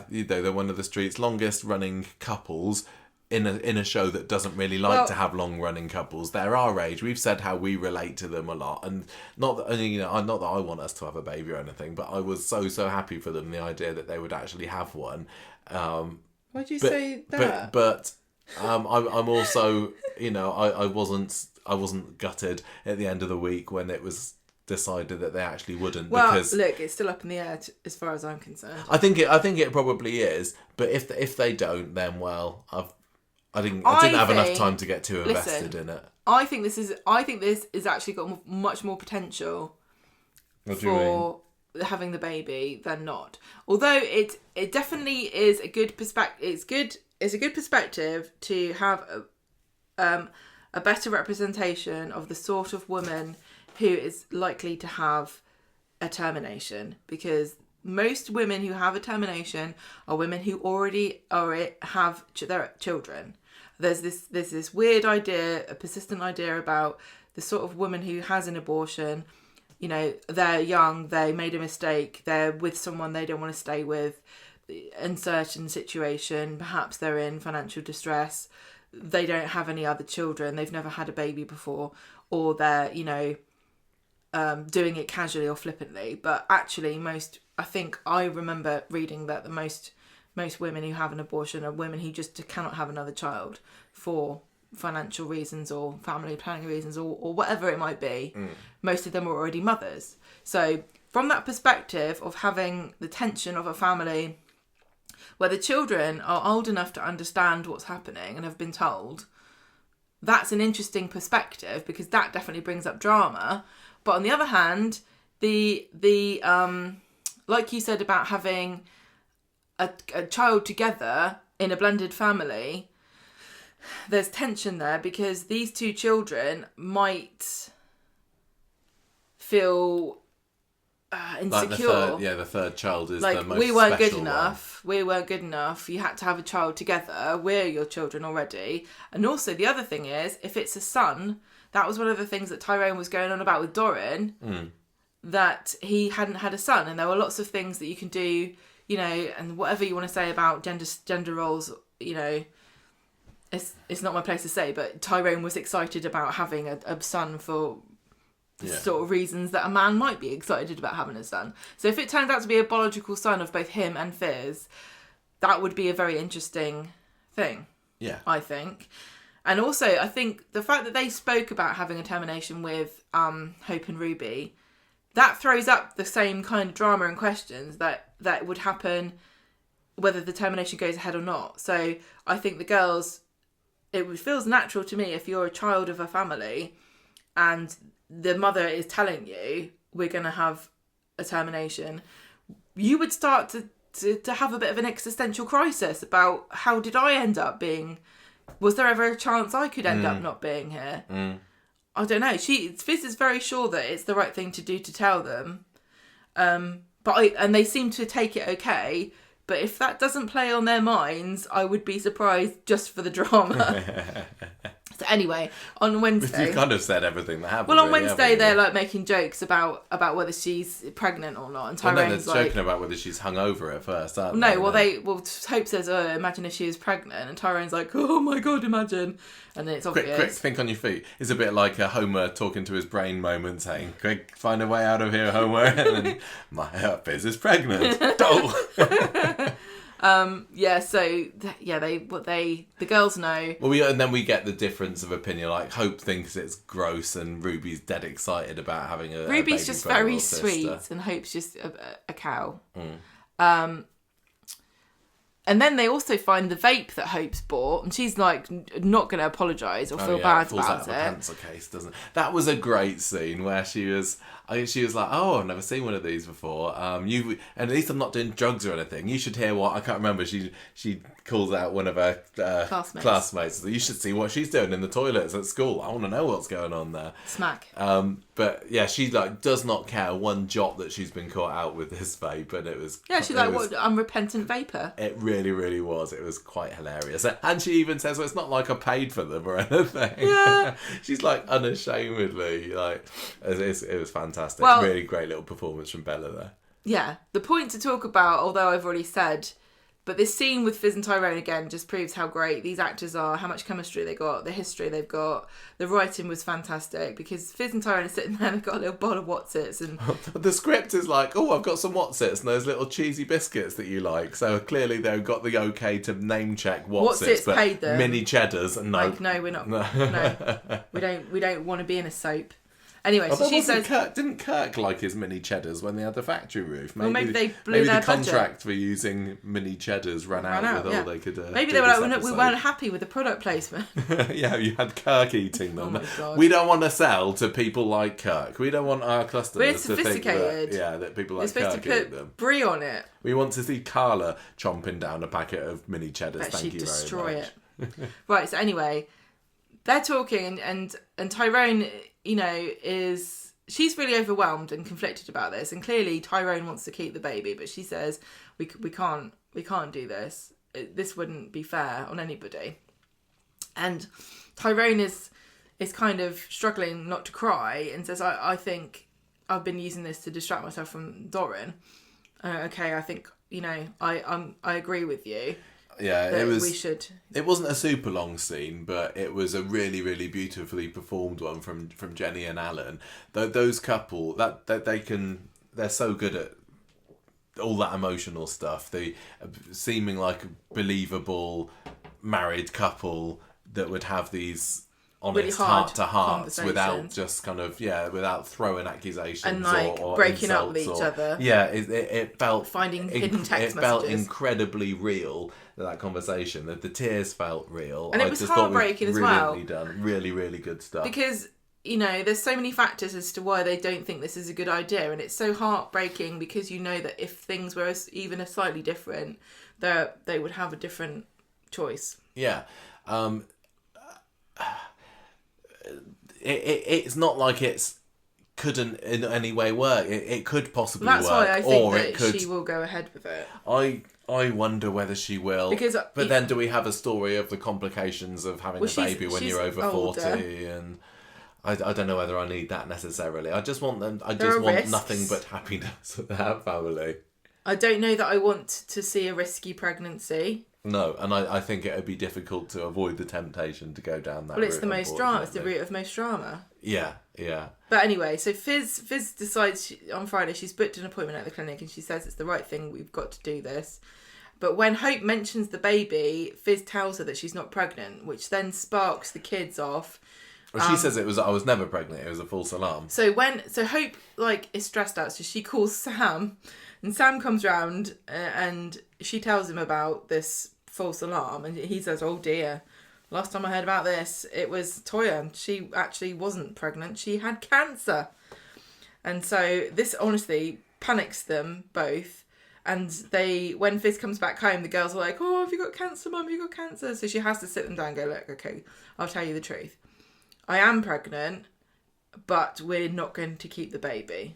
They're one of the street's longest running couples in a show that doesn't really like to have long running couples. They're our age. We've said how we relate to them a lot, and not that I want us to have a baby or anything, but I was so happy for them, the idea that they would actually have one. Why'd you say that? But I'm also, I wasn't gutted at the end of the week when it was decided that they actually wouldn't. Well, because look, it's still up in the air as far as I'm concerned. I think it probably is, but if they don't, then I didn't have enough time to get too invested in it. I think this is actually got much more potential for having the baby than not. Although it definitely is a good perspective. It's a good perspective to have a better representation of the sort of woman who is likely to have a termination, because most women who have a termination are women who already have their children. There's this weird idea, a persistent idea about the sort of woman who has an abortion. They're young, they made a mistake, they're with someone they don't want to stay with, uncertain situation, perhaps they're in financial distress, they don't have any other children, they've never had a baby before, or they're, doing it casually or flippantly. But actually I think I remember reading that the most women who have an abortion are women who just cannot have another child for financial reasons or family planning reasons or whatever it might be. Most of them are already mothers. So from that perspective of having the tension of a family where the children are old enough to understand what's happening and have been told, that's an interesting perspective, because that definitely brings up drama. But on the other hand, the like you said about having a child together in a blended family, there's tension there, because these two children might feel insecure. Like the third child is like, the most we weren't special good enough. one. We weren't good enough. You had to have a child together. We're your children already. And also the other thing is, if it's a son, that was one of the things that Tyrone was going on about with Doran, that he hadn't had a son, and there were lots of things that you can do, and whatever you want to say about gender roles, it's not my place to say, but Tyrone was excited about having a son for the sort of reasons that a man might be excited about having a son. So if it turns out to be a biological son of both him and Fizz, that would be a very interesting thing. Yeah, I think. And also, I think the fact that they spoke about having a termination with Hope and Ruby, that throws up the same kind of drama and questions that would happen whether the termination goes ahead or not. So I think the girls, it feels natural to me, if you're a child of a family and the mother is telling you we're going to have a termination, you would start to have a bit of an existential crisis about, how did I end up being... Was there ever a chance I could end up not being here? I don't know. Fizz is very sure that it's the right thing to do to tell them. And they seem to take it okay. But if that doesn't play on their minds, I would be surprised just for the drama. So anyway, on Wednesday... You kind of said everything that happened. Well, on Wednesday, they're like making jokes about whether she's pregnant or not. And Tyrone's they're joking about whether she's hungover at first, aren't they? Hope says, imagine if she was pregnant. And Tyrone's like, oh my God, imagine. And then it's obvious. Quick, think on your feet. It's a bit like a Homer talking to his brain moment, saying, quick, find a way out of here, Homer. And then, my Fizz is pregnant. The girls know. Well, and then we get the difference of opinion. Like, Hope thinks it's gross, and Ruby's dead excited about having a Ruby's baby just brother very or sister. sweet, and Hope's just a cow. And then they also find the vape that Hope's bought, and she's like not going to apologise or feel bad falls about out of a pencil case, doesn't it? That was a great scene where she was like, "Oh, I've never seen one of these before. And at least I'm not doing drugs or anything. You should hear what I can't remember." She calls out one of her classmates. You should see what she's doing in the toilets at school. I want to know what's going on there. Smack. But yeah, she like does not care one jot that she's been caught out with this vape, and it was she's like, "What? Unrepentant vapor." It really, really was. It was quite hilarious, and she even says, "Well, it's not like I paid for them or anything." Yeah, she's like unashamedly like it was fantastic. Well, really great little performance from Bella there. Yeah, the point to talk about, although I've already said. But this scene with Fizz and Tyrone again just proves how great these actors are, how much chemistry they got, the history they've got. The writing was fantastic because Fizz and Tyrone are sitting there and they've got a little bowl of Wotsits. And the script is like, "Oh, I've got some Wotsits and those little cheesy biscuits that you like." So clearly they've got the okay to name check Wotsits, but paid them. Mini cheddars and no. Like, no, we're not. No, we don't want to be in a soap. Anyway, so she says... Didn't Kirk like his mini cheddars when they had the factory roof? Maybe they blew their the contract for using mini cheddars ran out with all they could maybe they were like, we weren't happy with the product placement. Yeah, you had Kirk eating them. Oh my God. We don't want to sell to people like Kirk. We don't want our customers to think that people like Kirk eat them. Supposed to put brie on it. We want to see Carla chomping down a packet of mini cheddars. Thank you destroy very much. It. Right, so anyway, they're talking and Tyrone, she's really overwhelmed and conflicted about this, and clearly Tyrone wants to keep the baby, but she says we can't do this. This wouldn't be fair on anybody. And Tyrone is kind of struggling not to cry and says, I think I've been using this to distract myself from Doran. Okay, I think I agree with you. Yeah, we should. It wasn't a super long scene, but it was a really, really beautifully performed one from Jenny and Alan. Those couple they're so good at all that emotional stuff. The seeming like a believable married couple that would have these honest really heart to hearts without just kind of without throwing accusations and like or breaking insults up with each other. Yeah, it felt finding hidden text messages. It felt incredibly real. That conversation, that the tears felt real, and it was heartbreaking as well. Done, really, really good stuff. Because there's so many factors as to why they don't think this is a good idea, and it's so heartbreaking because that if things were even a slightly different, they would have a different choice. Yeah. It's not like it's couldn't in any way work. It could possibly work. That's why I think that she will go ahead with it. I wonder whether she will. But then do we have a story of the complications of having a baby when you're over 40? And I don't know whether I need that necessarily. I just want them. I just want nothing but happiness with that family. I don't know that I want to see a risky pregnancy. No, and I think it would be difficult to avoid the temptation to go down that route. Well, it's the most drama. It's the route of most drama. Yeah, yeah. But anyway, so Fizz decides on Friday she's booked an appointment at the clinic and she says it's the right thing, we've got to do this. But when Hope mentions the baby, Fizz tells her that she's not pregnant, which then sparks the kids off. Well, she says I was never pregnant. It was a false alarm. So Hope is stressed out, so she calls Sam, and Sam comes round and she tells him about this false alarm, and he says, "Oh dear, last time I heard about this, it was Toya. She actually wasn't pregnant. She had cancer." And so this honestly panics them both. And when Fizz comes back home, the girls are like, "Oh, have you got cancer, Mum? Have you got cancer?" So she has to sit them down and go, "Look, okay, I'll tell you the truth. I am pregnant, but we're not going to keep the baby.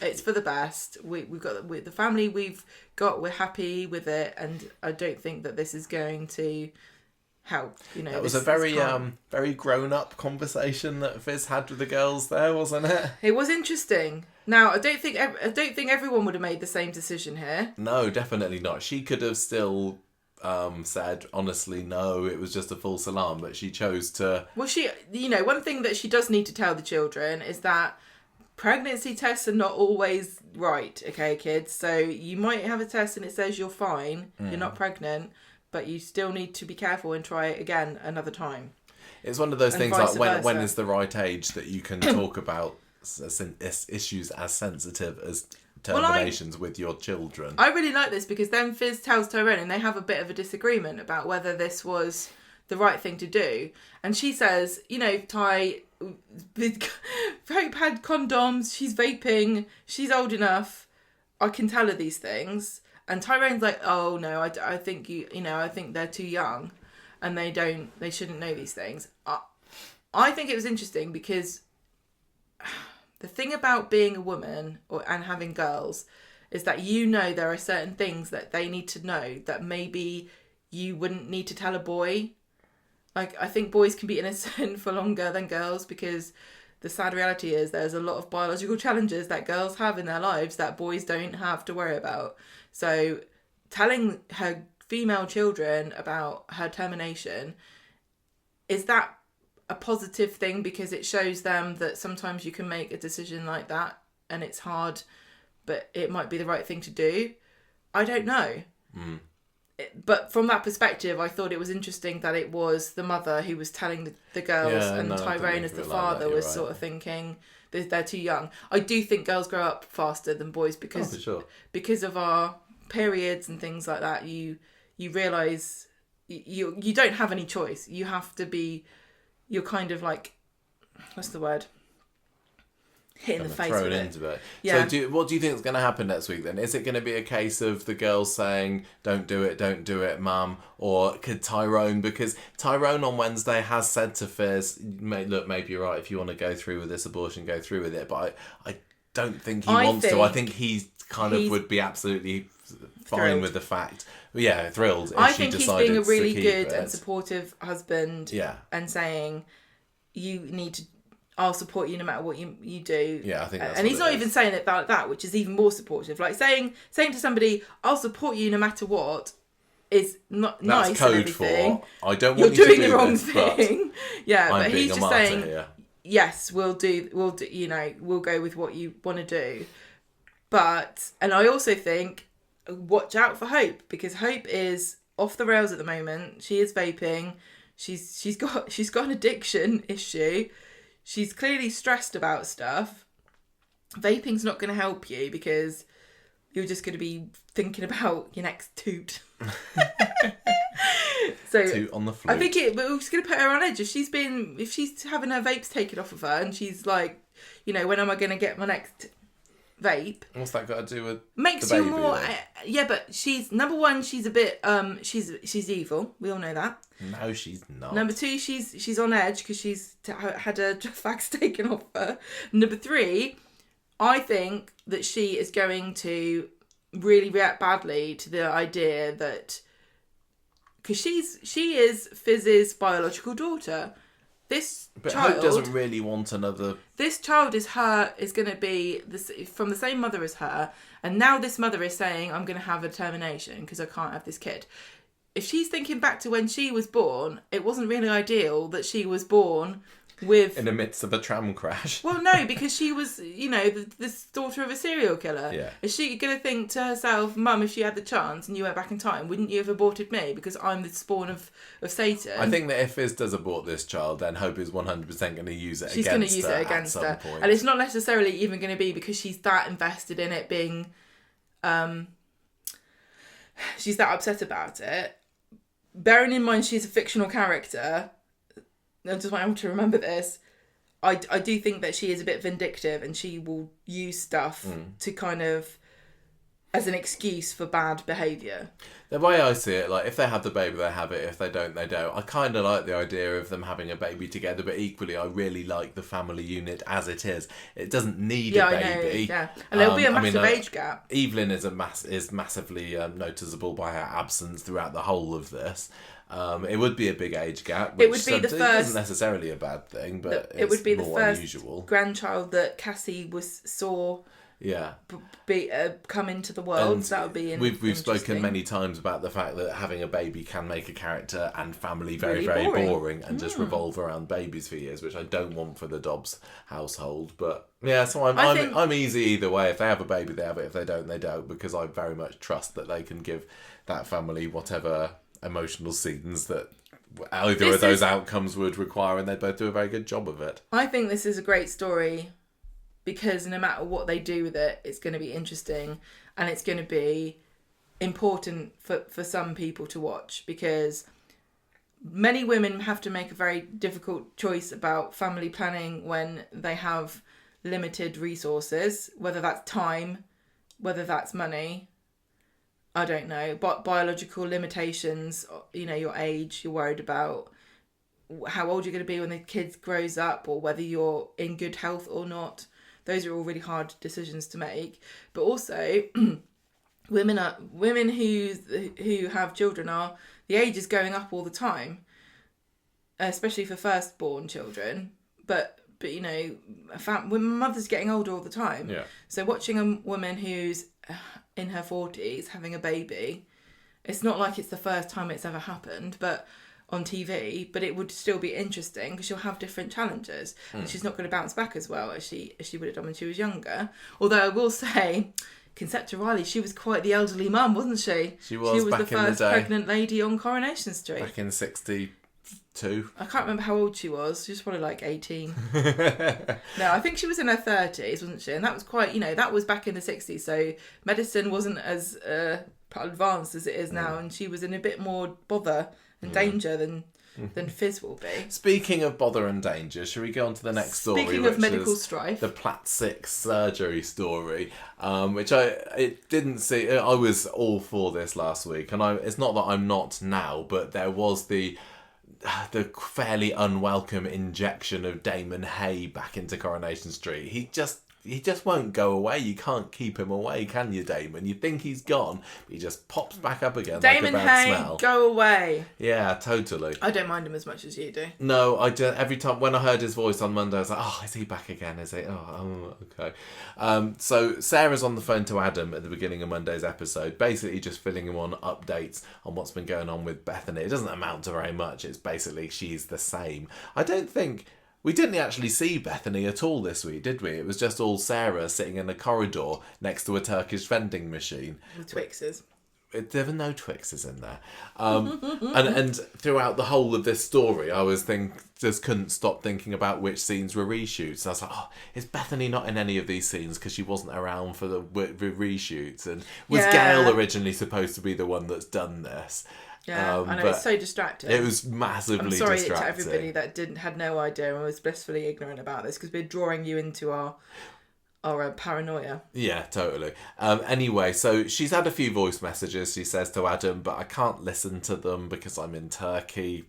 It's for the best. We've got the family we've got. We're happy with it, and I don't think that this is going to help." That was a very grown-up conversation that Fizz had with the girls there, wasn't it? It was interesting. Now, I don't think everyone would have made the same decision here. No, definitely not. She could have still said, honestly, no, it was just a false alarm, but she chose to... Well, one thing that she does need to tell the children is that pregnancy tests are not always right, okay, kids? So you might have a test and it says you're fine, you're not pregnant, but you still need to be careful and try it again another time. It's one of those things like when is the right age that you can talk about issues as sensitive as terminations with your children. I really like this because then Fizz tells Tyrone and they have a bit of a disagreement about whether this was the right thing to do. And she says, Ty, Hope had condoms, she's vaping, she's old enough, I can tell her these things. And Tyrone's like, oh no, I think I think they're too young and they shouldn't know these things. I think it was interesting because the thing about being a woman and having girls is that there are certain things that they need to know that maybe you wouldn't need to tell a boy. Like, I think boys can be innocent for longer than girls because the sad reality is there's a lot of biological challenges that girls have in their lives that boys don't have to worry about. So telling her female children about her termination, is that a positive thing because it shows them that sometimes you can make a decision like that and it's hard, but it might be the right thing to do? I don't know. But from that perspective, I thought it was interesting that it was the mother who was telling the girls, and Tyrone as the father was sort of thinking they're too young. I do think girls grow up faster than boys because of our periods and things like that. You realise you don't have any choice. You have to be. You're kind of like, what's the word? Hit in the face with it. Into it. Yeah. So what do you think is going to happen next week then? Is it going to be a case of the girls saying, don't do it, mum? Or could Tyrone, because Tyrone on Wednesday has said to Fizz, look, maybe you're right, if you want to go through with this abortion, go through with it. But I don't think he wants to. I think he would be absolutely fine thrilled with the fact. Yeah, thrilled if I she think he's decided being a really to keep good it. and supportive husband and saying, you need to, I'll support you no matter what you do. Yeah, I think that's and he's not even saying it like that, which is even more supportive. Like saying to somebody, I'll support you no matter what, is not that's nice code and everything. For, I don't You're want you doing to do the wrong this, thing. Yeah, but he's just saying, here. Yes, we'll do, we'll go with what you want to do. But, and I also think, watch out for Hope, because Hope is off the rails at the moment. She is vaping. She's got an addiction issue. She's clearly stressed about stuff. Vaping's not going to help you because you're just going to be thinking about your next toot. So toot on the flute. I think we're just going to put her on edge. If she's having her vapes taken off of her and she's like, when am I going to get my next vape? What's that got to do with makes the baby, you more yeah, but she's number one, she's a bit she's evil, we all know that. No, she's not. Number two, she's on edge because she's had her fags taken off her. Number three, I think that she is going to really react badly to the idea that, because she is Fizz's biological daughter. But child, Hope doesn't really want another. This child is going to be from the same mother as her, and now this mother is saying, I'm going to have a termination because I can't have this kid. If she's thinking back to when she was born, it wasn't really ideal that she was born with... in the midst of a tram crash. Well, no, because she was, this daughter of a serial killer. Yeah. Is she going to think to herself, Mum, if she had the chance and you went back in time, wouldn't you have aborted me because I'm the spawn of Satan? I think that if Fizz does abort this child, then Hope is 100% going to use it she's against her. She's going to use it against her. Point. And it's not necessarily even going to be because she's that invested in it being... she's that upset about it. Bearing in mind she's a fictional character... I just want everyone to remember this. I do think that she is a bit vindictive and she will use stuff to kind of as an excuse for bad behaviour. The way I see it, like, if they have the baby, they have it. If they don't, they don't. I kind of like the idea of them having a baby together, but equally, I really like the family unit as it is. It doesn't need a baby. Yeah, and there'll be a massive age gap. Evelyn is massively noticeable by her absence throughout the whole of this. It would be a big age gap. Which it would be the first. Isn't necessarily a bad thing, but it would be the first unusual grandchild that Cassie saw. Yeah. Come into the world. And that would be we've spoken many times about the fact that having a baby can make a character and family very, really very boring and just revolve around babies for years, which I don't want for the Dobbs household. But yeah, so I'm easy either way. If they have a baby, they have it. If they don't, they don't, because I very much trust that they can give that family whatever emotional scenes that either of those outcomes would require, and they both do a very good job of it. I think this is a great story because no matter what they do with it, it's going to be interesting and it's going to be important for some people to watch, because many women have to make a very difficult choice about family planning when they have limited resources, whether that's time, whether that's money, I don't know, but biological limitations, you know, your age, you're worried about how old you're going to be when the kid grows up, or whether you're in good health or not. Those are all really hard decisions to make. But also, women who have children are, the age is going up all the time, especially for firstborn children. But you know, when mother's getting older all the time. Yeah. So watching a woman who's in her 40s having a baby, it's not like it's the first time it's ever happened, but on TV, but it would still be interesting because she'll have different challenges and she's not going to bounce back as well as she would have done when she was younger. Although I will say, Concepta Riley, she was quite the elderly mum, wasn't she? She was back the first pregnant lady on Coronation Street. Back in 62. I can't remember how old she was. She was probably like 18. No, I think she was in her 30s, wasn't she? And that was quite, you know, that was back in the 60s. So medicine wasn't as advanced as it is now. And she was in a bit more bother and danger than Fizz will be. Speaking of bother and danger, shall we go on to the next story? Speaking of medical strife, the Plat 6 surgery story, which I didn't see. I was all for this last week, and it's not that I'm not now, but there was the fairly unwelcome injection of Damon Hay back into Coronation Street. He just won't go away. You can't keep him away, can you, Damon? You think he's gone, but he just pops back up again Damon like a bad Hay, smell. go away. Yeah, totally. I don't mind him as much as you do. No, every time when I heard his voice on Monday, I was like, oh, is he back again? Is he? Oh, okay. So Sarah's on the phone to Adam at the beginning of Monday's episode, basically just filling him on updates on what's been going on with Bethany. It doesn't amount to very much. It's basically she's the same. I don't think... We didn't actually see Bethany at all this week, did we? It was just all Sarah sitting in a corridor next to a Turkish vending machine. With Twixes. There were no Twixes in there. And throughout the whole of this story, I just couldn't stop thinking about which scenes were reshoots. And I was like, oh, is Bethany not in any of these scenes because she wasn't around for the reshoots? And was Gail originally supposed to be the one that's done this? Yeah, I know, it's so distracting. It was massively distracting. I'm sorry to everybody that had no idea and was blissfully ignorant about this, because we're drawing you into our paranoia. Yeah, totally. Anyway, so she's had a few voice messages, she says to Adam, but I can't listen to them because I'm in Turkey.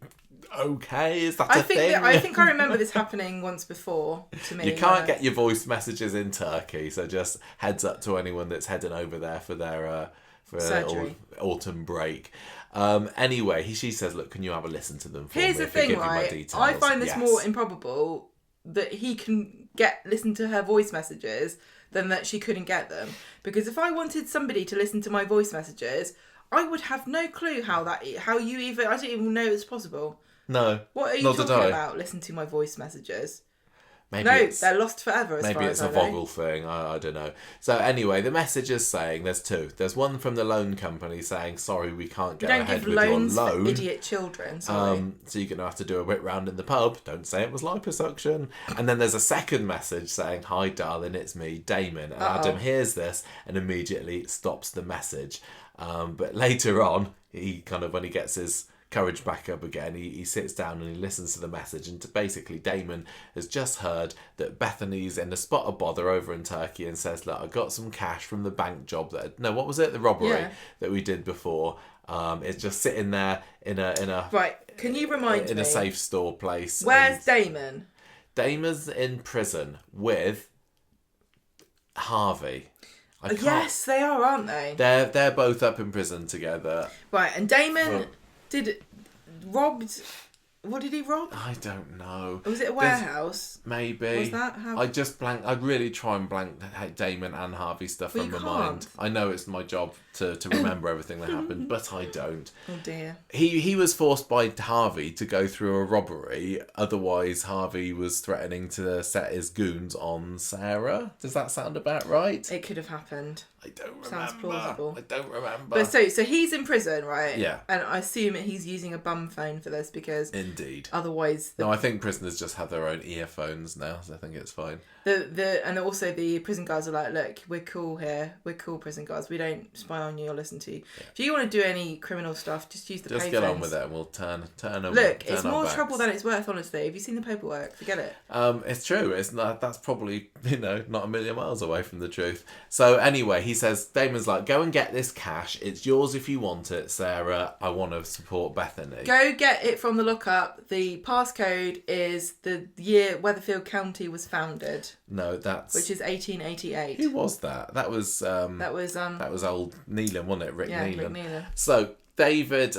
Okay, is that a thing? I think I remember this happening once before to me. You can't get your voice messages in Turkey, so just heads up to anyone that's heading over there for their autumn break. Anyway, she says, look, can you have a listen to them for Here's me? the thing, right? I find this more improbable that he can listen to her voice messages than that she couldn't get them. Because if I wanted somebody to listen to my voice messages, I would have no clue I didn't even know it's possible. No. What are you talking about? Listen to my voice messages. Maybe they're lost forever. Maybe it's a Vogel thing. I don't know. So anyway, the message is saying there's two. There's one from the loan company saying, "Sorry, we can't get ahead with your loan." For idiot children. Sorry. So you're gonna have to do a whip round in the pub. Don't say it was liposuction. And then there's a second message saying, "Hi, darling, it's me, Damon." And Adam hears this and immediately stops the message. But later on, he kind of, when he gets his courage back up again, he sits down and he listens to the message, and basically Damon has just heard that Bethany's in a spot of bother over in Turkey and says, look, I got some cash from the bank job what was it, the robbery that we did before. It's just sitting there in a right, can you remind me in a safe store place. Where's Damon? Damon's in prison with Harvey. Yes, they are, aren't they? They're both up in prison together. Right, and Damon what did he rob? I don't know. Was it a warehouse? Maybe. Was that how? I'd really try and blank Damon and Harvey stuff from my mind. I know it's my job to remember everything that happened, but I don't. Oh dear. He was forced by Harvey to go through a robbery. Otherwise, Harvey was threatening to set his goons on Sarah. Does that sound about right? It could have happened. I don't remember. Sounds plausible. I don't remember. But so he's in prison, right? Yeah. And I assume that he's using a bum phone for this because Indeed. otherwise... No, I think prisoners just have their own earphones now, so I think it's fine. And also the prison guards are like, look, we're cool here. We're cool prison guards. We don't spy on you or listen to you. Yeah. If you want to do any criminal stuff, just use the payphones. Just get on with it and we'll turn them. Look, it's more trouble than it's worth, honestly. Have you seen the paperwork? Forget it. It's true. It's not. That's probably, not a million miles away from the truth. So anyway, he says, Damon's like, go and get this cash. It's yours if you want it, Sarah. I want to support Bethany. Go get it from the lookup. The passcode is the year Weatherfield County was founded. No, which is 1888. Who was that? That was old Neelan, wasn't it? Rick Neelan. Rick Neelan. So David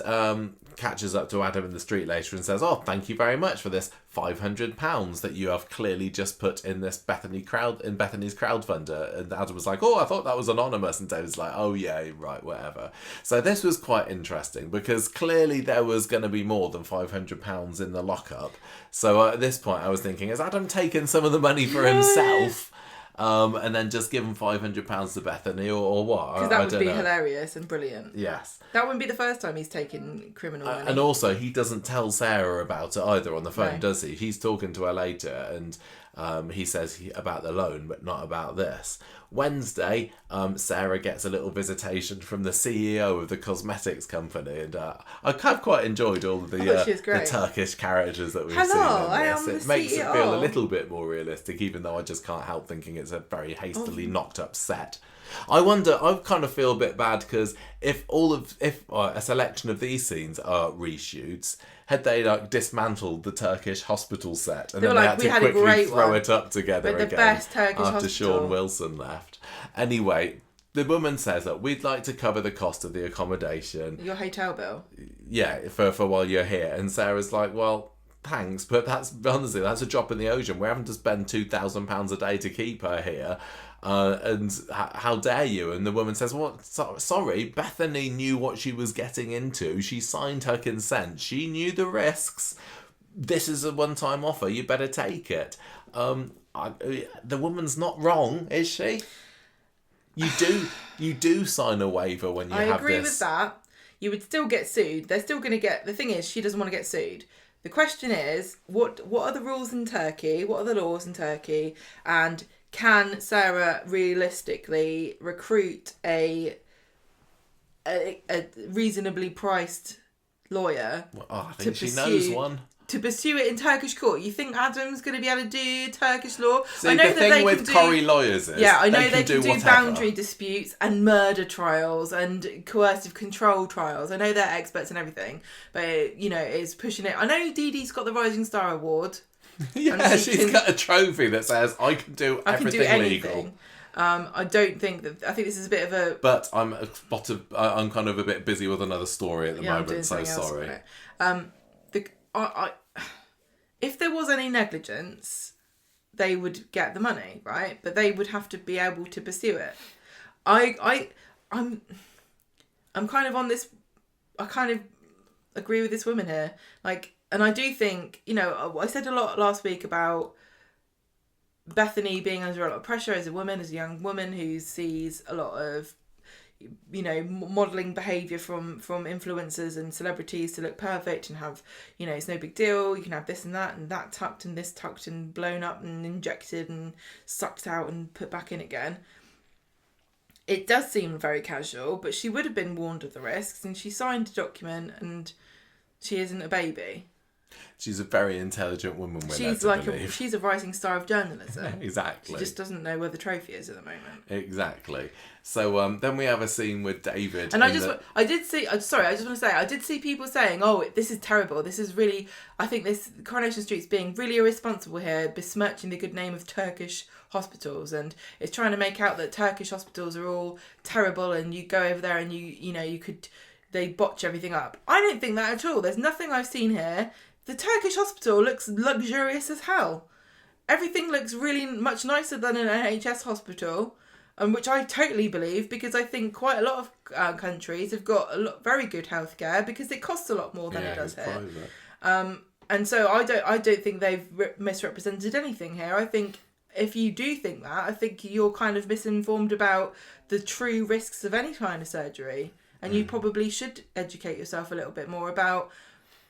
catches up to Adam in the street later and says, "Oh, thank you very much for this £500 that you have clearly just put in this Bethany's crowdfunder." And Adam was like, "Oh, I thought that was anonymous." And David's like, "Oh yeah, right, whatever." So this was quite interesting because clearly there was going to be more than £500 in the lockup. So at this point, I was thinking, has Adam taken some of the money for himself? And then just give him £500 to Bethany or what? Because that would be hilarious and brilliant. Yes. That wouldn't be the first time he's taken criminal money. And also, he doesn't tell Sarah about it either on the phone, does he? He's talking to her later and he says about the loan, but not about this. Wednesday, Sarah gets a little visitation from the CEO of the cosmetics company, and I have quite enjoyed all of the Turkish characters that we've seen. It makes it feel a little bit more realistic, even though I just can't help thinking it's a very hastily knocked up set. I wonder. I kind of feel a bit bad because if a selection of these scenes are reshoots, had they dismantled the Turkish hospital set and then they had to quickly throw it up together again after Sean Wilson left. Anyway, the woman says that we'd like to cover the cost of the accommodation. Your hotel bill. Yeah, for while you're here. And Sarah's like, well, thanks, but that's a drop in the ocean. We're having to spend £2,000 a day to keep her here. And how dare you? And the woman says, well, sorry, Bethany knew what she was getting into. She signed her consent. She knew the risks. This is a one-time offer. You better take it. The woman's not wrong, is she? You do sign a waiver when you have this. I agree with that. You would still get sued. They're still going to get... The thing is, she doesn't want to get sued. The question is, what are the rules in Turkey? What are the laws in Turkey? And... can Sarah realistically recruit a reasonably priced lawyer? Well, I think she knows one. To pursue it in Turkish court. You think Adam's going to be able to do Turkish law? See, I know the thing with Corrie lawyers is... Yeah, I know they can do boundary disputes and murder trials and coercive control trials. I know they're experts in everything. But, it's pushing it. I know Dee-Dee's got the Rising Star Award. Yeah, she's got a trophy that says, I can do everything legal. I don't think that... I think this is a bit of a... But I'm kind of a bit busy with another story at the moment, so sorry. If there was any negligence, they would get the money, right? But they would have to be able to pursue it. I'm kind of on this... I kind of agree with this woman here. And I do think, I said a lot last week about Bethany being under a lot of pressure as a woman, as a young woman who sees a lot of, modelling behaviour from influencers and celebrities to look perfect and have, it's no big deal. You can have this and that tucked and this tucked and blown up and injected and sucked out and put back in again. It does seem very casual, but she would have been warned of the risks and she signed a document and she isn't a baby. She's a very intelligent woman. She's she's a rising star of journalism. Exactly. She just doesn't know where the trophy is at the moment. Exactly. So then we have a scene with David. And I just want to say, I did see people saying, "Oh, this is terrible. This is really. I think this Coronation Street's being really irresponsible here, besmirching the good name of Turkish hospitals, and it's trying to make out that Turkish hospitals are all terrible, and you go over there and they botch everything up." I don't think that at all. There's nothing I've seen here. The Turkish hospital looks luxurious as hell. Everything looks really much nicer than an NHS hospital, which I totally believe because I think quite a lot of countries have got very good healthcare because it costs a lot more than it does here. And so I don't think they've misrepresented anything here. I think if you do think that, I think you're kind of misinformed about the true risks of any kind of surgery. And you probably should educate yourself a little bit more about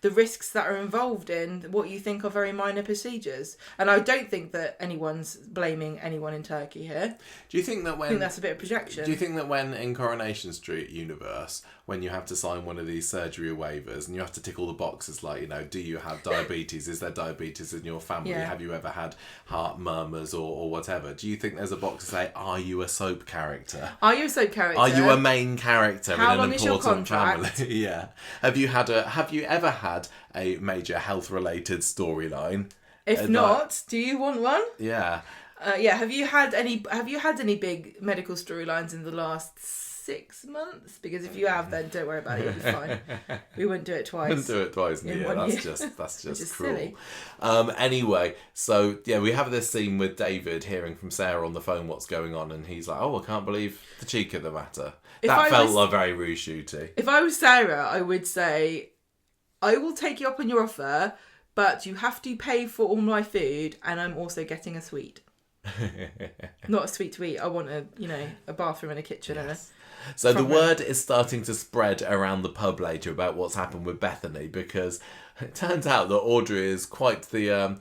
the risks that are involved in what you think are very minor procedures. And I don't think that anyone's blaming anyone in Turkey here. Do you think that I think that's a bit of projection. Do you think that when in Coronation Street universe, when you have to sign one of these surgery waivers and you have to tick all the boxes like, you know, do you have diabetes? Is there diabetes in your family? Yeah. Have you ever had heart murmurs or whatever? Do you think there's a box to say, are you a soap character? Are you a soap character? Are you a main character How in long an is your important contract? family? Yeah. Have you ever had a major health related storyline? If not, do you want one? Yeah. Have you had any big medical storylines in the last 6 months? Because if you have, then don't worry about it. You'll be fine. We wouldn't do it twice. Wouldn't do it twice in a year. One That's just is cruel. silly. Anyway, so yeah, we have this scene with David hearing from Sarah on the phone what's going on, and he's like, "Oh, I can't believe the cheek of the matter." That felt like very reshooty. If I was Sarah, I would say, I will take you up on your offer, but you have to pay for all my food, and I'm also getting a suite. Not a suite to eat. I want a bathroom and a kitchen. Yes. So the word is starting to spread around the pub later about what's happened with Bethany, because it turns out that Audrey is quite the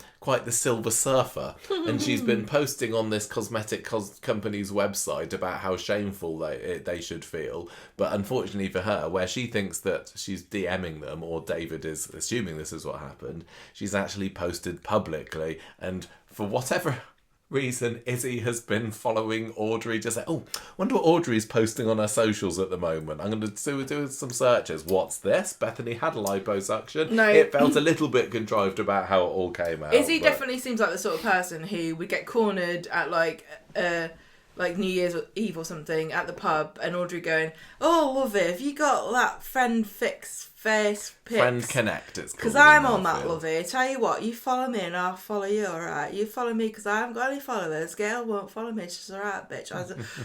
silver surfer, and she's been posting on this cosmetic company's website about how shameful they should feel. But unfortunately for her, where she thinks that she's DMing them, or David is assuming this is what happened, she's actually posted publicly, and for whatever reason, Izzy has been following Audrey, just like, oh, wonder what Audrey's posting on her socials at the moment. I'm going to do some searches. What's this? Bethany had liposuction. No. It felt a little bit contrived about how it all came out. Izzy definitely seems like the sort of person who would get cornered at like New Year's Eve or something at the pub, and Audrey going, "Oh, love it. Have you got that friend fix face pics? Friend Connect, it's called. Because I'm on that, lovey. Tell you what, you follow me and I'll follow you, alright? You follow me because I haven't got any followers. Gail won't follow me. She's alright, bitch.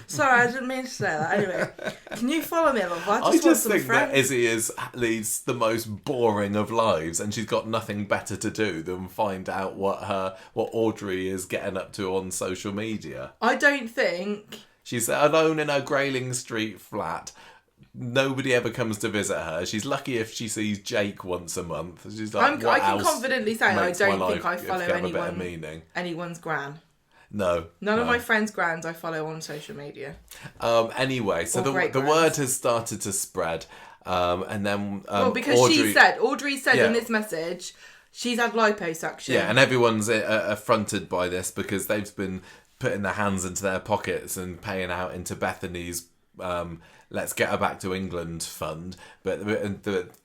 Sorry, I didn't mean to say that. Anyway, can you follow me, love? I just think friends. that Izzy leads the most boring of lives, and she's got nothing better to do than find out what Audrey is getting up to on social media. I don't think... She's alone in her Grayling Street flat. Nobody ever comes to visit her. She's lucky if she sees Jake once a month. She's like, I can confidently say I don't think I follow anyone's gran. No. None of my friends' grans I follow on social media. Anyway, so the word has started to spread. And then because Audrey said in this message, she's had liposuction. Yeah, and everyone's affronted by this because they've been putting their hands into their pockets and paying out into Bethany's Let's Get Her Back to England fund, but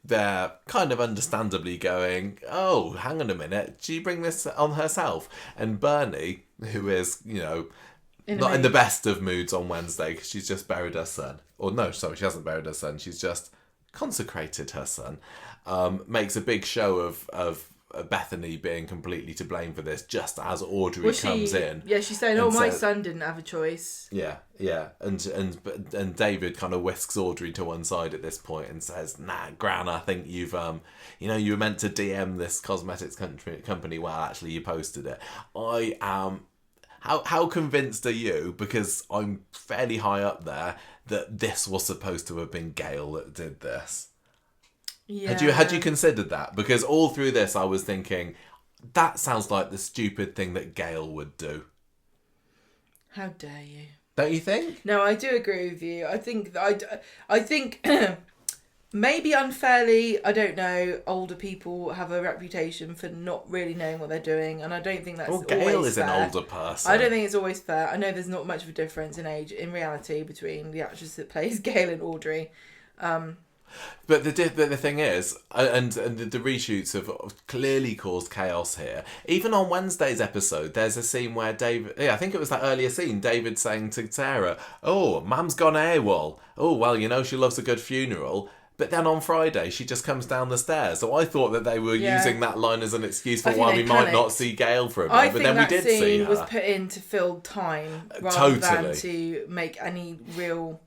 they're kind of understandably going, oh, hang on a minute, did she bring this on herself? And Bernie, who is, not in the best of moods on Wednesday because she's just buried her son. Or no, sorry, she hasn't buried her son, she's just consecrated her son, makes a big show of Bethany being completely to blame for this, just as Audrey comes in. Yeah, she's saying, "Oh, my son didn't have a choice." Yeah, and David kind of whisks Audrey to one side at this point and says, "Nah, Gran, I think you've you were meant to DM this cosmetics company. Well, actually, you posted it. I am. How convinced are you? Because I'm fairly high up there that this was supposed to have been Gail that did this." Yeah. Had you considered that? Because all through this I was thinking, that sounds like the stupid thing that Gail would do. How dare you? Don't you think? No, I do agree with you. I think maybe unfairly, I don't know, older people have a reputation for not really knowing what they're doing, and I don't think that's always fair. Gail is an older person. I don't think it's always fair. I know there's not much of a difference in age, in reality, between the actress that plays Gail and Audrey. But the thing is, and the reshoots have clearly caused chaos here. Even on Wednesday's episode, there's a scene where David... Yeah, I think it was that earlier scene, David saying to Sarah, "Oh, Mum's gone AWOL. Oh, well, she loves a good funeral." But then on Friday, she just comes down the stairs. So I thought that they were using that line as an excuse for why we might not see Gail for a bit. But then we did see her. I think that scene was put in to fill time rather than to make any real...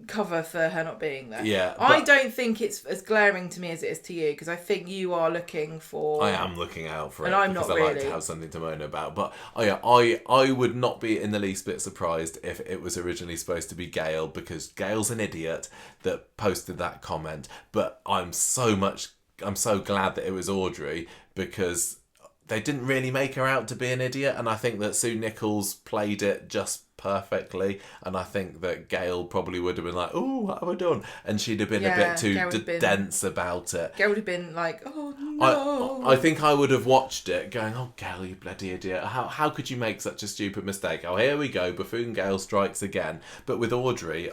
cover for her not being there. Yeah, I don't think it's as glaring to me as it is to you, because I think you are looking for... I am looking out for and it I'm because not I like really. to have something to moan about. But I would not be in the least bit surprised if it was originally supposed to be Gail, because Gail's an idiot that posted that comment. But I'm so glad that it was Audrey, because they didn't really make her out to be an idiot, and I think that Sue Nichols played it just perfectly, and I think that Gail probably would have been like, "Oh, what have I done?" and she'd have been a bit too dense about it. Gail would have been like, "Oh no!" I think I would have watched it going, "Oh, Gail, you bloody idiot! How could you make such a stupid mistake? Oh, here we go, buffoon Gail strikes again." But with Audrey,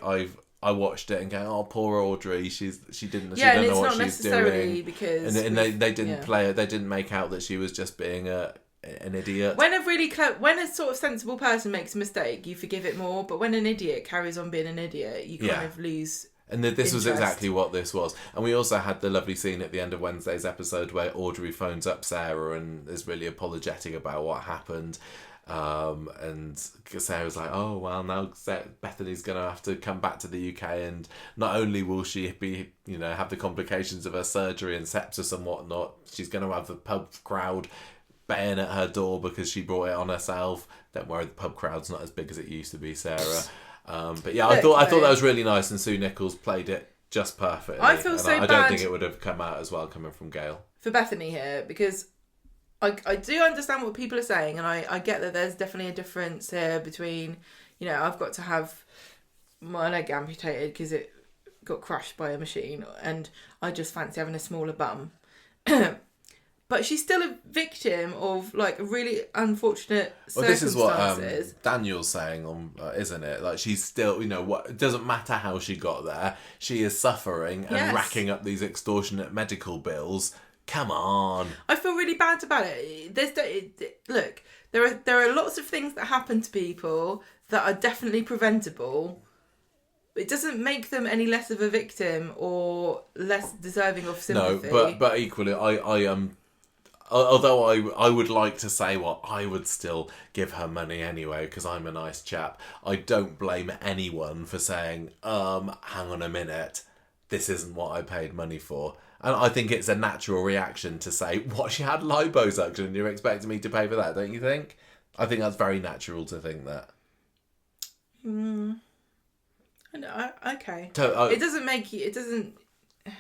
I watched it and go, "Oh, poor Audrey. She didn't know what she's doing." Because and they didn't play it. They didn't make out that she was just being an idiot. When a sort of sensible person makes a mistake, you forgive it more. But when an idiot carries on being an idiot, you kind of lose. And this was exactly what this was. And we also had the lovely scene at the end of Wednesday's episode where Audrey phones up Sarah and is really apologetic about what happened. And Sarah's like, "Oh, well, now Bethany's going to have to come back to the UK, and not only will she be, have the complications of her surgery and sepsis and whatnot, she's going to have the pub crowd baying at her door because she brought it on herself. Don't worry, the pub crowd's not as big as it used to be, Sarah." But yeah, I thought that was really nice, and Sue Nichols played it just perfectly. I feel so bad. I don't think it would have come out as well coming from Gail. For Bethany here, because I do understand what people are saying, and I get that there's definitely a difference here between, I've got to have my leg amputated because it got crushed by a machine, and I just fancy having a smaller bum. But she's still a victim of, like, really unfortunate circumstances. Well, this is what Daniel's saying, isn't it? Like, she's still, it doesn't matter how she got there. She is suffering and racking up these extortionate medical bills. Come on. I feel really bad about it. Look, there are lots of things that happen to people that are definitely preventable. It doesn't make them any less of a victim or less deserving of sympathy. No, but equally, I am... Although I would like to say, I would still give her money anyway because I'm a nice chap. I don't blame anyone for saying, hang on a minute, this isn't what I paid money for. And I think it's a natural reaction to say, what, she had liposuction and you're expecting me to pay for that, don't you think? I think that's very natural to think that. Okay. It doesn't make you...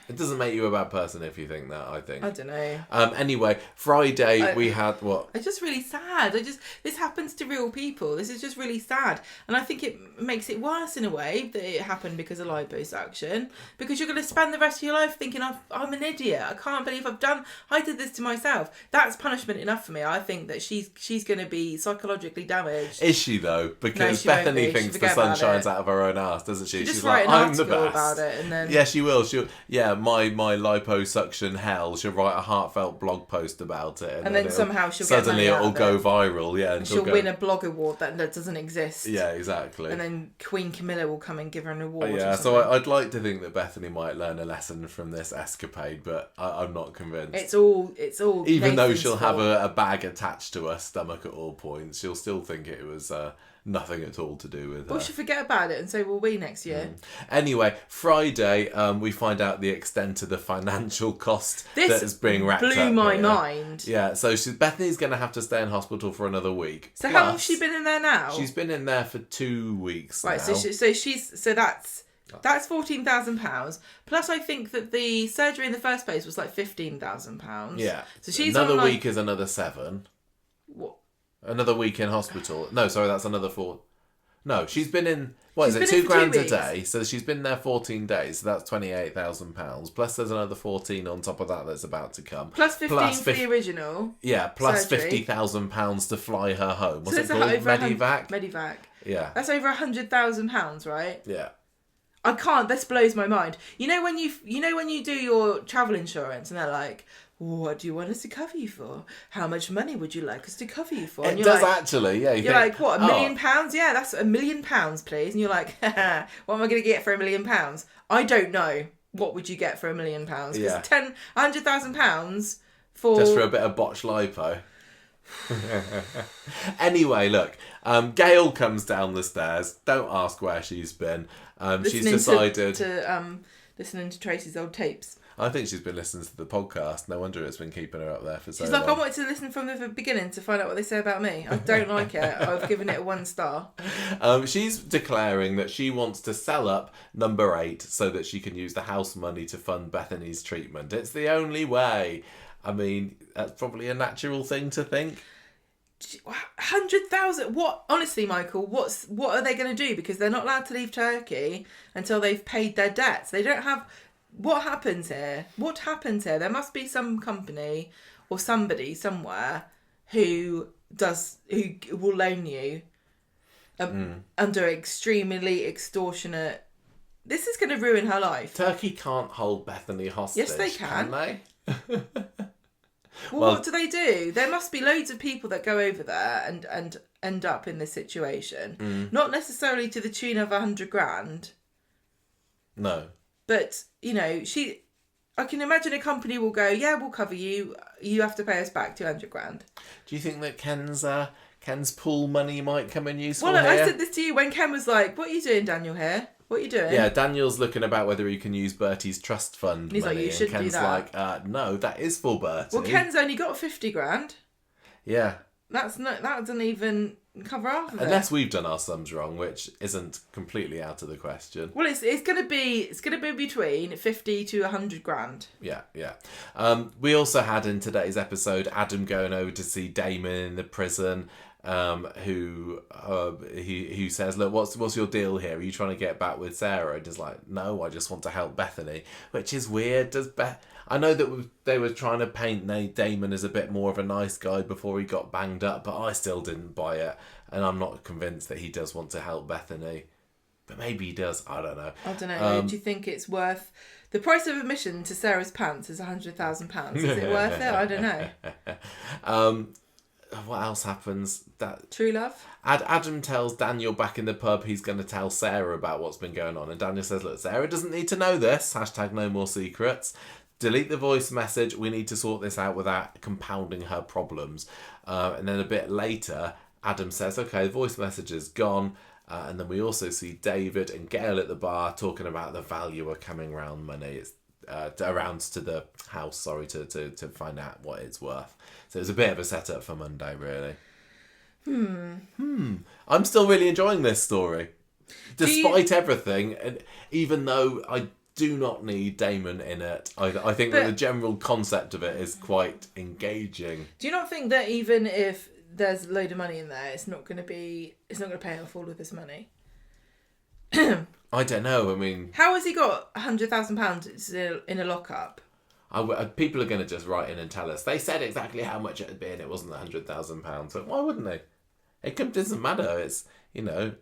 It doesn't make you a bad person if you think that, I think. I don't know. Anyway, Friday we had what? It's just really sad. This happens to real people. This is just really sad. And I think it makes it worse in a way that it happened because of liposuction. Because you're going to spend the rest of your life thinking, I'm an idiot. I can't believe I did this to myself. That's punishment enough for me. I think that she's going to be psychologically damaged. Is she though? Because no, Bethany thinks the sun shines out of her own ass, doesn't she? She's like, I'm the best. About it and then... Yeah, she will. My liposuction hell. She'll write a heartfelt blog post about it, and then somehow she'll suddenly get it'll go viral. Yeah, and she'll win a blog award that doesn't exist. Yeah, exactly. And then Queen Camilla will come and give her an award. Yeah, so I'd like to think that Bethany might learn a lesson from this escapade, but I'm not convinced. It's all. Even though she'll have a bag attached to her stomach at all points, she'll still think it was. Nothing at all to do with her. Well, she'll forget about it and so will we next year. Anyway, Friday, we find out the extent of the financial cost that is being racked up. This blew my mind. Yeah, so Bethany's going to have to stay in hospital for another week. So how long has she been in there now? She's been in there for 2 weeks now. Right, so that's £14,000. Plus, I think that the surgery in the first place was like £15,000. Yeah. So she's another week is another 7. What? Another week in hospital. No, sorry, that's another 4. No, she's been in... What is it? £2 grand a day. So she's been there 14 days. So that's £28,000. Plus there's another 14 on top of that that's about to come. Plus 15 for the original. Yeah, plus £50,000 to fly her home. What's it called? Medivac? Medivac. Yeah. That's over £100,000, right? Yeah. I can't. This blows my mind. You know when you do your travel insurance and they're like, what do you want us to cover you for? How much money would you like us to cover you for? And it does actually, yeah. You're like, what, £1 million? Yeah, that's £1 million, please. And you're like, what am I going to get for £1 million? I don't know. What would you get for £1 million? Because £100,000 for... Just for a bit of botched lipo. Anyway, look, Gail comes down the stairs. Don't ask where she's been. She's decided to listening to Tracy's old tapes. I think she's been listening to the podcast. No wonder it's been keeping her up there for so long. She's like, I wanted to listen from the beginning to find out what they say about me. I don't like it. I've given it a 1 star. She's declaring that she wants to sell up number 8 so that she can use the house money to fund Bethany's treatment. It's the only way. I mean, that's probably a natural thing to think. 100,000. What? Honestly, Michael, what are they going to do? Because they're not allowed to leave Turkey until they've paid their debts. They don't have... What happens here? There must be some company or somebody somewhere who will loan you under extremely extortionate... This is going to ruin her life. Turkey can't hold Bethany hostage. Yes, they can. They? Well, what do they do? There must be loads of people that go over there and end up in this situation. Not necessarily to the tune of 100 grand. No. But, you know, I can imagine a company will go, yeah, we'll cover you. You have to pay us back 200 grand. Do you think that Ken's pool money might come in useful here? Well, I said this to you when Ken was like, what are you doing, Daniel, here? What are you doing? Yeah, Daniel's looking about whether he can use Bertie's trust fund and he's money. Like, you should and Ken's do that. like, no, that is for Bertie. Well, Ken's only got 50 grand. Yeah. That doesn't even cover half of it. Unless we've done our sums wrong, which isn't completely out of the question. Well, it's gonna be between 50 to 100 grand. Yeah. We also had in today's episode Adam going over to see Damon in the prison. Who says, look, what's your deal here? Are you trying to get back with Sarah? And he's like, no, I just want to help Bethany, which is weird. I know that they were trying to paint Damon as a bit more of a nice guy before he got banged up, but I still didn't buy it, and I'm not convinced that he does want to help Bethany. But maybe he does. I don't know. Do you think it's worth... The price of admission to Sarah's pants is £100,000. Is it worth it? I don't know. What else happens? True love? Adam tells Daniel back in the pub he's going to tell Sarah about what's been going on. And Daniel says, look, Sarah doesn't need to know this. # no more secrets. Delete the voice message. We need to sort this out without compounding her problems. And then a bit later, Adam says, okay, the voice message is gone. And then we also see David and Gail at the bar talking about the valuer coming round money. It's around to the house, to find out what it's worth. So it's a bit of a setup for Monday, really. I'm still really enjoying this story. Despite everything, and even though I do not need Damon in it, I think that the general concept of it is quite engaging. Do you not think that even if there's a load of money in there, it's not going to pay off all of this money? I don't know. I mean, how has he got £100,000 in a lockup? People are going to just write in and tell us. They said exactly how much it would be, and it wasn't £100,000. So why wouldn't they? It doesn't matter. It's, you know.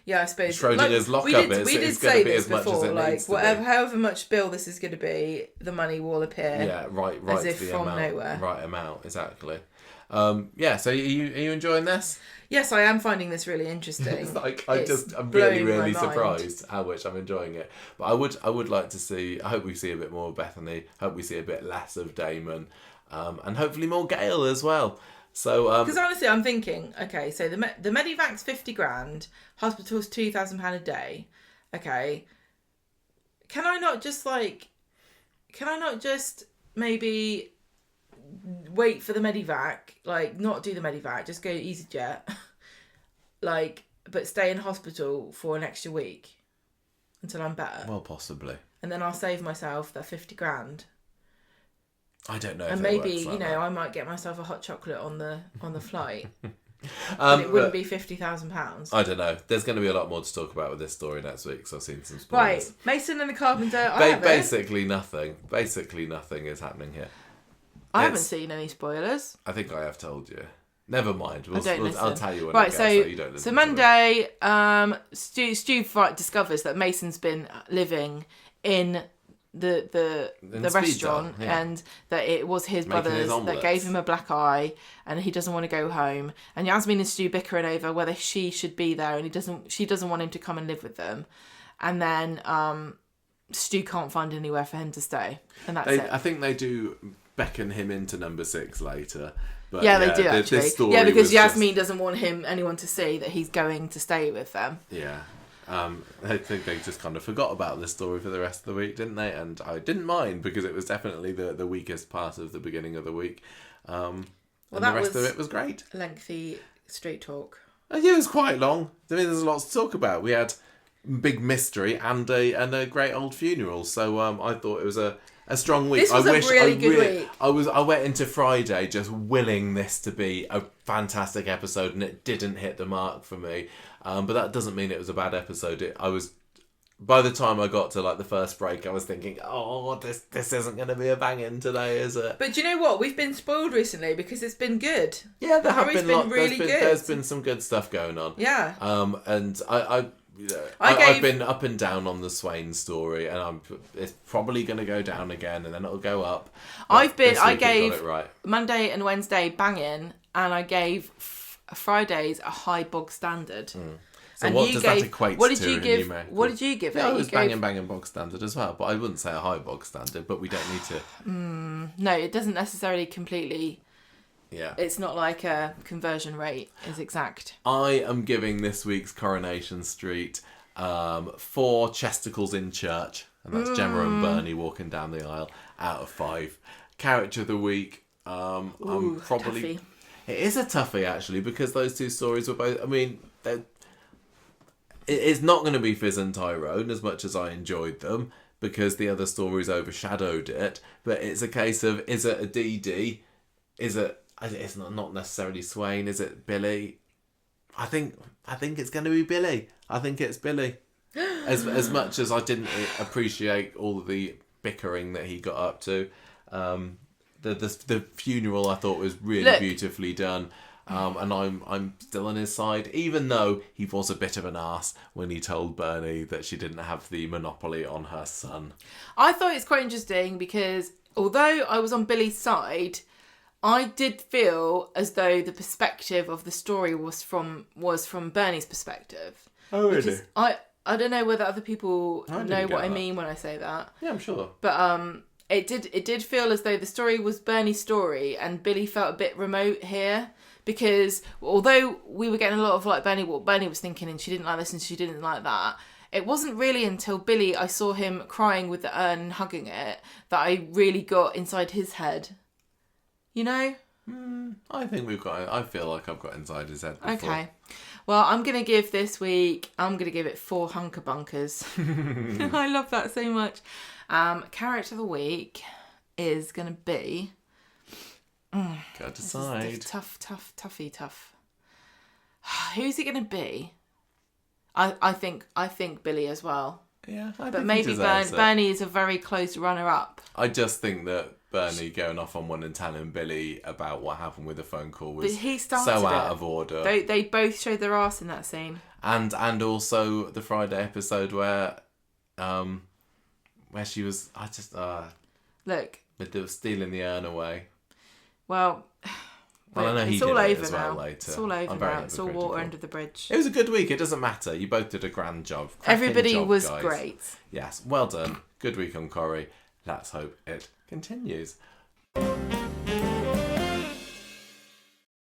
Yeah, I suppose. Schrodinger's lockup. We did say this before. Like, however much bill this is going to be, the money will appear. Yeah, right. As if the from amount, nowhere. Right amount, exactly. So are you enjoying this? Yes, I am finding this really interesting. I'm really surprised how much I'm enjoying it. But I would like to see. I hope we see a bit more of Bethany. Hope we see a bit less of Damon, and hopefully more Gail as well. So because honestly, I'm thinking, okay, so the Medivac's 50 grand, hospital's £2,000 a day. Okay, can I not just maybe wait for the Medivac, like not do the Medivac, just go EasyJet, but stay in hospital for an extra week until I'm better? Well, possibly. And then I'll save myself that 50 grand. I don't know. And maybe I might get myself a hot chocolate on the flight. But it wouldn't be £50,000. I don't know. There's going to be a lot more to talk about with this story next week, because I've seen some spoilers. Right, Mason and the Carpenter. Basically nothing is happening here. I haven't seen any spoilers. I think I have told you. Never mind. I'll tell you when I get, so you don't listen. So Monday, Stu discovers that Mason's been living in the restaurant, and that it was his brothers that gave him a black eye, and he doesn't want to go home. And Yasmin and Stu bickering over whether she should be there, and she doesn't want him to come and live with them. And then Stu can't find anywhere for him to stay, and that's it. I think they do beckon him into number 6 later. But yeah, they do actually. This story because was Yasmin doesn't want anyone to see that he's going to stay with them. Yeah. I think they just kind of forgot about this story for the rest of the week, didn't they? And I didn't mind because it was definitely the weakest part of the beginning of the week. And the rest of it was great. Lengthy street talk. It was quite long. I mean, there's lots to talk about. We had big mystery and a great old funeral. So I thought it was a strong week. This was a really good week. I went into Friday just willing this to be a fantastic episode, and it didn't hit the mark for me. But that doesn't mean it was a bad episode. By the time I got to the first break, I was thinking, oh, this isn't going to be a banging today, is it? But do you know what? We've been spoiled recently because it's been good. Yeah, the Harry's been really good. There's been some good stuff going on. Yeah. And I've been up and down on the Swain story, and it's probably going to go down again, and then it'll go up. I gave Monday and Wednesday banging, and I gave Fridays a high bog standard. So and what does that equate to? What did you give? What did you give it? Yeah, it was banging bog standard as well, but I wouldn't say a high bog standard. But we don't need to. No, it doesn't necessarily completely. Yeah. It's not like a conversion rate is exact. I am giving this week's Coronation Street 4 chesticles in church, and that's Gemma and Bernie walking down the aisle, out of 5. Character of the week. I'm probably. Toughie. It is a toughie actually, because those two stories were both. I mean, it's not going to be Fizz and Tyrone as much as I enjoyed them, because the other stories overshadowed it. But it's a case of, is it a Dee-Dee? Is it? It's not necessarily Swain. Is it Billy? I think it's going to be Billy. I think it's Billy. As much as I didn't appreciate all the bickering that he got up to, the funeral I thought was really beautifully done. And I'm still on his side, even though he was a bit of an arse when he told Bernie that she didn't have the monopoly on her son. I thought it's quite interesting because although I was on Billy's side, I did feel as though the perspective of the story was from Bernie's perspective. Oh, really? I don't know whether other people know what I mean when I say that. Yeah, I'm sure. But it did feel as though the story was Bernie's story and Billy felt a bit remote here. Because although we were getting a lot of what Bernie was thinking, and she didn't like this and she didn't like that, it wasn't really until Billy, I saw him crying with the urn and hugging it, that I really got inside his head. You know? I feel like I've got inside his head before. Okay. Well, I'm going to give this week, I'm going to give it 4 hunker bunkers. I love that so much. Character of the week is going to be... Gotta decide. Tough. Who's it going to be? I think Billy as well. Yeah, but maybe Bernie is a very close runner-up. I just think that Bernie going off on one and telling Billy about what happened with the phone call was so out of order. They both showed their arse in that scene. And also the Friday episode where she was look, with the stealing the urn away. Well, I know it's all over as now. well later. It's all over now. It's all water under the bridge. It was a good week. It doesn't matter. You both did a grand job. Everybody was guys. Great. Yes, well done. Good week on Corrie. Let's hope it continues.